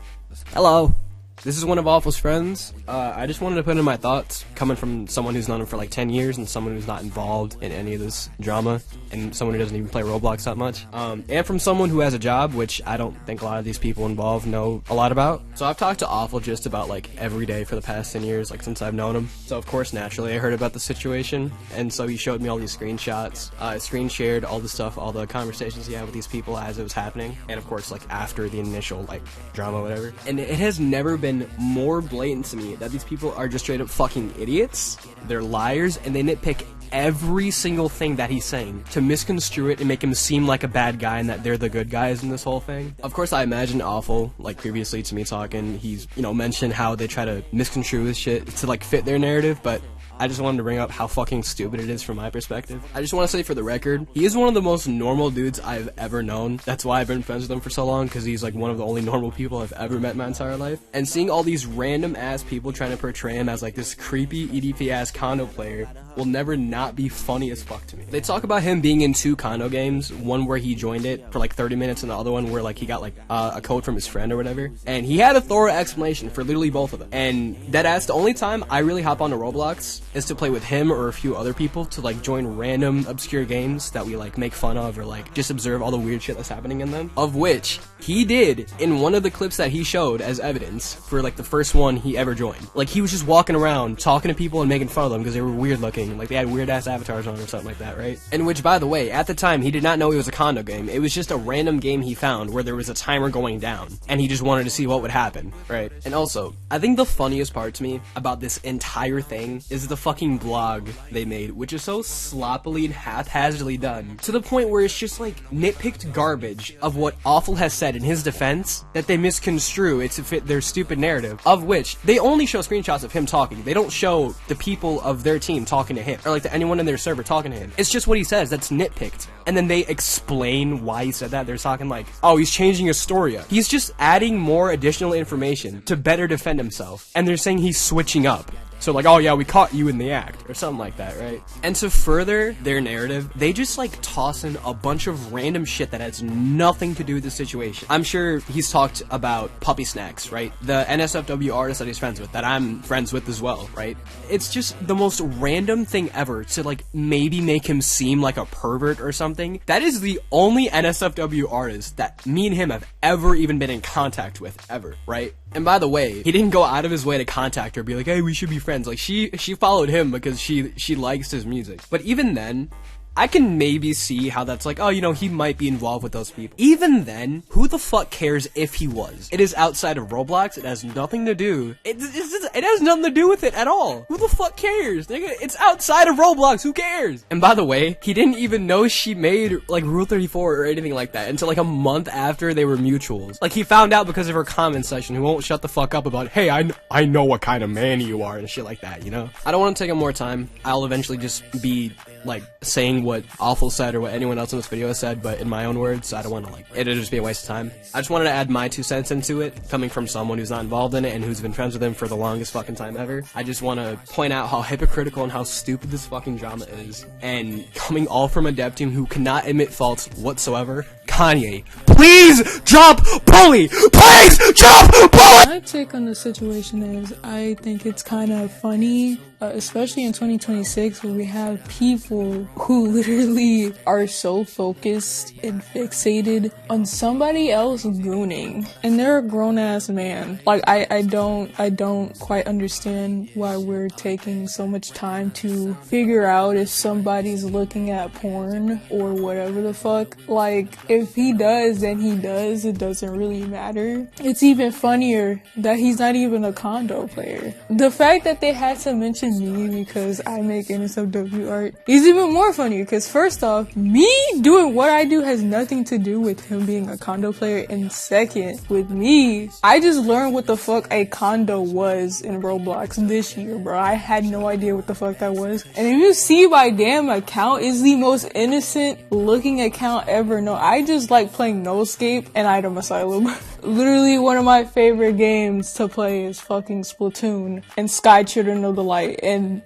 Hello. This is one of Awful's friends. I just wanted to put in my thoughts, coming from someone who's known him for like 10 years and someone who's not involved in any of this drama, and someone who doesn't even play Roblox that much. And from someone who has a job, which I don't think a lot of these people involved know a lot about. So I've talked to Awful just about like every day for the past 10 years, like since I've known him. So of course, naturally, I heard about the situation, and so he showed me all these screenshots. Screen shared all the stuff, all the conversations he had with these people as it was happening, and of course, like after the initial like drama, whatever. And it has never been more blatant to me that these people are just straight up fucking idiots. They're liars, and they nitpick every single thing that he's saying to misconstrue it and make him seem like a bad guy and that they're the good guys in this whole thing. Of course, I imagine Awful, like previously to me talking, he's, mentioned how they try to misconstrue his shit to like fit their narrative, but I just wanted to bring up how fucking stupid it is from my perspective. I just want to say for the record, he is one of the most normal dudes I've ever known. That's why I've been friends with him for so long, because he's like one of the only normal people I've ever met in my entire life. And seeing all these random ass people trying to portray him as like this creepy EDP ass condo player will never not be funny as fuck to me. They talk about him being in 2 condo games, one where he joined it for like 30 minutes and the other one where like he got like a code from his friend or whatever. And he had a thorough explanation for literally both of them. And deadass, the only time I really hop onto Roblox is to play with him or a few other people to like join random obscure games that we like make fun of or like just observe all the weird shit that's happening in them. Of which he did in one of the clips that he showed as evidence for like the first one he ever joined. Like he was just walking around talking to people and making fun of them because they were weird looking. Like they had weird ass avatars on or something like that, right? And which, by the way, at the time he did not know it was a condo game. It was just a random game he found where there was a timer going down and he just wanted to see what would happen, right? And also, I think the funniest part to me about this entire thing is the fucking blog they made, which is so sloppily and haphazardly done to the point where it's just like nitpicked garbage of what Awful has said in his defense that they misconstrue it to fit their stupid narrative, of which they only show screenshots of him talking. They don't show the people of their team talking to him or like to anyone in their server talking to him. It's just what he says that's nitpicked, and then they explain why he said that. They're talking like, oh, he's changing his story up. He's just adding more additional information to better defend himself, and they're saying he's switching up. So like, oh yeah, we caught you in the act, or something like that, right? And to further their narrative, they just like toss in a bunch of random shit that has nothing to do with the situation. I'm sure he's talked about Puppy Snacks, right? The NSFW artist that he's friends with, that I'm friends with as well, right? It's just the most random thing ever to like maybe make him seem like a pervert or something. That is the only NSFW artist that me and him have ever even been in contact with, ever, right? And by the way, he didn't go out of his way to contact her, be like, hey, we should be friends. Like, she followed him because she likes his music. But even then, I can maybe see how that's like, oh, you know, he might be involved with those people. Even then, who the fuck cares if he was? It is outside of Roblox. It has nothing to do. It has nothing to do with it at all. Who the fuck cares, nigga? It's outside of Roblox. Who cares? And by the way, he didn't even know she made like Rule 34 or anything like that until like a month after they were mutuals. Like he found out because of her comment section, who won't shut the fuck up about, hey, I know what kind of man you are and shit like that, you know? I don't want to take up more time. I'll eventually just be like saying what Awful said or what anyone else in this video has said, but in my own words, so I don't want to like, it'll just be a waste of time. I just wanted to add my 2 cents into it, coming from someone who's not involved in it and who's been friends with him for the longest fucking time ever. I just want to point out how hypocritical and how stupid this fucking drama is, and coming all from a dev team who cannot admit faults whatsoever. Kanye, please drop Bully! Please drop Bully! My take on the situation is, I think it's kind of funny, especially in 2026, where we have people who literally are so focused and fixated on somebody else gooning, and they're a grown-ass man. Like, I don't quite understand why we're taking so much time to figure out if somebody's looking at porn or whatever the fuck. Like, if he does, then he does. It doesn't really matter. It's even funnier that he's not even a condo player. The fact that they had to mention me because I make NSFW art is even more funny, because first off, me doing what I do has nothing to do with him being a condo player, and second, with me, I just learned what the fuck a condo was in Roblox this year, bro. I had no idea what the fuck that was. And if you see my damn account, is the most innocent looking account ever. No, I just like playing No Escape and Item Asylum. Literally one of my favorite games to play is fucking Splatoon and Sky Children of the Light. And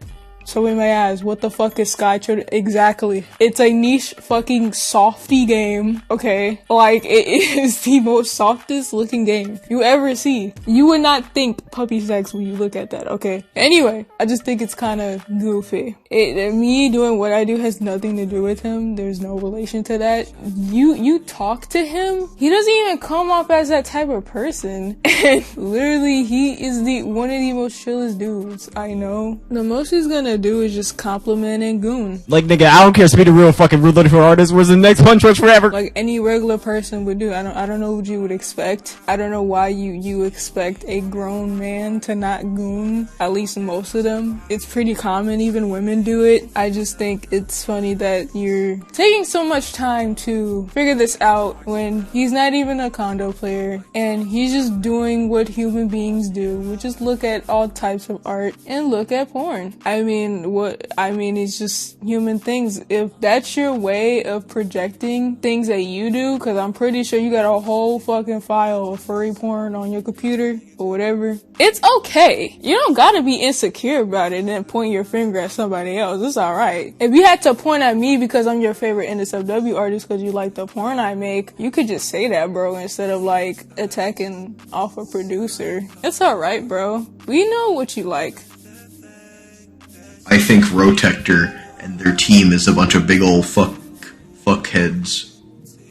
so we may ask, what the fuck is Sky Children? Exactly. It's a niche fucking softy game, okay? Like, it is the most softest looking game you ever see. You would not think puppy sex when you look at that, okay? Anyway, I just think it's kind of goofy. Me doing what I do has nothing to do with him. There's no relation to that. You talk to him, he doesn't even come off as that type of person. And literally, he is one of the most chillest dudes I know. The most he's gonna do is just compliment and goon. Like, nigga, I don't care. Speed of real fucking Rule 34 artist. Where's the next punch forever? Like any regular person would do. I don't know what you would expect. I don't know why you expect a grown man to not goon. At least most of them. It's pretty common. Even women do it. I just think it's funny that you're taking so much time to figure this out when he's not even a condo player and he's just doing what human beings do, which is look at all types of art and look at porn. It's just human things. If that's your way of projecting things that you do, because I'm pretty sure you got a whole fucking file of furry porn on your computer or whatever, it's okay. You don't gotta be insecure about it and then point your finger at somebody else. It's alright. If you had to point at me because I'm your favorite NSFW artist because you like the porn I make, you could just say that, bro, instead of like attacking off a producer. It's alright, bro. We know what you like. I think ROTECTOR and their team is a bunch of big old fuckheads,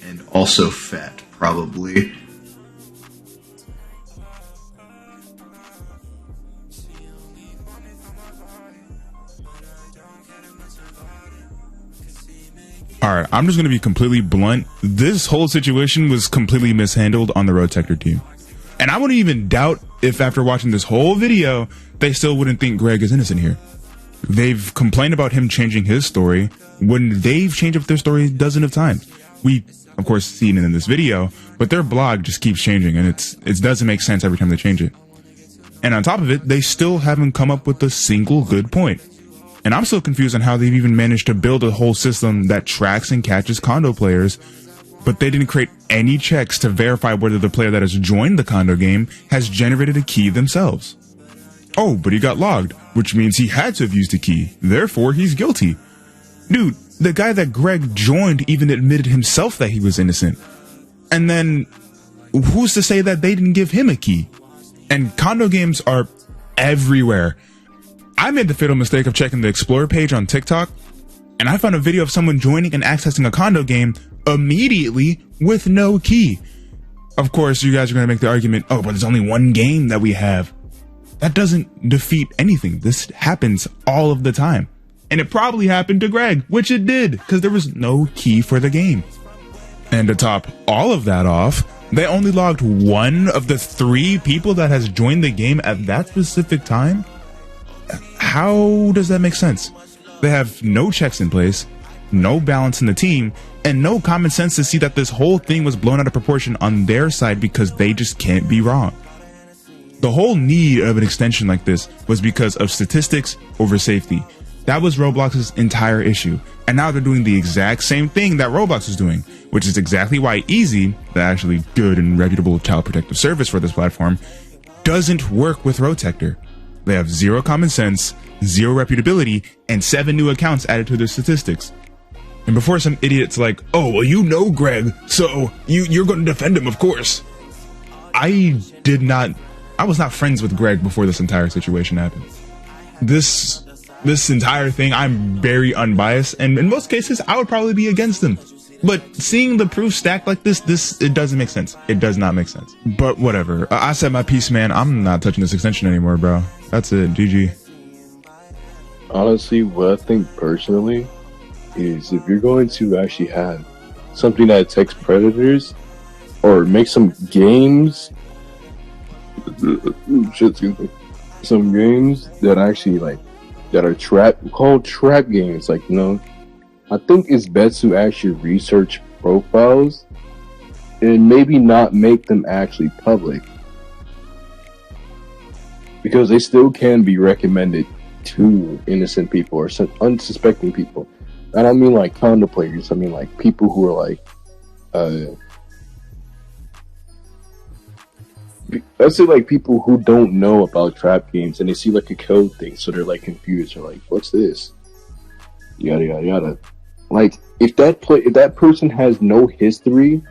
and also fat, probably. Alright, I'm just gonna be completely blunt. This whole situation was completely mishandled on the ROTECTOR team. And I wouldn't even doubt if after watching this whole video, they still wouldn't think Greg is innocent here. They've complained about him changing his story when they've changed up their story dozens of times. We, of course, seen it in this video, but their blog just keeps changing, and it doesn't make sense every time they change it. And on top of it, they still haven't come up with a single good point. And I'm still confused on how they've even managed to build a whole system that tracks and catches condo players, but they didn't create any checks to verify whether the player that has joined the condo game has generated a key themselves. Oh, but he got logged, which means he had to have used a key. Therefore, he's guilty. Dude, the guy that Greg joined even admitted himself that he was innocent. And then, who's to say that they didn't give him a key? And condo games are everywhere. I made the fatal mistake of checking the Explore page on TikTok, and I found a video of someone joining and accessing a condo game immediately with no key. Of course, you guys are going to make the argument, oh, but there's only one game that we have. That doesn't defeat anything. This happens all of the time. And it probably happened to Greg, which it did, because there was no key for the game. And to top all of that off, they only logged one of the 3 people that has joined the game at that specific time? How does that make sense? They have no checks in place, no balance in the team, and no common sense to see that this whole thing was blown out of proportion on their side because they just can't be wrong. The whole need of an extension like this was because of statistics over safety. That was Roblox's entire issue. And now they're doing the exact same thing that Roblox is doing, which is exactly why Easy, the actually good and reputable child protective service for this platform, doesn't work with ROTECTOR. They have 0 common sense, 0 reputability, and 7 new accounts added to their statistics. And before some idiot's like, oh, well, you know Greg, so you're going to defend him, of course. I was not friends with Greg before this entire situation happened. This entire thing, I'm very unbiased, and in most cases, I would probably be against him. But seeing the proof stacked like this, it doesn't make sense. It does not make sense. But whatever. I said my piece, man. I'm not touching this extension anymore, bro. That's it. GG. Honestly, what I think personally is if you're going to actually have something that detects predators or make some games, some games that actually that are called trap games, I think it's best to actually research profiles and maybe not make them actually public, because they still can be recommended to innocent people or some unsuspecting people. I don't mean like condo players, I mean like people who are let's say like people who don't know about trap games and they see like a code thing, so they're like confused. They're like, "What's this?" Yada yada yada. Like if that person has no history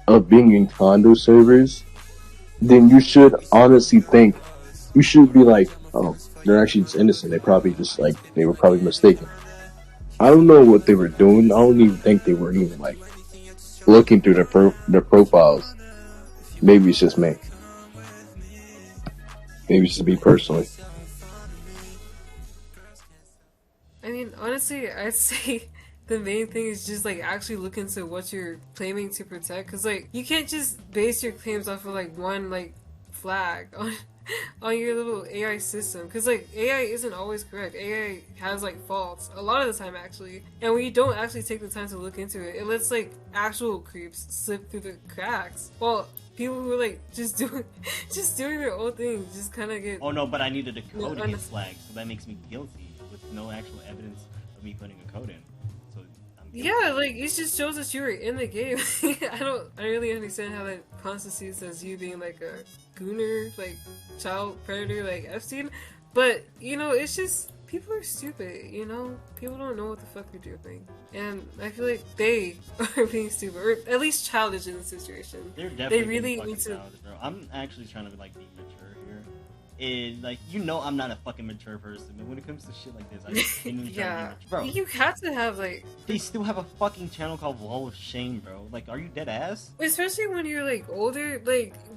of being in condo servers, then you should honestly think you should be like, "Oh, they're actually just innocent. They probably just they were probably mistaken." I don't know what they were doing. I don't even think they were even looking through their profiles. Maybe it's just me. Maybe it's just me personally. I mean, honestly, I'd say the main thing is just actually look into what you're claiming to protect, because you can't just base your claims off of one flag on your little AI system, because AI isn't always correct. AI has faults a lot of the time actually, and when you don't actually take the time to look into it, it lets actual creeps slip through the cracks. Well, people who are just doing their own thing just kind of get. Oh no, but I needed a code to get flagged, so that makes me guilty with no actual evidence of me putting a code in. So I'm guilty. Yeah, it just shows that you were in the game. I don't really understand how that constitutes as you being a gooner, child predator, Epstein. But it's just people are stupid. People don't know what the fuck they're doing, and I feel like they are being stupid, or at least childish in the situation. They're definitely they really need to. Childish, bro. I'm actually trying to be mature here. I'm not a fucking mature person, but when it comes to shit like this, I just genuinely try to be mature. Bro, you have to have they still have a fucking channel called Wall of Shame, bro. Are you dead ass? Especially when you're older,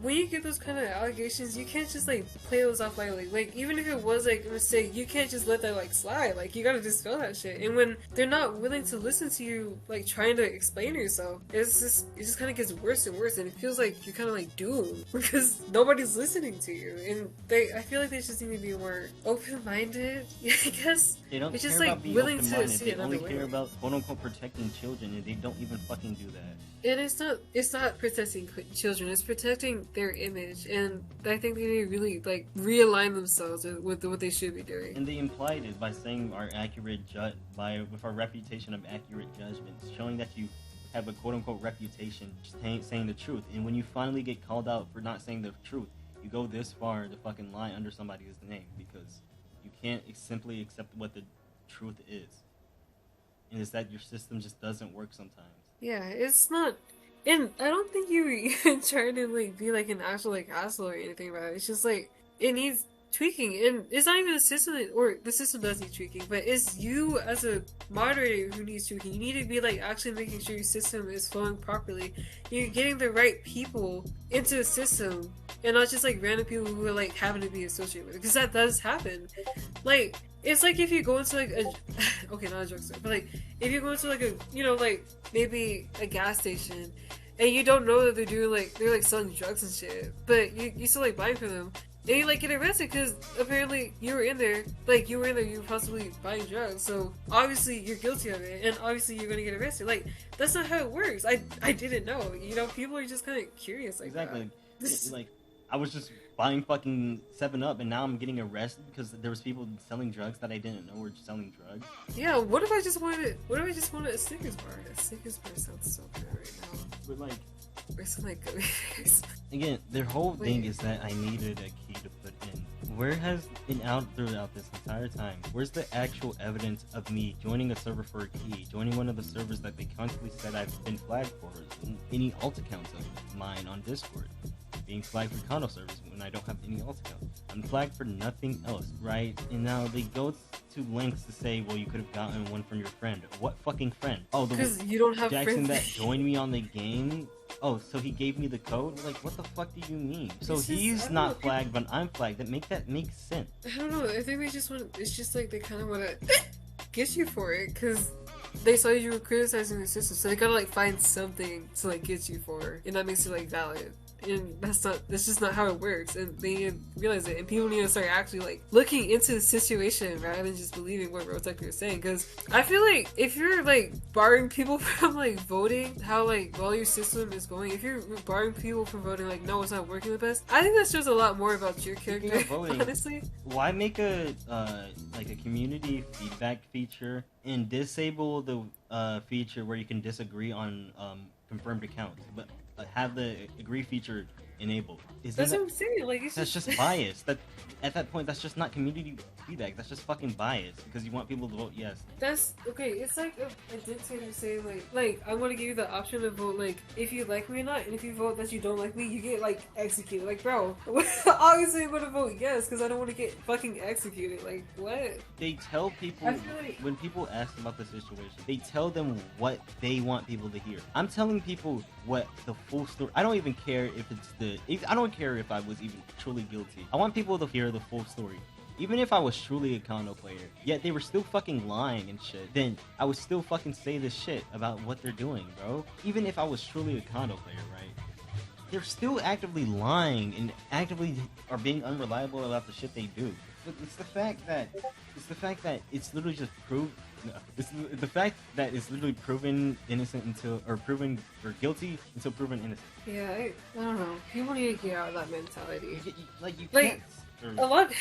when you get those kind of allegations, you can't just play those off lightly. Even if it was a mistake, you can't just let that slide. You gotta dispel that shit. And when they're not willing to listen to you, trying to explain yourself, it just kind of gets worse and worse, and it feels like you're kind of doomed because nobody's listening to you. And I feel like they just need to be more open-minded. I guess they don't it's care just about being willing to open-minded. see They another only way. care about quote-unquote protecting children, and they don't even fucking do that. And it's not protecting children, it's protecting their image, and I think they need to really realign themselves with what they should be doing. And they implied it by saying with our reputation of accurate judgments, showing that you have a quote-unquote reputation saying the truth. And when you finally get called out for not saying the truth, you go this far to fucking lie under somebody's name, because you can't simply accept what the truth is. And it's that your system just doesn't work sometimes. Yeah, it's not, and I don't think you were even trying to be an actual asshole or anything about it. It's just it needs tweaking, and it's not even the system or the system does need tweaking, but it's you as a moderator who needs tweaking. You need to be actually making sure your system is flowing properly. You're getting the right people into the system, and not just random people who are happen to be associated with it, because that does happen. it's like if you go into like a okay, not a drugstore, but like if you go into like a, you know, like maybe a gas station and you don't know that they're like selling drugs and shit, but you still like buying from them. And you like get arrested because apparently you were in there, you were possibly buying drugs, so obviously you're guilty of it, and obviously you're gonna get arrested. Like, that's not how it works. I didn't know, you know, people are just kind of curious like exactly. that. Like, I was just buying fucking 7-Up, and now I'm getting arrested because there was people selling drugs that I didn't know were selling drugs. Yeah, what if I just wanted a Snickers bar? A Snickers bar sounds so good right now. But like, or some like gummy bears. Again, their whole thing is that I needed a key to put in. Where has been out throughout this entire time? Where's the actual evidence of me joining a server for a key, joining one of the servers that they constantly said I've been flagged for, any alt accounts of mine on Discord, being flagged for condo servers when I don't have any alt accounts. I'm flagged for nothing else, right? And now they go to lengths to say, well, you could have gotten one from your friend. What fucking friend? Oh, the because you don't have Jackson friends that joined me on the game. Oh, so he gave me the code? Like, what the fuck do you mean? So he's not flagged, but I'm flagged. That makes sense. I don't know. I think they just want. It's just like they kind of want to get you for it because they saw you were criticizing the system, so they gotta like find something to like get you for, and that makes it like valid. And that's just not how it works, and they need to realize it, and people need to start actually like looking into the situation rather than just believing what ROTECTOR is saying. Because I feel like if you're like barring people from like voting how like well your system is going, if you're barring people from voting like no, it's not working the best, I think that shows a lot more about your character. Voting, honestly, why make a like a community feedback feature and disable the feature where you can disagree on confirmed accounts, but have the agree feature enabled? That's what I'm saying. Like, that's just bias. That at that point, that's just not community feedback. That's just fucking bias because you want people to vote yes. That's okay. It's like a dictator saying like I want to give you the option to vote like if you like me or not, and if you vote that you don't like me, you get like executed. Like, bro, obviously I'm gonna vote yes because I don't want to get fucking executed. Like, what? They tell people when people ask about the situation, they tell them what they want people to hear. I'm telling people what the full story. I don't even care if I don't care if I was even truly guilty. I want people to hear the full story. Even if I was truly a condo player, yet they were still fucking lying and shit, then I would still fucking say this shit about what they're doing, bro. Even if I was truly a condo player, right? They're still actively lying and actively are being unreliable about the shit they do. But it's the fact that it's literally just proved. It's the fact that it's literally proven innocent proven guilty until proven innocent. Yeah, I don't know. People need to get out of that mentality. You can't. A lot.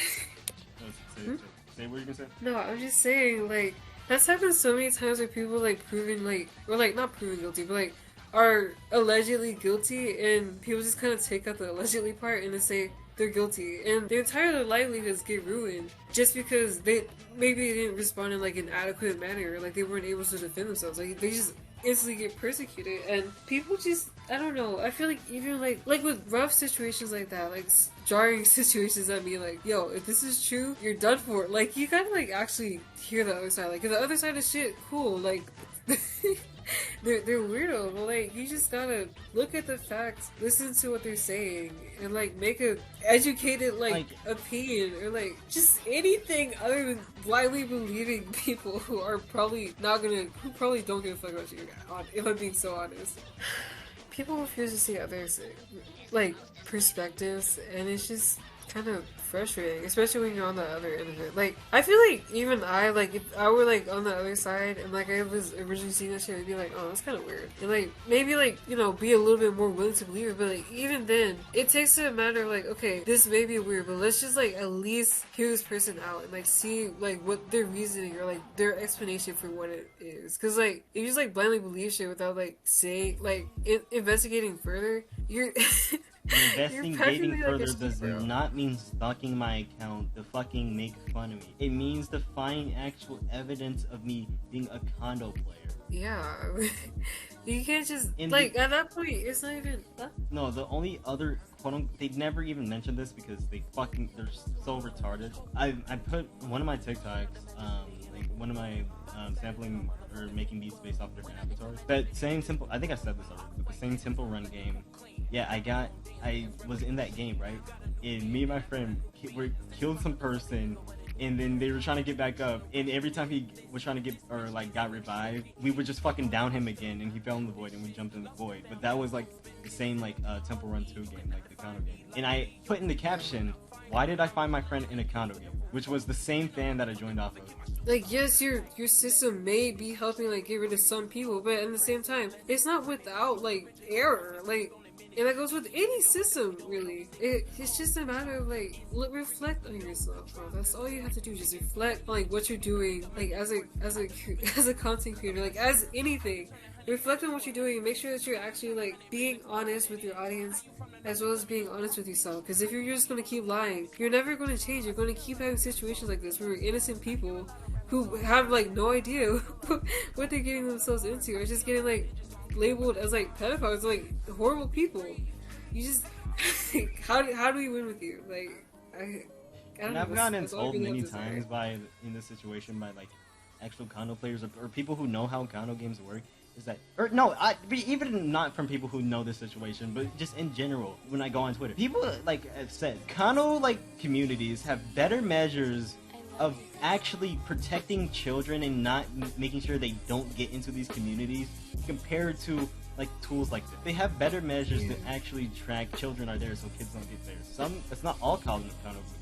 Say what you can say. No, I'm just saying like that's happened so many times where people like proven like or like not proven guilty, but like are allegedly guilty, and people just kind of take out the allegedly part and then say they're guilty, and their entire livelihoods get ruined just because they didn't respond in like an adequate manner, or like they weren't able to defend themselves. Like they just instantly get persecuted, and people just I don't know. I feel like even like with rough situations like that, like jarring situations that be like, yo, if this is true, you're done for. Like you gotta like actually hear the other side. Like if the other side is shit, cool. Like. They're weirdo, but like you just gotta look at the facts, listen to what they're saying, and like make a educated like opinion, or like just anything other than blindly believing people who are probably who probably don't give a fuck about you. If I'm being so honest, people refuse to see others like perspectives, and it's just kind of frustrating, especially when you're on the other end of it. Like, I feel like even I, like, if I were, like, on the other side, and, like, I was originally seeing that shit, I'd be like, oh, that's kind of weird. And, like, maybe, like, you know, be a little bit more willing to believe it, but, like, even then, it takes a matter of, like, okay, this may be weird, but let's just, like, at least hear this person out, and, like, see, like, what their reasoning, or, like, their explanation for what it is. Because, like, if you just, like, blindly believe shit without, like, saying, like, investigating further, you're... Investigating further does not mean stalking my account to fucking make fun of me. It means to find actual evidence of me being a condo player. Yeah. You can't just, like, at that point, it's not even... No, the only other they never even mentioned this because they're so retarded. I put one of my TikToks, like one of my sampling or making beats based off different avatars. That same simple, I think I said this already, but the same Temple Run game. Yeah, I was in that game, right? And me and my friend killed some person, and then they were trying to get back up, and every time he was trying to get, or like got revived, we would just fucking down him again, and he fell in the void, and we jumped in the void. But that was like the same like Temple Run 2 game, like the condo game. And I put in the caption, why did I find my friend in a condo game? Which was the same fan that I joined off of. Like, yes, your system may be helping like get rid of some people, but at the same time, it's not without like error. Like, and that goes with any system, really. It's just a matter of like reflect on yourself, bro. That's all you have to do. Just reflect on like what you're doing, like as a content creator, like as anything. Reflect on what you're doing and make sure that you're actually like being honest with your audience as well as being honest with yourself. Because if you're just going to keep lying, you're never going to change. You're going to keep having situations like this where innocent people who have like no idea what they're getting themselves into are just getting like labeled as like pedophiles, like horrible people. You just how do we win with you? Like I don't know. I've gotten insulted many times in this situation by like actual condo players or people who know how condo games work. Is that, or no, even not from people who know the situation, but just in general, when I go on Twitter, people like have said, condo like communities have better measures of actually protecting children and not making sure they don't get into these communities compared to like tools like this. They have better measures to actually track children are there so kids don't get there. It's not all condo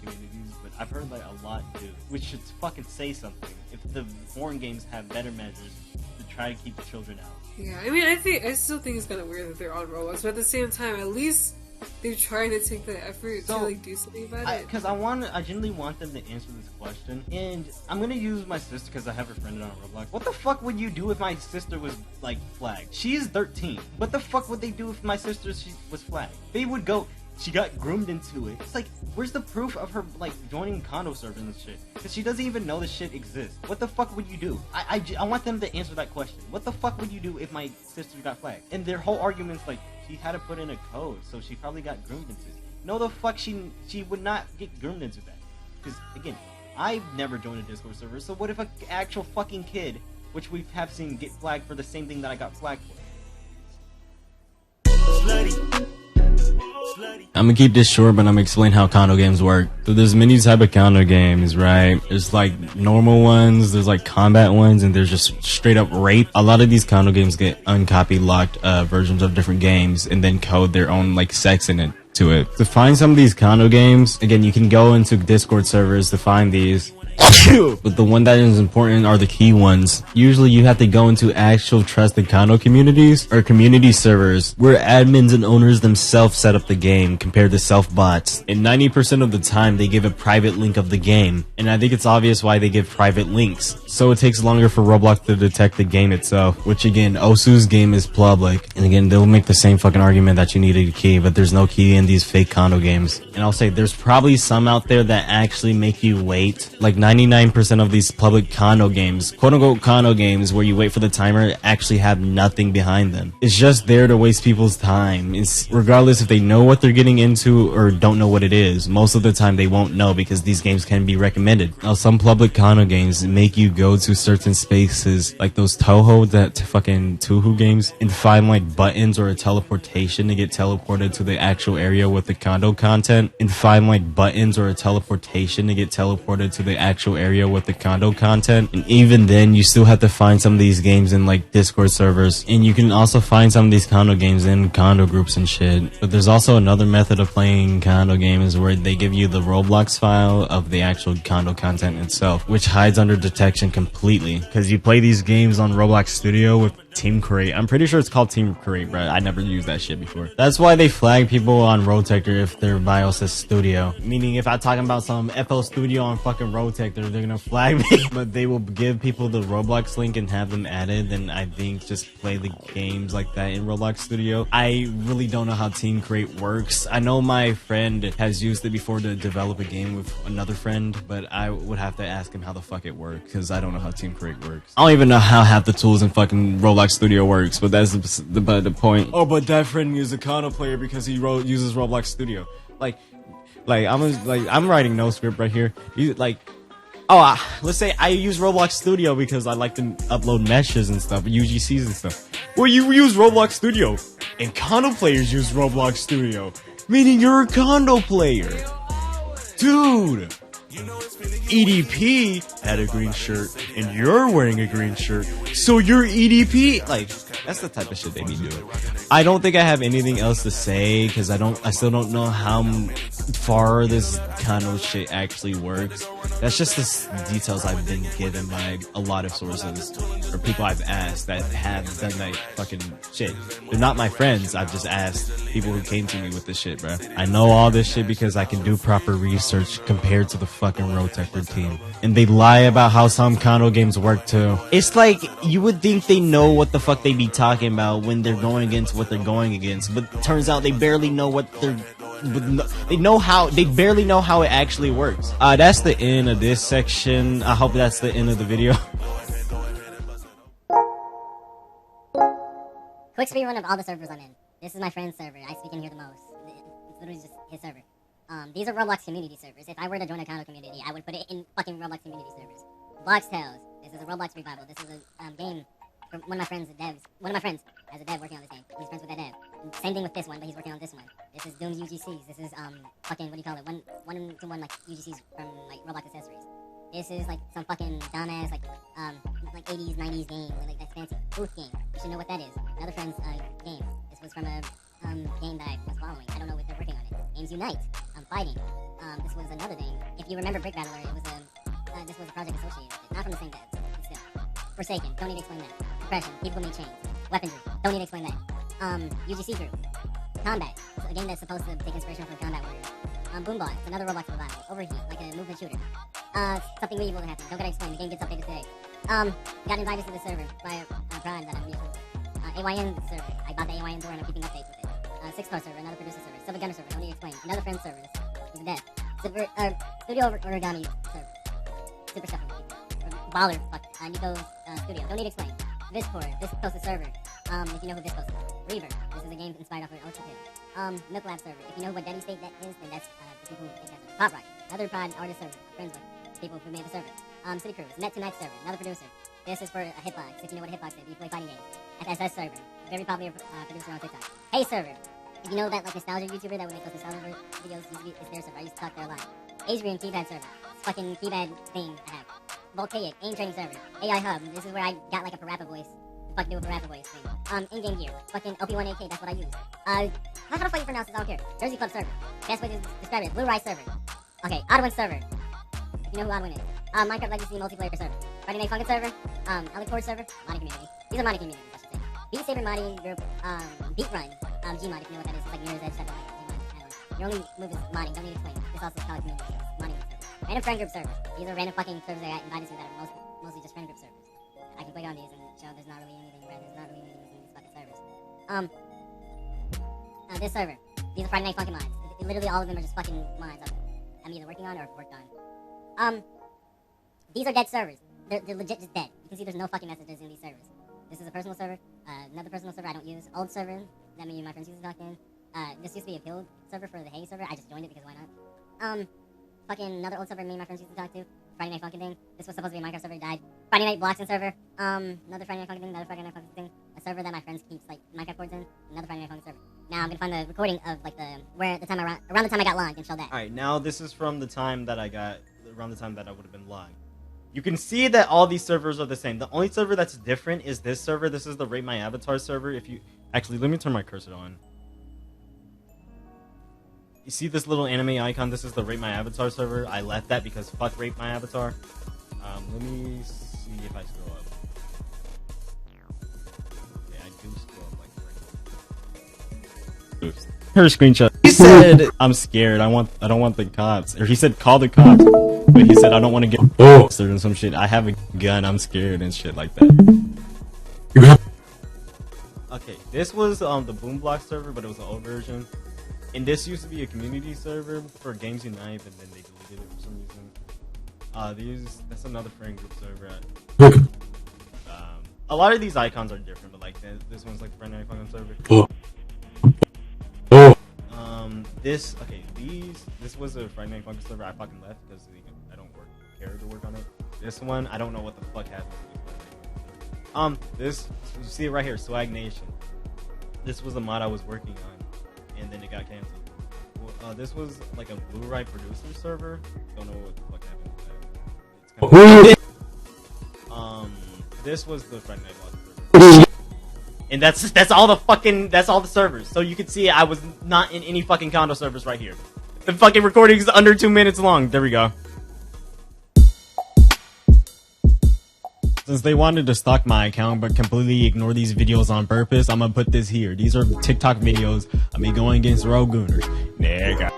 communities, but I've heard like a lot do, which should fucking say something. If the foreign games have better measures to try to keep the children out. Yeah, I mean, I still think it's kind of weird that they're on Roblox, but at the same time, at least they're trying to take the effort to like do something about it. Because I genuinely want them to answer this question, and I'm gonna use my sister because I have her friended on Roblox. What the fuck would you do if my sister was like flagged? She's 13. What the fuck would they do if my sister was flagged? They would go. She got groomed into it. It's like, where's the proof of her like joining condo servers and shit? Because she doesn't even know this shit exists. What the fuck would you do? I want them to answer that question. What the fuck would you do if my sister got flagged? And their whole argument's like, she had to put in a code, so she probably got groomed into it. No, the fuck, she would not get groomed into that. Because again, I've never joined a Discord server. So what if an actual fucking kid, which we have seen, get flagged for the same thing that I got flagged for? Slutty. I'm gonna keep this short, but I'm gonna explain how condo games work. So there's many type of condo games, right? There's like normal ones, there's like combat ones, and there's just straight up rape. A lot of these condo games get uncopy locked versions of different games and then code their own like sex in it to it. To find some of these condo games, again, you can go into Discord servers to find these. But the one that is important are the key ones. Usually you have to go into actual trusted condo communities or community servers where admins and owners themselves set up the game compared to self-bots. And 90% of the time they give a private link of the game. And I think it's obvious why they give private links. So it takes longer for Roblox to detect the game itself, which again, Osu's game is public. And again, they'll make the same fucking argument that you needed a key, but there's no key in these fake condo games. And I'll say there's probably some out there that actually make you wait, like 99% of these public condo games, quote-unquote condo games, where you wait for the timer, actually have nothing behind them. It's just there to waste people's time. It's regardless if they know what they're getting into or don't know what it is. Most of the time they won't know because these games can be recommended. Now some public condo games make you go to certain spaces like those Toho, that fucking Tuhu games, and find like buttons or a teleportation to get teleported to the actual area with the condo content, and find like buttons or a teleportation to get teleported to the actual area with the condo content. And even then you still have to find some of these games in like Discord servers, and you can also find some of these condo games in condo groups and shit. But there's also another method of playing condo games where they give you the Roblox file of the actual condo content itself, which hides under detection completely, because you play these games on Roblox Studio with Team Create. I'm pretty sure it's called Team Create, but I never used that shit before. That's why they flag people on ROTECTOR if their bio says Studio. Meaning if I'm talking about some FL Studio on fucking ROTECTOR, they're gonna flag me. But they will give people the Roblox link and have them added, and I think just play the games like that in Roblox Studio. I really don't know how Team Create works. I know my friend has used it before to develop a game with another friend, but I would have to ask him how the fuck it works, because I don't know how Team Create works. I don't even know how half the tools in fucking Roblox Studio works, but that's the point. Oh, but that friend is a condo player because he uses Roblox Studio. I'm writing no script right here. Let's say I use Roblox Studio because I like to upload meshes and stuff, UGCs and stuff. Well, you use Roblox Studio, and condo players use Roblox Studio, meaning you're a condo player. Dude, EDP had a green shirt and you're wearing a green shirt, so you're EDP. Like, that's the type of shit they be doing. I don't think I have anything else to say because I still don't know how far this kind of shit actually works. That's just the details I've been given by a lot of sources or people I've asked that have done that fucking shit. They're not my friends. I've just asked people who came to me with this shit, bro. I know all this shit because I can do proper research compared to the fucking ROTECTOR team. And they lie about how some condo games work too. It's like you would think they know what the fuck they be talking about when they're going against what they're going against, but turns out they barely know what they're they barely know how it actually works. That's the end of this section. I hope that's the end of the video. Quick speed run of all the servers I'm in. This is my friend's server. I speak in here the most. It's literally just his server. These are Roblox community servers. If I were to join a condo community, I would put it in fucking Roblox community servers. Blox Tales. This is a Roblox revival. This is a game from one of my friends' devs. One of my friends has a dev working on this game. He's friends with that dev. And same thing with this one, but he's working on this one. This is Doom's UGCs. This is fucking, what do you call it? One-to-one like UGCs from like Roblox accessories. This is like some fucking dumbass like 80s 90s game, like that fancy booth game. You should know what that is. Another friend's game. This was from a game that I was following. I don't know what they're working on it. Games Unite. Fighting. This was another thing. If you remember Brick Battler, it was this was a project associated with it. Not from the same devs, but still. Forsaken. Don't need to explain that. Depression. People made chains. Weaponry. Don't need to explain that. UGC group. Combat. It's a game that's supposed to take inspiration from Combat Warriors. Boombot. It's another Roblox revival. Overheat. Like a movement shooter. Something really will happen. Don't gotta explain. The game gets updated today. Got invited to the server by Prime that I'm using. AYN server. I bought the AYN door and I'm keeping updates with it. Six-star server, another producer server. Silver Gunner server, don't need to explain. Another friend server, he's a dev. Studio Origami server. Super Shuffle. Baller, fuck. Nico Studio, don't need to explain. Viscore, Viscosa server. If you know who Viscosa is. Reaver, this is a game inspired off of OTP. Milk Lab server, if you know what Deadly State that is, then that's the people who make that server. Pop Rock, another pod artist server. Friends with people who made the server. City Crew, Net Tonight server, another producer. This is for a hitbox, if you know what a hitbox is, you play fighting games. FSS server, very popular producer on TikTok. Hey server, if you know that like nostalgia YouTuber that would make those nostalgia videos, it's their server. I used to talk there a lot. Adrian Keypad server, it's fucking keypad thing I have. Voltaic, aim training server. AI Hub, this is where I got like a parappa voice. Fuck do a parappa voice thing. In-game gear, fucking OP1AK, that's what I use. How the fuck you pronounce this? I don't care. Jersey Club server, best way to describe it. Blue Rise server. Okay, Oddwin server. If you know who Oddwin is. Minecraft Legacy multiplayer server. Friday Night Funkin' server. Alicord server. Modding community. These are modding communities, I should say. Beat Saber modding group. Beat Run. Gmod, if you know what that is. It's like Mirror's Edge type of like Gmod add-on. Your only move is modding. Don't need to explain. This also is college community server. Modding server. Random friend group servers. These are random fucking servers that I got invited to that are mostly just friend group servers. I can click on these and show there's not really anything red. There's not really anything in these fucking servers. This server. These are Friday Night Funkin' mods. Literally all of them are just fucking mods I'm either working on or worked on. These are dead servers. They're legit just dead. You can see there's no fucking messages in these servers. This is a personal server. Another personal server I don't use. Old server that me and my friends used to talk in. This used to be a guild server for the Hay server. I just joined it because why not? Fucking another old server me and my friends used to talk to. Friday Night Funkin' thing. This was supposed to be a Minecraft server, died. Friday Night Bloxing server. Another Friday Night Funkin' thing. Another Friday Night Funkin' thing. A server that my friends keeps like Minecraft codes in. Another Friday Night Funkin' server. Now I'm gonna find the recording of like around the time I got logged and show that. All right, now this is from the time that around the time that I would have been logged. You can see that all these servers are the same. The only server that's different is this server. This is the Rate My Avatar server. If you actually, let me turn my cursor on. You see this little anime icon? This is the Rate My Avatar server. I left that because fuck Rate My Avatar. Let me see if I scroll up. Yeah, I do scroll up like right. Her screenshot. He said, "I'm scared. I don't want the cops." Or he said, "Call the cops." But he said, "I don't want to get or some shit. I have a gun. I'm scared and shit like that." Okay, this was the Boomblox server, but it was an old version. And this used to be a community server for Games Unite, but then they deleted it for some reason. That's another friend group server. A lot of these icons are different, but like this one's like Friday Night Funkin' server. This was a Friday Night Funkin' server. I fucking left because I don't care to work on it. This one, I don't know what the fuck happened. This, you see it right here, Swag Nation. This was a mod I was working on, and then it got canceled. This was like a Blu-ray producer server. Don't know what the fuck happened with that. This was the Friday Night Live server. And that's all the servers. So you can see I was not in any fucking condo servers right here. The fucking recording is under 2 minutes long. There we go. Since they wanted to stalk my account but completely ignore these videos on purpose, I'm gonna put this here. These are TikTok videos of me going against rogue gooners. Nigga.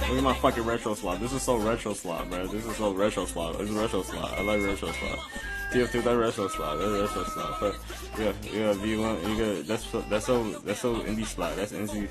Look at my fucking retro slot. This is so retro slot, bro. This is so retro slot. This is retro slot. I like retro slot. TF2, that retro slot. That retro slot. But yeah. If you want, you got that's so indie slot. That's indie.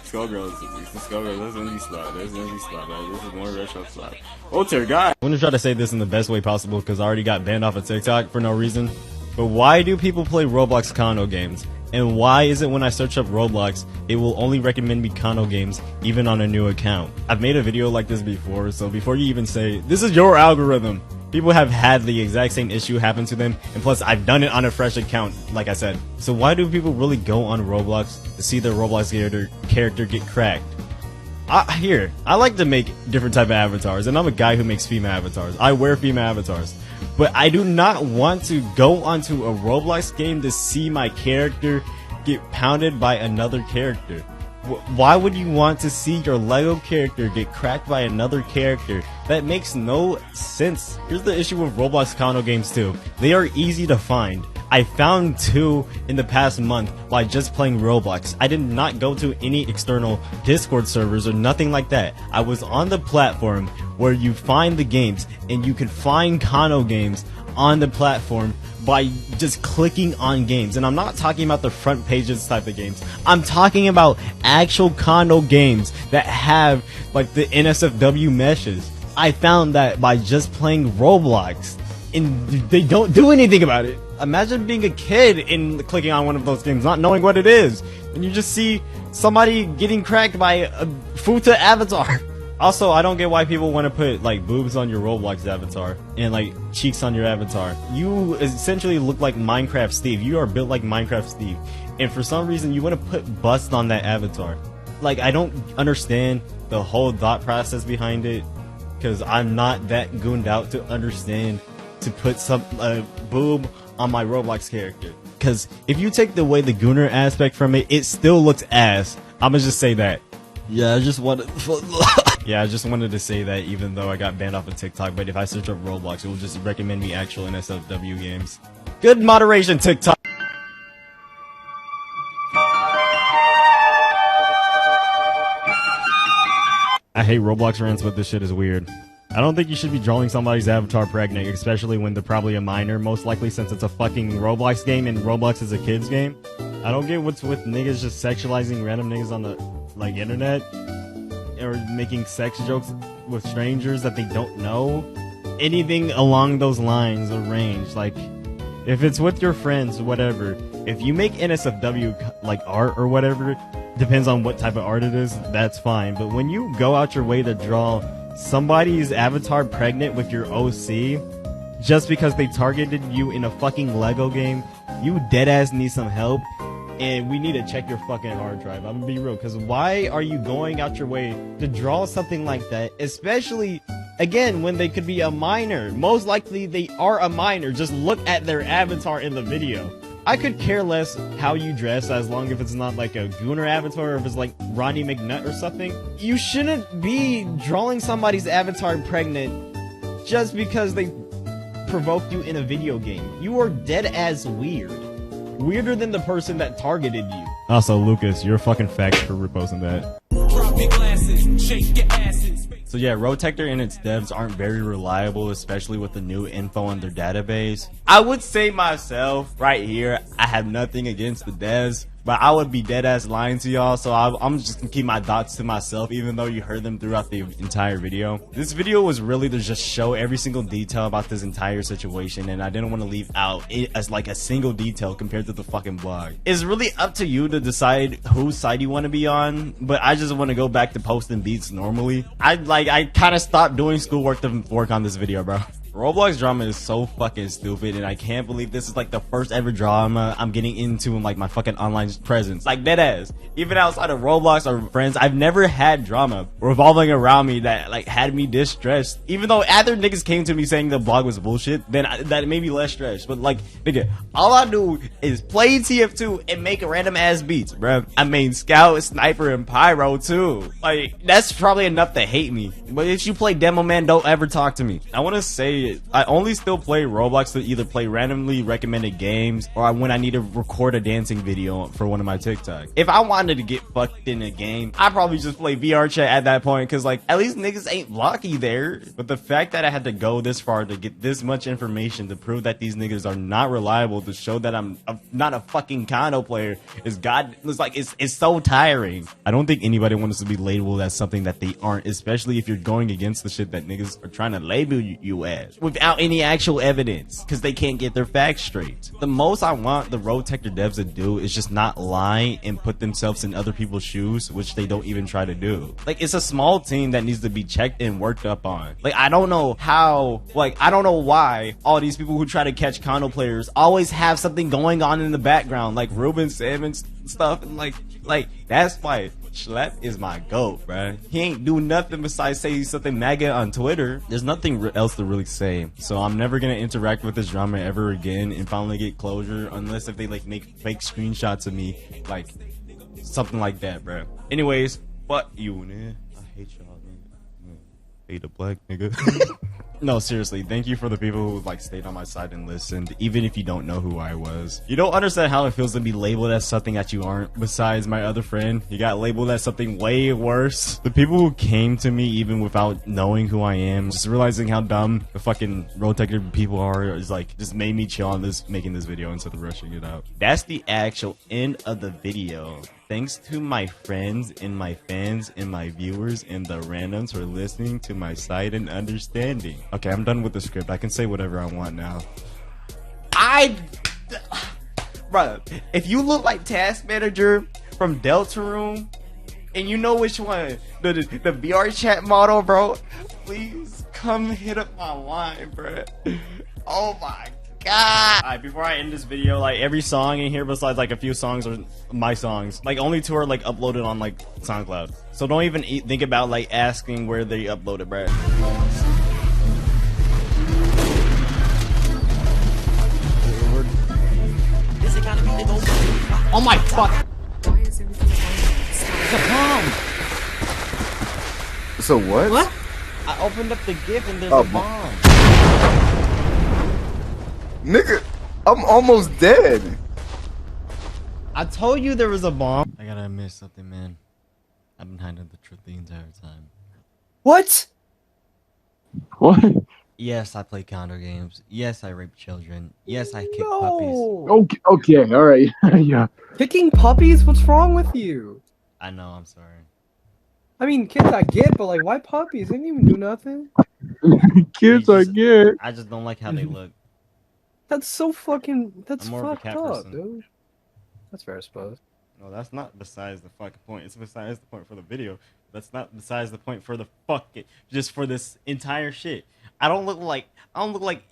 Skullgirls. Skullgirls. That's indie slot. That's indie slot. Bro. This is more retro slot. Oh dear God. I'm gonna try to say this in the best way possible because I already got banned off of TikTok for no reason. But why do people play Roblox condo games? And why is it when I search up Roblox, it will only recommend me condo games, even on a new account? I've made a video like this before, so before you even say, this is your algorithm, people have had the exact same issue happen to them, and plus I've done it on a fresh account, like I said. So why do people really go on Roblox to see their Roblox character get cracked? I like to make different type of avatars, and I'm a guy who makes female avatars. I wear female avatars. But I do not want to go onto a Roblox game to see my character get pounded by another character. Why would you want to see your Lego character get cracked by another character? That makes no sense. Here's the issue with Roblox condo games too. They are easy to find. I found 2 in the past month by just playing Roblox. I did not go to any external Discord servers or nothing like that. I was on the platform where you find the games, and you can find condo games on the platform by just clicking on games. And I'm not talking about the front pages type of games. I'm talking about actual condo games that have like the NSFW meshes. I found that by just playing Roblox, and they don't do anything about it. Imagine being a kid and clicking on one of those games, not knowing what it is, and you just see somebody getting cracked by a Futa avatar. Also, I don't get why people want to put like boobs on your Roblox avatar and like cheeks on your avatar. You essentially look like Minecraft Steve. You are built like Minecraft Steve, and for some reason you want to put bust on that avatar. Like, I don't understand the whole thought process behind it, because I'm not that gooned out to understand to put some boob on my Roblox character. Because if you take away the gooner aspect from it, it still looks ass. I'ma just say that. Yeah, I just wanted to say that, even though I got banned off of TikTok. But if I search up Roblox, it will just recommend me actual NSFW games. Good moderation, TikTok. I hate Roblox rants, but this shit is weird. I don't think you should be drawing somebody's avatar pregnant, especially when they're probably a minor, most likely, since it's a fucking Roblox game and Roblox is a kid's game. I don't get what's with niggas just sexualizing random niggas on the, like, internet, or making sex jokes with strangers that they don't know. Anything along those lines or range. Like, if it's with your friends, whatever. If you make NSFW, like, art or whatever, depends on what type of art it is, that's fine. But when you go out your way to draw somebody's avatar pregnant with your OC just because they targeted you in a fucking Lego game, you deadass need some help, and we need to check your fucking hard drive. I'm gonna be real, because why are you going out your way to draw something like that, especially, again, when they could be a minor? Most likely they are a minor. Just look at their avatar in the video. I could care less how you dress, as long as it's not like a gooner avatar, or if it's like Ronnie McNutt or something. You shouldn't be drawing somebody's avatar pregnant just because they provoked you in a video game. You are dead as weird. Weirder than the person that targeted you. Also, Lucas, you're a fucking fag for reposting that. So yeah, ROTECTOR and its devs aren't very reliable, especially with the new info on their database. I would say myself, right here, I have nothing against the devs, but I would be dead ass lying to y'all, so I'm just gonna keep my thoughts to myself, even though you heard them throughout the entire video. This video was really to just show every single detail about this entire situation, and I didn't want to leave out it as like a single detail compared to the fucking blog. It's really up to you to decide whose side you want to be on, but I just want to go back to posting beats normally. I kind of stopped doing schoolwork to work on this video, bro. Roblox drama is so fucking stupid, and I can't believe this is like the first ever drama I'm getting into in like my fucking online presence. Like deadass. Even outside of Roblox or friends, I've never had drama revolving around me that like had me distressed. Even though other niggas came to me saying the blog was bullshit, then that made me less stressed. But like, nigga, all I do is play TF2 and make random ass beats, bruh. I mean, Scout, Sniper, and Pyro too. Like, that's probably enough to hate me. But if you play Demo Man, don't ever talk to me. I want to say I only still play Roblox to either play randomly recommended games or when I need to record a dancing video for one of my TikToks. If I wanted to get fucked in a game, I'd probably just play VR chat at that point, because like at least niggas ain't blocky there. But the fact that I had to go this far to get this much information to prove that these niggas are not reliable, to show that I'm not a fucking condo player, it's so tiring. I don't think anybody wants to be labeled as something that they aren't, especially if you're going against the shit that niggas are trying to label you as without any actual evidence, because they can't get their facts straight. The most I want the ROTECTOR devs to do is just not lie and put themselves in other people's shoes, which they don't even try to do. Like, it's a small team that needs to be checked and worked up on. Like, I don't know how, like, I don't know why all these people who try to catch condo players always have something going on in the background, like Ruben Simmons stuff, and like that's why Schlep is my GOAT, bruh. He ain't do nothing besides say something MAGA on Twitter. There's nothing else to really say. So I'm never gonna interact with this drama ever again and finally get closure, unless if they like make fake screenshots of me, like something like that, bruh. Anyways, fuck you, man. I hate y'all, nigga. Hate a black nigga. No, seriously, thank you for the people who like stayed on my side and listened, even if you don't know who I was. You don't understand how it feels to be labeled as something that you aren't. Besides my other friend, he got labeled as something way worse. The people who came to me even without knowing who I am, just realizing how dumb the fucking ROTECTOR people are, is like just made me chill on this, making this video instead of rushing it out. That's the actual end of the video. Thanks to my friends and my fans and my viewers and the randoms for listening to my side and understanding. Okay, I'm done with the script. I can say whatever I want now. Bruh, if you look like Task Manager from Deltarune, and you know which one, the VR chat model, bro, please come hit up my line, bruh. Oh my God. Alright, before I end this video, like every song in here besides like a few songs are my songs. Like only 2 are like uploaded on like SoundCloud. So don't even think about like asking where they uploaded, bruh. Oh my fuck! It's a bomb! So what? What? I opened up the gift and there's a bomb. Nigga, I'm almost dead. I told you there was a bomb. I gotta admit something, man. I've been hiding the truth the entire time. What? What? Yes, I play condo games. Yes, I rape children. Yes, I kick puppies. Okay, all right, yeah. Picking puppies? What's wrong with you? I know, I'm sorry. I mean, kids I get, but like, why puppies? They didn't even do nothing. Kids I get. I just don't like how they look. That's so fucking. That's I'm more of a fucked cat up, person. dude. That's fair, I suppose. No, that's not besides the fucking point. It's besides the point for the video. That's not besides the point for the just for this entire shit. I don't look like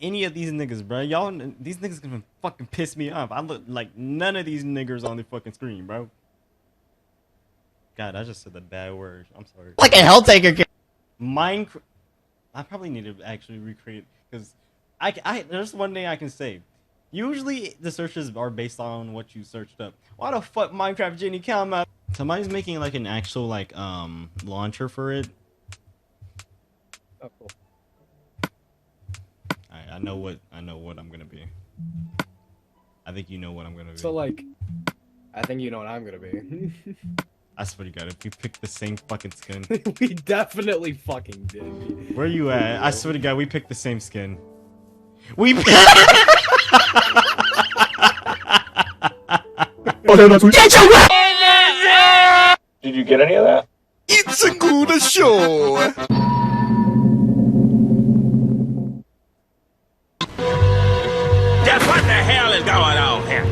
any of these niggas, bro. Y'all, these niggas gonna fucking piss me off. I look like none of these niggers on the fucking screen, bro. God, I just said the bad word. I'm sorry. Like a Helltaker. Minecraft. I probably need to actually recreate, because there's one thing I can say. Usually the searches are based on what you searched up. Why the fuck Minecraft Jenny come out? Somebody's making like an actual like launcher for it. Oh, cool. Alright, I know what I'm gonna be. I think you know what I'm gonna be. So like, I think you know what I'm gonna be. I swear to God, if we picked the same fucking skin. We definitely fucking did. Where are you at? I swear to God, we picked the same skin. We Oh, that's what. Did you get any of that? It's a good show. Just what the hell is going on here?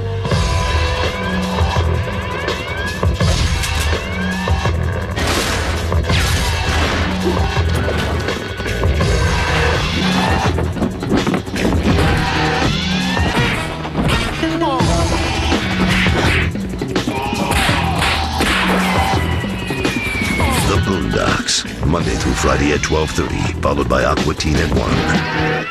The Boondocks, Monday through Friday at 12:30, followed by Aqua Teen at 1.